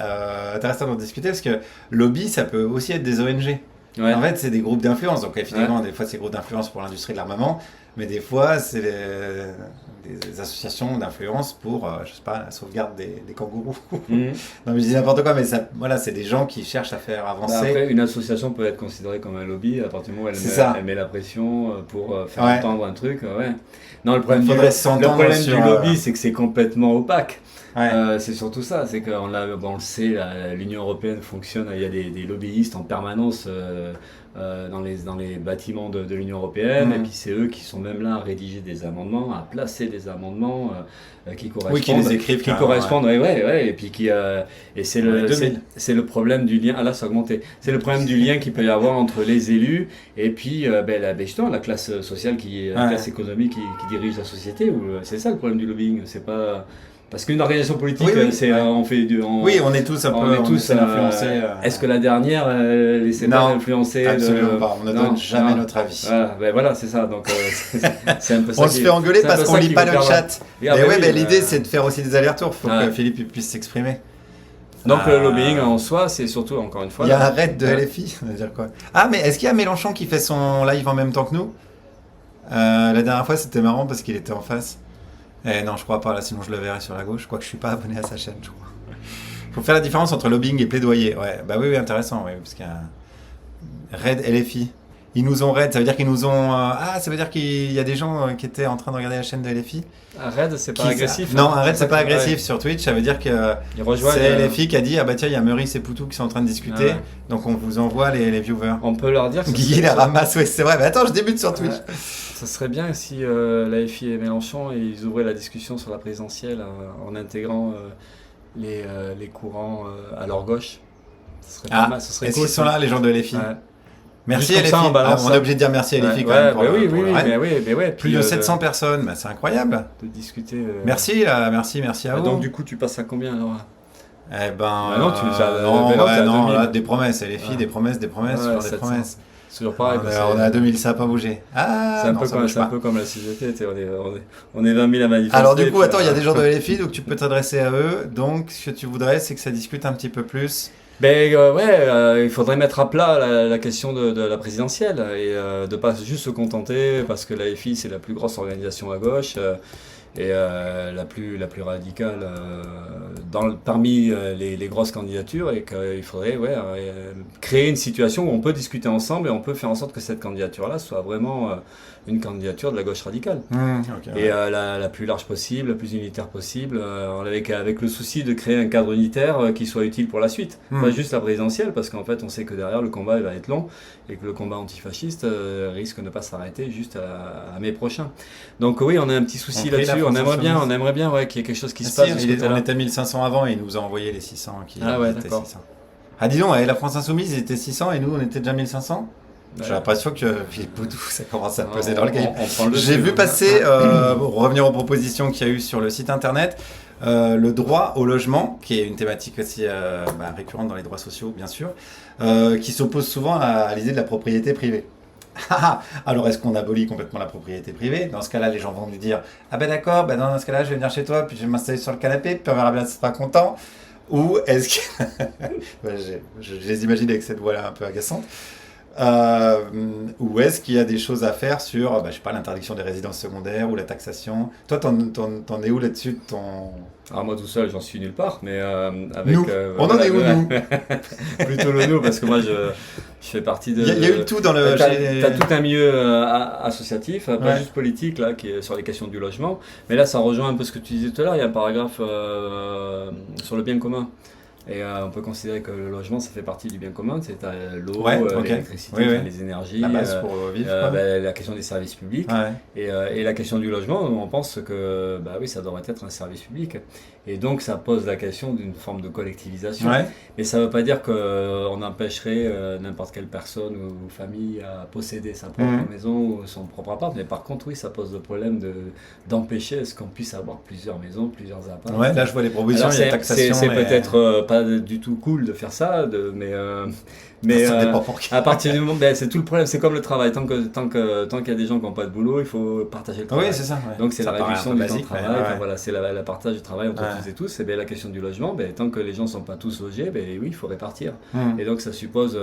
intéressant d'en discuter, parce que lobby, ça peut aussi être des ONG. Ouais. En fait, c'est des groupes d'influence. Donc, finalement, des fois, c'est des groupes d'influence pour l'industrie de l'armement, mais des fois, c'est des associations d'influence pour, je sais pas, la sauvegarde des kangourous. Non, mais je dis n'importe quoi, mais ça, voilà, c'est des gens qui cherchent à faire avancer. Après, une association peut être considérée comme un lobby à partir du moment où elle met la pression pour faire entendre un truc. Ouais. Non, le problème du lobby, c'est que c'est complètement opaque. Ouais. C'est surtout ça, c'est qu'on le sait, l'Union européenne fonctionne, il y a des lobbyistes en permanence dans les bâtiments de l'Union européenne, et puis c'est eux qui sont même là à rédiger des amendements, à placer des amendements qui correspondent. Oui, qui les écrivent. Qui correspondent, et puis et c'est le problème du lien, là ça a augmenté, c'est le problème du lien qu'il peut y avoir entre les élus et puis justement la classe sociale, la classe économique qui dirige la société, c'est ça le problème du lobbying, c'est pas... Parce qu'une organisation politique, on fait on est tous un peu influencés. Est-ce que la dernière, elle s'est pas influencée? Absolument pas. On ne donne jamais notre avis. Voilà, c'est ça. Donc, c'est un peu ça. On se fait engueuler parce qu'on lit pas le chat. Mais l'idée, c'est de faire aussi des allers-retours. Il faut que Philippe puisse s'exprimer. Donc, le lobbying en soi, c'est surtout, encore une fois... Il y a un raid de LFI. On va dire quoi. Ah, mais est-ce qu'il y a Mélenchon qui fait son live en même temps que nous? La dernière fois, c'était marrant parce qu'il était en face. Non, je crois pas, là, sinon je le verrai sur la gauche. Je crois que je suis pas abonné à sa chaîne, je crois. Faut faire la différence entre lobbying et plaidoyer. Ouais, bah oui, intéressant, parce qu'il y a raid LFI. Ils nous ont raid, ça veut dire qu'ils nous ont... ça veut dire qu'il y a des gens qui étaient en train de regarder la chaîne de LFI. Un raid, c'est pas agressif? Non, un raid, c'est pas agressif sur Twitch. Ça veut dire que c'est LFI qui a dit, tiens, il y a Meurice et Poutou qui sont en train de discuter. Donc on vous envoie les viewers. On peut leur dire que... Guy la ramasse, oui, c'est vrai. Mais attends, je débute sur Twitch. Ça serait bien si l'AFI et Mélenchon ils ouvraient la discussion sur la présidentielle en intégrant les courants à leur gauche. Ça serait pas mal, ça serait cool. Est-ce qu'ils sont là, les gens de LFI? Merci LFI. Ça, on est obligé de dire merci à LFI quand même. Oui. Plus de 700 personnes, c'est incroyable. De discuter. Merci à vous. Donc du coup, tu passes à combien alors? Non, des promesses, LFI, des promesses, sur des promesses. Toujours pareil. On est à 2000, ça n'a pas bougé. C'est un peu comme la CGT, on est 20 000 à manifester. Alors du coup, il y a des gens de LFI, donc tu peux t'adresser à eux. Donc ce que tu voudrais, c'est que ça discute un petit peu plus. Il faudrait mettre à plat la question de la présidentielle et de ne pas juste se contenter, parce que l'AFI c'est la plus grosse organisation à gauche et la plus radicale parmi les grosses candidatures, et qu'il faudrait créer une situation où on peut discuter ensemble et on peut faire en sorte que cette candidature-là soit vraiment une candidature de la gauche radicale. La plus large possible, la plus unitaire possible, avec le souci de créer un cadre unitaire qui soit utile pour la suite. Pas juste la présidentielle, parce qu'en fait on sait que derrière le combat il va être long et que le combat antifasciste risque de ne pas s'arrêter juste à mai prochain. Donc oui, on a un petit souci là-dessus. On aimerait bien qu'il y ait quelque chose qui se passe. On était 1500 avant et il nous a envoyé les 600 qui étaient 600. Ah dis donc, la France Insoumise ils étaient 600 et nous on était déjà 1500. J'ai l'impression que Philippe Poutou, ça commence à peser dans le game. J'ai vu passer, pour revenir aux propositions qu'il y a eu sur le site internet, le droit au logement, qui est une thématique aussi récurrente dans les droits sociaux, bien sûr, qui s'oppose souvent à l'idée de la propriété privée. Alors est-ce qu'on abolit complètement la propriété privée? Dans ce cas-là, les gens vont nous dire ah ben d'accord, ben dans ce cas-là, je vais venir chez toi, puis je vais m'installer sur le canapé, puis on verra bien si c'est pas content. Ou est-ce que ouais, je les imagine avec cette voix-là un peu agaçante. Ou est-ce qu'il y a des choses à faire sur, je sais pas, l'interdiction des résidences secondaires ou la taxation? Toi, t'en es où là-dessus de ton... Alors moi tout seul, j'en suis nulle part, mais avec... Nous, on en est où, nous? Plutôt le nous, parce que moi je fais partie de... Il y a eu tout dans le... T'as tout un milieu associatif, pas juste politique, là, qui est sur les questions du logement, mais là ça rejoint un peu ce que tu disais tout à l'heure, il y a un paragraphe sur le bien commun. Et on peut considérer que le logement, ça fait partie du bien commun, c'est l'eau, l'électricité, les énergies, la base pour vivre, la question des services publics, et la question du logement, on pense que oui, ça devrait être un service public. Et donc ça pose la question d'une forme de collectivisation. Mais ça ne veut pas dire qu'on empêcherait n'importe quelle personne ou famille à posséder sa propre maison ou son propre appart. Mais par contre, oui, ça pose le problème d'empêcher ce qu'on puisse avoir plusieurs maisons, plusieurs apparts. Ouais, là je vois les propositions, il y a taxation. C'est peut-être pas du tout cool de faire ça, mais ça dépend pour qui. à partir du moment, c'est tout le problème, c'est comme le travail. Tant qu'il y a des gens qui n'ont pas de boulot, il faut partager le travail. Oui, c'est ça. Donc c'est ça la réduction du temps de travail. voilà, c'est la partage du travail entre tous et tous. Et bien la question du logement, tant que les gens ne sont pas tous logés, oui, il faut répartir. Et donc ça suppose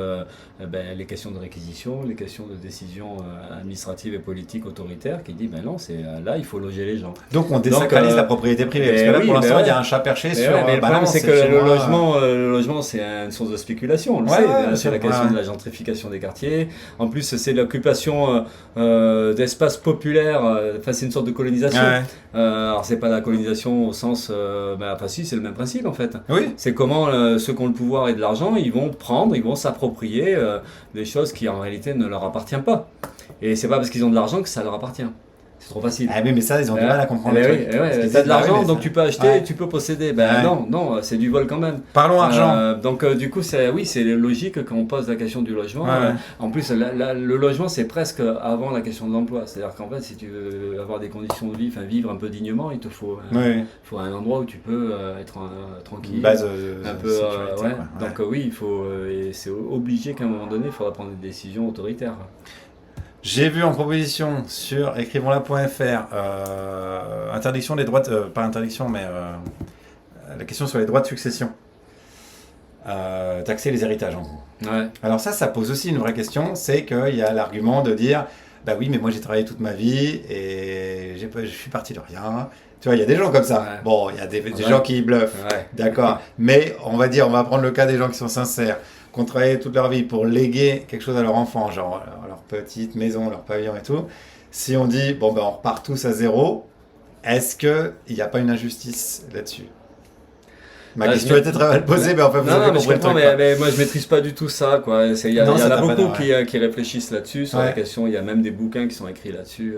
les questions de réquisition, les questions de décision administrative et politique autoritaire qui dit non, là il faut loger les gens. Donc on désacralise la propriété privée. Parce que là pour l'instant il y a un chat perché sur. Mais le problème c'est que le logement c'est une source de spéculation. On le sait. C'est la question de la gentrification des quartiers. En plus, c'est l'occupation d'espaces populaires. C'est une sorte de colonisation. Alors, c'est pas la colonisation au sens... si, c'est le même principe, en fait. Oui. C'est comment ceux qui ont le pouvoir et de l'argent, ils vont s'approprier des choses qui, en réalité, ne leur appartiennent pas. Et c'est pas parce qu'ils ont de l'argent que ça leur appartient. C'est trop facile. Mais ça, ils ont du mal à comprendre. C'est de l'argent, donc tu peux acheter et tu peux posséder. Non, c'est du vol quand même. Parlons argent. Donc du coup, c'est logique quand on pose la question du logement. En plus, le logement, c'est presque avant la question de l'emploi. C'est-à-dire qu'en fait, si tu veux avoir des conditions de vie, vivre un peu dignement, il te faut un endroit où tu peux être tranquille. Une base un peu, Donc oui, il faut. Et c'est obligé qu'à un moment donné, il faudra prendre des décisions autoritaires. J'ai vu en proposition sur écrivons-la.fr interdiction des droits, pas interdiction, mais la question sur les droits de succession. Taxer les héritages en gros. Alors ça pose aussi une vraie question, c'est qu'il y a l'argument de dire oui, mais moi j'ai travaillé toute ma vie et je suis parti de rien. Tu vois, il y a des gens comme ça. Bon, il y a des gens qui bluffent, d'accord. Mais on va prendre le cas des gens qui sont sincères, qui ont travaillé toute leur vie pour léguer quelque chose à leurs enfants, genre leur petite maison, leur pavillon et tout. Si on dit, on repart tous à zéro, est-ce qu'il n'y a pas une injustice là-dessus? Ma question était très mal posée, mais en fait, vous avez compris le truc. Mais moi, je maîtrise pas du tout ça, quoi. Il y en a beaucoup qui réfléchissent là-dessus, sur la question. Il y a même des bouquins qui sont écrits là-dessus.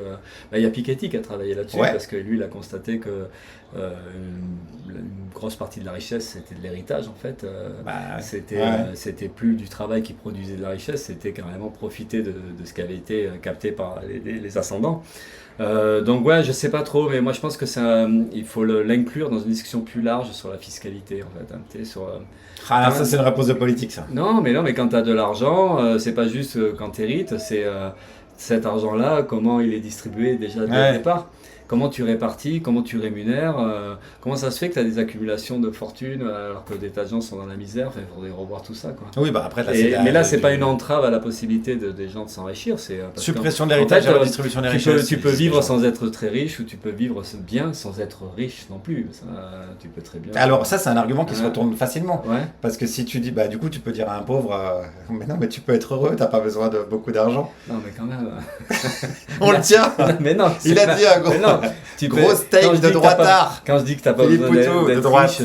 Il y a Piketty qui a travaillé là-dessus, parce que lui, il a constaté que une grosse partie de la richesse, c'était de l'héritage, en fait. C'était plus du travail qui produisait de la richesse, c'était carrément profiter de ce qui avait été capté par les ascendants. Donc je sais pas trop, mais moi je pense que il faut l'inclure dans une discussion plus large sur la fiscalité, en fait. Ça c'est une réponse de politique, ça. Non, mais quand tu as de l'argent, c'est pas juste quand tu hérites, c'est cet argent-là, comment il est distribué déjà dès le départ. Comment tu répartis, comment tu rémunères, comment ça se fait que tu as des accumulations de fortune alors que des tas de gens sont dans la misère. Il faudrait revoir tout ça, quoi. Oui, après, mais là, c'est pas une entrave à la possibilité des gens de s'enrichir. Suppression de l'héritage et redistribution des richesses. Tu peux vivre sans être très riche ou tu peux vivre bien sans être riche non plus. Ça, tu peux très bien. Alors ça, c'est un argument qui se retourne facilement. Parce que si tu dis, du coup, tu peux dire à un pauvre, mais non, mais tu peux être heureux, t'as pas besoin de beaucoup d'argent. Non, mais quand même. On le tient. Mais non. Il a dit un gros. Grosse take de droitard. Quand je dis que tu n'as pas besoin d'être riche,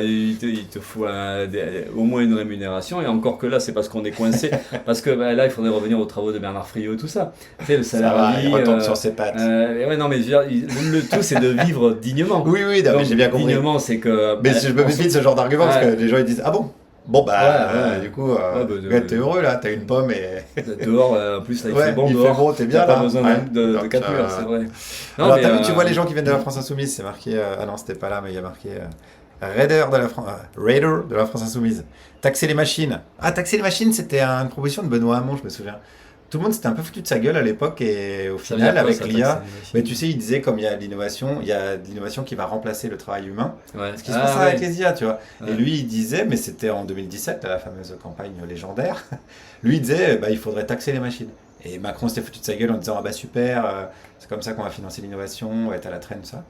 il te faut au moins une rémunération. Et encore que là, c'est parce qu'on est coincé. Parce que là, il faudrait revenir aux travaux de Bernard Friot et tout ça. Tu sais, le salaire à vie. Il retombe sur ses pattes. Non, mais le tout, c'est de vivre dignement. Oui, mais j'ai bien compris. Dignement, c'est que. Mais je me méfie de ce genre d'argument parce que les gens ils disent ah bon. Du coup, t'es heureux là, t'as une pomme et. Dehors, en plus, là, il fait bon. Il fait bon, t'es bien là. Pas besoin de 4 murs, c'est vrai. Non, alors, t'as vu, tu vois les gens qui viennent de la France Insoumise, c'est marqué. Non, c'était pas là, mais il y a marqué. Raider de la France Insoumise. Taxer les machines. Taxer les machines, c'était une proposition de Benoît Hamon, je me souviens. tout le monde s'était un peu foutu de sa gueule à l'époque et au final, avec l'IA, mais tu sais, il disait comme il y a de l'innovation qui va remplacer le travail humain. Ouais. Ce qui se passe avec les IA, tu vois. Ouais. Et lui, il disait, mais c'était en 2017, la fameuse campagne légendaire, lui, il disait, il faudrait taxer les machines. Et Macron s'était foutu de sa gueule en disant, super, c'est comme ça qu'on va financer l'innovation, on va être à la traîne, ça.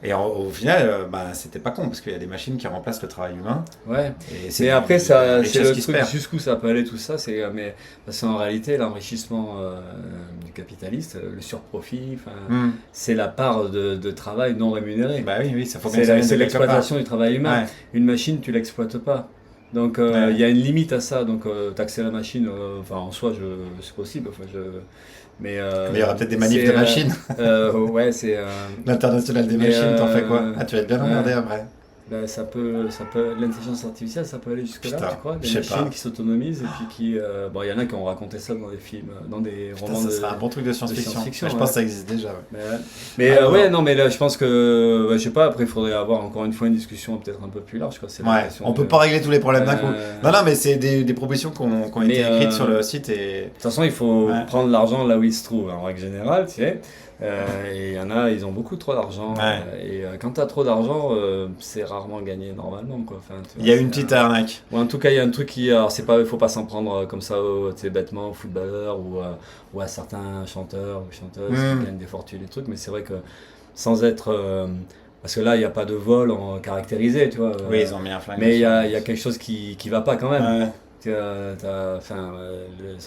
Et au final, c'était pas con, parce qu'il y a des machines qui remplacent le travail humain. Ouais. Mais après, c'est le truc jusqu'où ça peut aller, tout ça. Mais parce qu'en réalité, l'enrichissement du capitaliste, le surprofit, c'est la part de travail non rémunéré. Bah oui, ça faut bien. C'est l'exploitation du travail humain. Ouais. Une machine, tu l'exploites pas. Donc il y a une limite à ça. Donc taxer la machine, en soi, c'est possible. Mais il y aura peut-être des manifs de machines. Ouais, c'est. L'international des machines, t'en fais quoi? Tu vas être bien emmerdé après. Ça peut, l'intelligence artificielle, ça peut aller jusque-là, tu crois? Des machines qui s'autonomisent et puis qui. Il y en a qui ont raconté ça dans des films, dans des romans. Ça serait un bon truc de science-fiction. Je pense que ça existe déjà. Mais là, je pense que. Je sais pas, après, il faudrait avoir encore une fois une discussion peut-être un peu plus large. On peut pas régler tous les problèmes d'un coup. Non, mais c'est des propositions qui ont été écrites sur le site. De toute façon, il faut prendre l'argent là où il se trouve, en règle générale, tu sais. Et il y en a, ils ont beaucoup trop d'argent. Et quand tu as trop d'argent, c'est rarement gagné normalement, quoi. Il y a une petite arnaque. Ou en tout cas, il y a un truc qui. Alors, il faut pas s'en prendre comme ça, bêtement aux footballeurs ou à certains chanteurs ou chanteuses qui gagnent des fortunes et trucs. Mais c'est vrai que sans être. Parce que là, il n'y a pas de vol caractérisé, tu vois. Oui, ils ont mis un flingue. Mais il y a quelque chose qui va pas quand même. Ça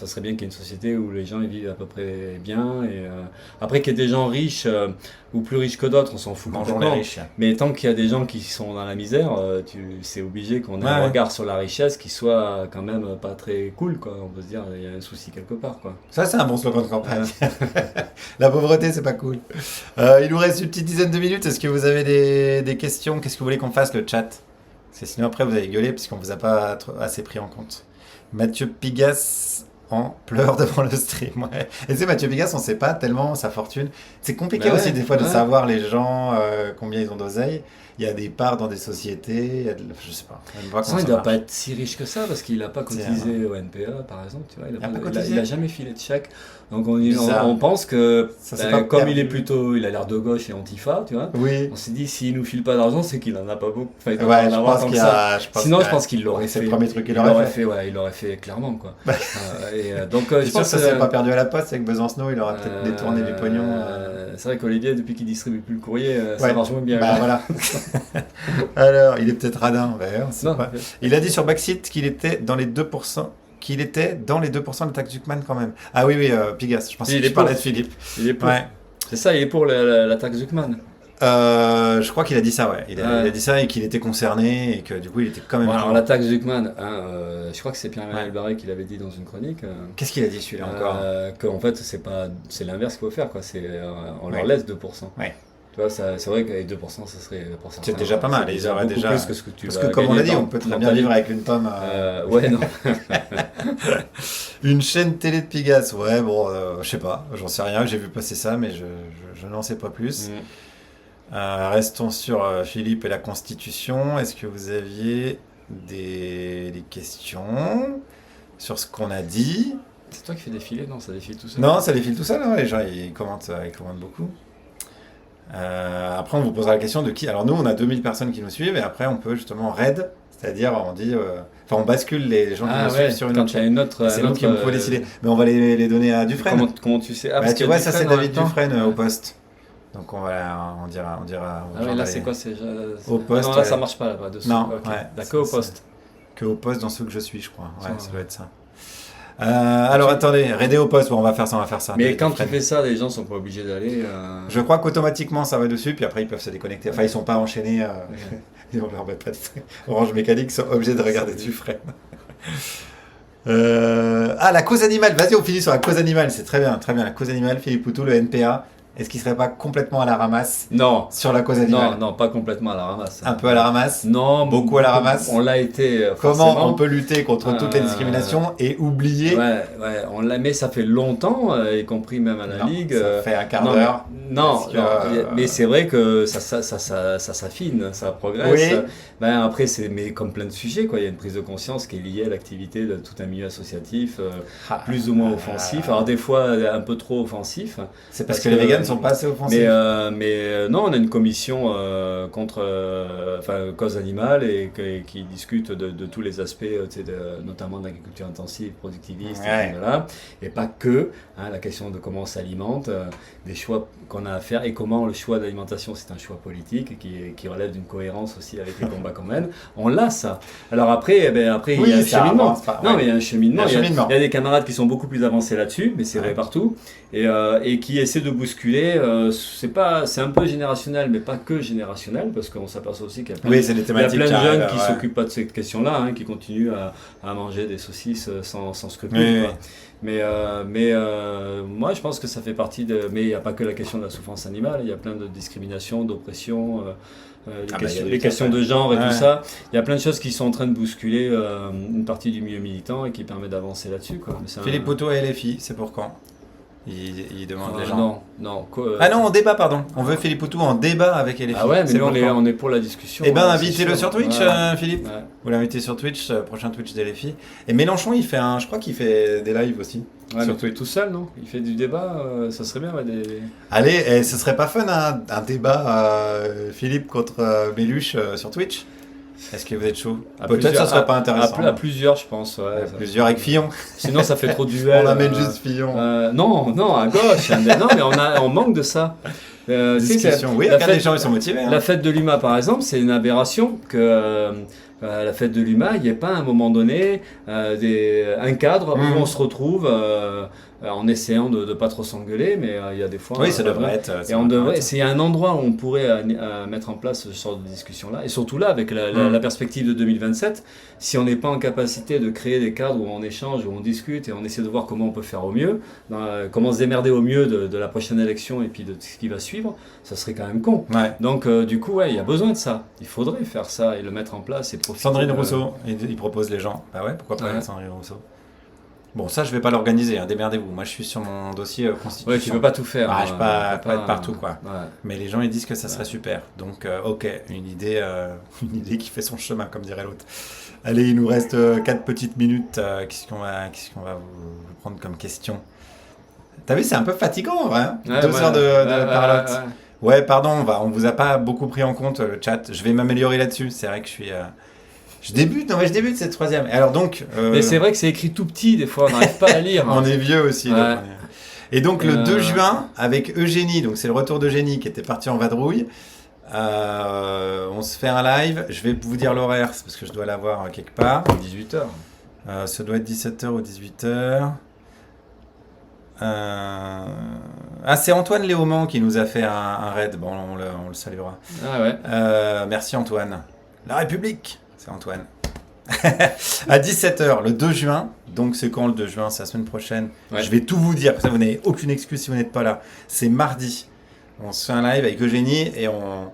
serait bien qu'il y ait une société où les gens ils vivent à peu près bien et après qu'il y ait des gens riches ou plus riches que d'autres, on s'en fout complètement. Mais tant qu'il y a des gens qui sont dans la misère, c'est obligé qu'on ait un regard sur la richesse qui soit quand même pas très cool, quoi. On peut se dire il y a un souci quelque part, quoi. Ça c'est un bon slogan de campagne. La pauvreté c'est pas cool. Il nous reste une petite dizaine de minutes. Est-ce que vous avez des questions? Qu'est-ce que vous voulez qu'on fasse, le chat? Parce que sinon après vous allez gueuler parce qu'on vous a pas assez pris en compte. Mathieu Pigas en pleurs devant le stream. Ouais. Et c'est Mathieu Pigas, on sait pas tellement sa fortune. C'est compliqué aussi des fois de savoir les gens combien ils ont d'oseille. Il y a des parts dans des sociétés, je sais pas. Il ne doit pas être si riche que ça parce qu'il n'a pas cotisé au NPA par exemple. Tu vois, il a jamais filé de chèque. Donc on pense que comme il a l'air de gauche et antifa, tu vois. Oui. On s'est dit s'il nous file pas d'argent, c'est qu'il en a pas beaucoup. Enfin, Sinon, je pense qu'il l'aurait fait. C'est le premier truc qu'il aurait fait. Il l'aurait fait clairement, quoi. Donc je pense que ça s'est pas perdu à la poste avec Besancenot, il aura peut-être détourné du pognon. C'est vrai qu'Olivier, depuis qu'il distribue plus le courrier, ça marche moins bien. Voilà. Alors, il est peut-être radin, d'ailleurs. Il a dit sur Backseat qu'il était dans les 2%. Qu'il était dans les 2% de taxe Zuckman quand même. Ah oui, Pigas, je pensais que tu parlais de Philippe. Il est pour. Ouais. C'est ça, il est pour la taxe Zuckman. Je crois qu'il a dit ça, ouais. Il a dit ça et qu'il était concerné et que du coup il était quand même. Alors la taxe Zuckman, je crois que c'est Pierre-Emmanuel Barré qui l'avait dit dans une chronique. Qu'est-ce qu'il a dit celui-là encore? Qu'en fait c'est l'inverse qu'il faut faire, quoi. On leur laisse 2%. Ouais. Tu vois, c'est vrai que 2%, ça serait pour certains. C'est déjà pas mal. Ils auraient déjà. Plus que ce que tu Parce que comme on l'a dit, on peut très bien vivre avec une pomme. Ouais, non. Une chaîne télé de Pigas. Ouais, bon, je sais pas. J'en sais rien. J'ai vu passer ça, mais je n'en sais pas plus. Restons sur Philippe et la Constitution. Est-ce que vous aviez des questions sur ce qu'on a dit? C'est toi qui fais défiler? Non, ça défile tout seul. Non, ça défile tout seul. Non, les gens ils commentent beaucoup. Après, on vous posera la question de qui. Alors, nous, on a 2000 personnes qui nous suivent et après, on peut justement raid, c'est-à-dire on dit. Enfin, on bascule les gens qui nous suivent sur une autre. C'est nous qui pouvons décider. Mais on va les donner à Dufresne. Comment tu sais? Tu vois, ça, c'est David Dufresne au poste. Donc on dira. Là c'est quoi? Au poste. Non, là ça marche pas là-bas dessus. Non, que au poste. Que au poste dans ceux que je suis, je crois. Ouais, ça doit être ça. Alors attendez, raider au poste, on va faire ça. Mais quand tu fais ça, les gens sont pas obligés d'aller. Je crois qu'automatiquement ça va dessus, puis après ils peuvent se déconnecter. Enfin, ils sont pas enchaînés. Et on leur met pas de Orange Mécanique, sont obligés de regarder Dufresne. La cause animale. Vas-y, on finit sur la cause animale. C'est très bien, la cause animale. Philippe Poutou, le NPA. est-ce qu'il serait pas complètement à la ramasse Non. sur la cause animale? Non, pas complètement à la ramasse. Un peu à la ramasse? Non. Beaucoup à la ramasse? On l'a été. Comment on peut lutter contre toutes les discriminations et oublier? Ouais, on l'a, mais ça fait longtemps, y compris même à la Ligue. Ça fait un quart d'heure. Non, mais c'est vrai que ça s'affine, ça progresse. Oui. Après, mais comme plein de sujets, quoi. Il y a une prise de conscience qui est liée à l'activité de tout un milieu associatif, plus ou moins offensif. Alors des fois un peu trop offensif. C'est parce que les véganes ne sont pas assez offensifs. Mais non, on a une commission cause animale et qui discute de tous les aspects, notamment de l'agriculture intensive, productiviste, et pas que. La question de comment on s'alimente, des choix qu'on a à faire et comment le choix d'alimentation, c'est un choix politique qui relève d'une cohérence aussi avec les combats qu'on mène. On l'a ça. Alors après, il y a un cheminement. Mais il y a un cheminement. Il y a des camarades qui sont beaucoup plus avancés là-dessus, mais c'est vrai partout, et qui essaient de bousculer. C'est un peu générationnel, mais pas que générationnel, parce qu'on s'aperçoit aussi qu'il y a plein de jeunes qui s'occupent pas de cette question-là, qui continuent à manger des saucisses sans scrupules. Mais moi, je pense que ça fait partie de... Mais il n'y a pas que la question de la souffrance animale, il y a plein de discriminations, d'oppressions, les questions de genre et tout ça. Il y a plein de choses qui sont en train de bousculer une partie du milieu militant et qui permet d'avancer là-dessus. Philippe Poutou et LFI, c'est pour quand? Il demande les gens. Non. En débat, pardon. On veut Philippe Poutou en débat avec LFI. Ah ouais, mais nous, on est pour la discussion. Eh bien, invitez-le sur Twitch, Philippe. Ouais. Vous l'invitez sur Twitch, prochain Twitch d'LFI. Et Mélenchon, je crois qu'il fait des lives aussi. Ouais, sur Twitch tout seul, non? Il fait du débat, ça serait bien. Allez, ce serait pas fun un débat Philippe contre Méluche sur Twitch? Est-ce que vous êtes chaud? Peut-être ça serait pas intéressant. À plusieurs, je pense. Plusieurs avec Fillon. Sinon, ça fait trop duel. On amène juste Fillon. Non, à gauche. Non, mais on manque de ça. Discussion. Oui, les gens ils sont motivés. La fête de l'UMA, par exemple, c'est une aberration que la fête de l'UMA, il n'y ait pas à un moment donné un cadre où on se retrouve en essayant de ne pas trop s'engueuler, mais il y a des fois... Oui, ça devrait être... S'il y a un endroit où on pourrait mettre en place ce genre de discussion-là, et surtout là, avec la perspective de 2027, si on n'est pas en capacité de créer des cadres où on échange, où on discute, et on essaie de voir comment on peut faire au mieux, comment se démerder au mieux de la prochaine élection et puis de ce qui va suivre, ça serait quand même con. Ouais. Donc du coup, il y a besoin de ça. Il faudrait faire ça et le mettre en place et profiter. Sandrine Rousseau, il propose les gens. Bah ouais, pourquoi pas Sandrine Rousseau. Bon, ça, je vais pas l'organiser, démerdez-vous. Moi, je suis sur mon dossier constitution. Ouais, tu peux pas tout faire. Je peux pas être partout, quoi. Ouais. Mais les gens, ils disent que ça serait super. Donc, ok, une idée qui fait son chemin, comme dirait l'autre. Allez, il nous reste 4 petites minutes. Qu'est-ce qu'on va vous prendre comme question? T'as vu, c'est un peu fatigant, en vrai. 2 heures de parlotte. Ouais, pardon, on vous a pas beaucoup pris en compte, le chat. Je vais m'améliorer là-dessus. C'est vrai que je débute cette troisième. Alors donc, mais c'est vrai que c'est écrit tout petit, des fois, on n'arrive pas à lire. On est vieux aussi. Ouais. Et donc, le 2 juin, avec Eugénie, donc c'est le retour d'Eugénie qui était partie en vadrouille, on se fait un live. Je vais vous dire l'horaire, parce que je dois l'avoir quelque part. 18h. Ça doit être 17h ou 18h. C'est Antoine Léaumont qui nous a fait un raid. Bon, on le saluera. Ah ouais. Merci Antoine. La République, c'est Antoine. À 17h, le 2 juin. Donc c'est quand le 2 juin? C'est la semaine prochaine. Ouais. Je vais tout vous dire. Ça, vous n'avez aucune excuse si vous n'êtes pas là. C'est mardi. On se fait un live avec Eugénie et on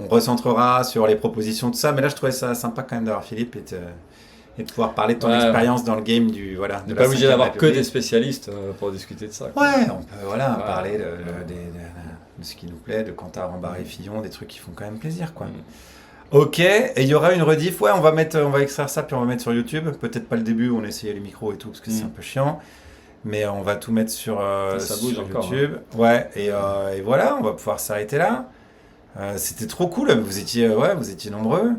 recentrera sur les propositions, tout ça. Mais là, je trouvais ça sympa quand même d'avoir Philippe et de pouvoir parler de ton expérience dans le game du voilà. On n'est pas obligé d'avoir que des spécialistes pour discuter de ça. Quoi. Ouais, on peut parler de ce qui nous plaît, de Cantar, Rambaré, Fillon, des trucs qui font quand même plaisir, quoi. Ok, et il y aura une rediff. Ouais, on va extraire ça puis on va mettre sur YouTube. Peut-être pas le début où on essayait les micros et tout parce que c'est un peu chiant. Mais on va tout mettre sur YouTube. Ouais, et voilà, on va pouvoir s'arrêter là. C'était trop cool. Vous étiez nombreux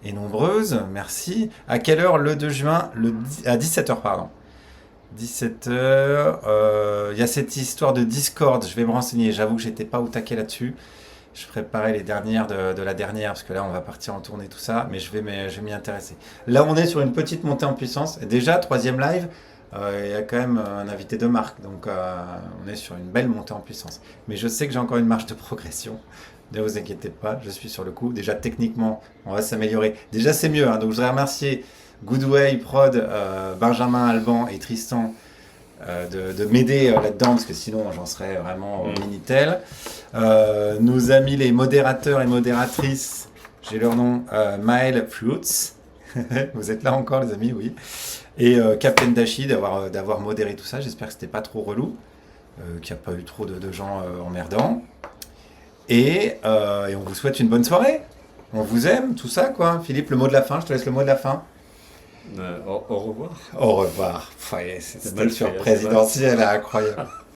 et nombreuses. Merci. À quelle heure le 2 juin à 17h, pardon. 17h. Il y a cette histoire de Discord. Je vais me renseigner. J'avoue que j'étais pas au taquet là-dessus. Je préparais les dernières de la dernière, parce que là, on va partir en tournée, tout ça. Mais je vais m'y intéresser. Là, on est sur une petite montée en puissance. Et déjà, 3e live. Il y a quand même un invité de marque, donc on est sur une belle montée en puissance. Mais je sais que j'ai encore une marge de progression, ne vous inquiétez pas, je suis sur le coup. Déjà techniquement, on va s'améliorer. Déjà c'est mieux, donc je voudrais remercier Goodway, Prod, Benjamin, Alban et Tristan de m'aider là-dedans, parce que sinon j'en serais vraiment au Minitel. Nos amis les modérateurs et modératrices, j'ai leur nom, Maël Fruits. Vous êtes là encore les amis, oui. Et Captain Dashi d'avoir modéré tout ça, j'espère que c'était pas trop relou, qu'il n'y a pas eu trop de gens emmerdants. Et on vous souhaite une bonne soirée. On vous aime, tout ça quoi. Philippe, le mot de la fin, je te laisse le mot de la fin. Au revoir. Au revoir. C'était sur présidentielle, incroyable.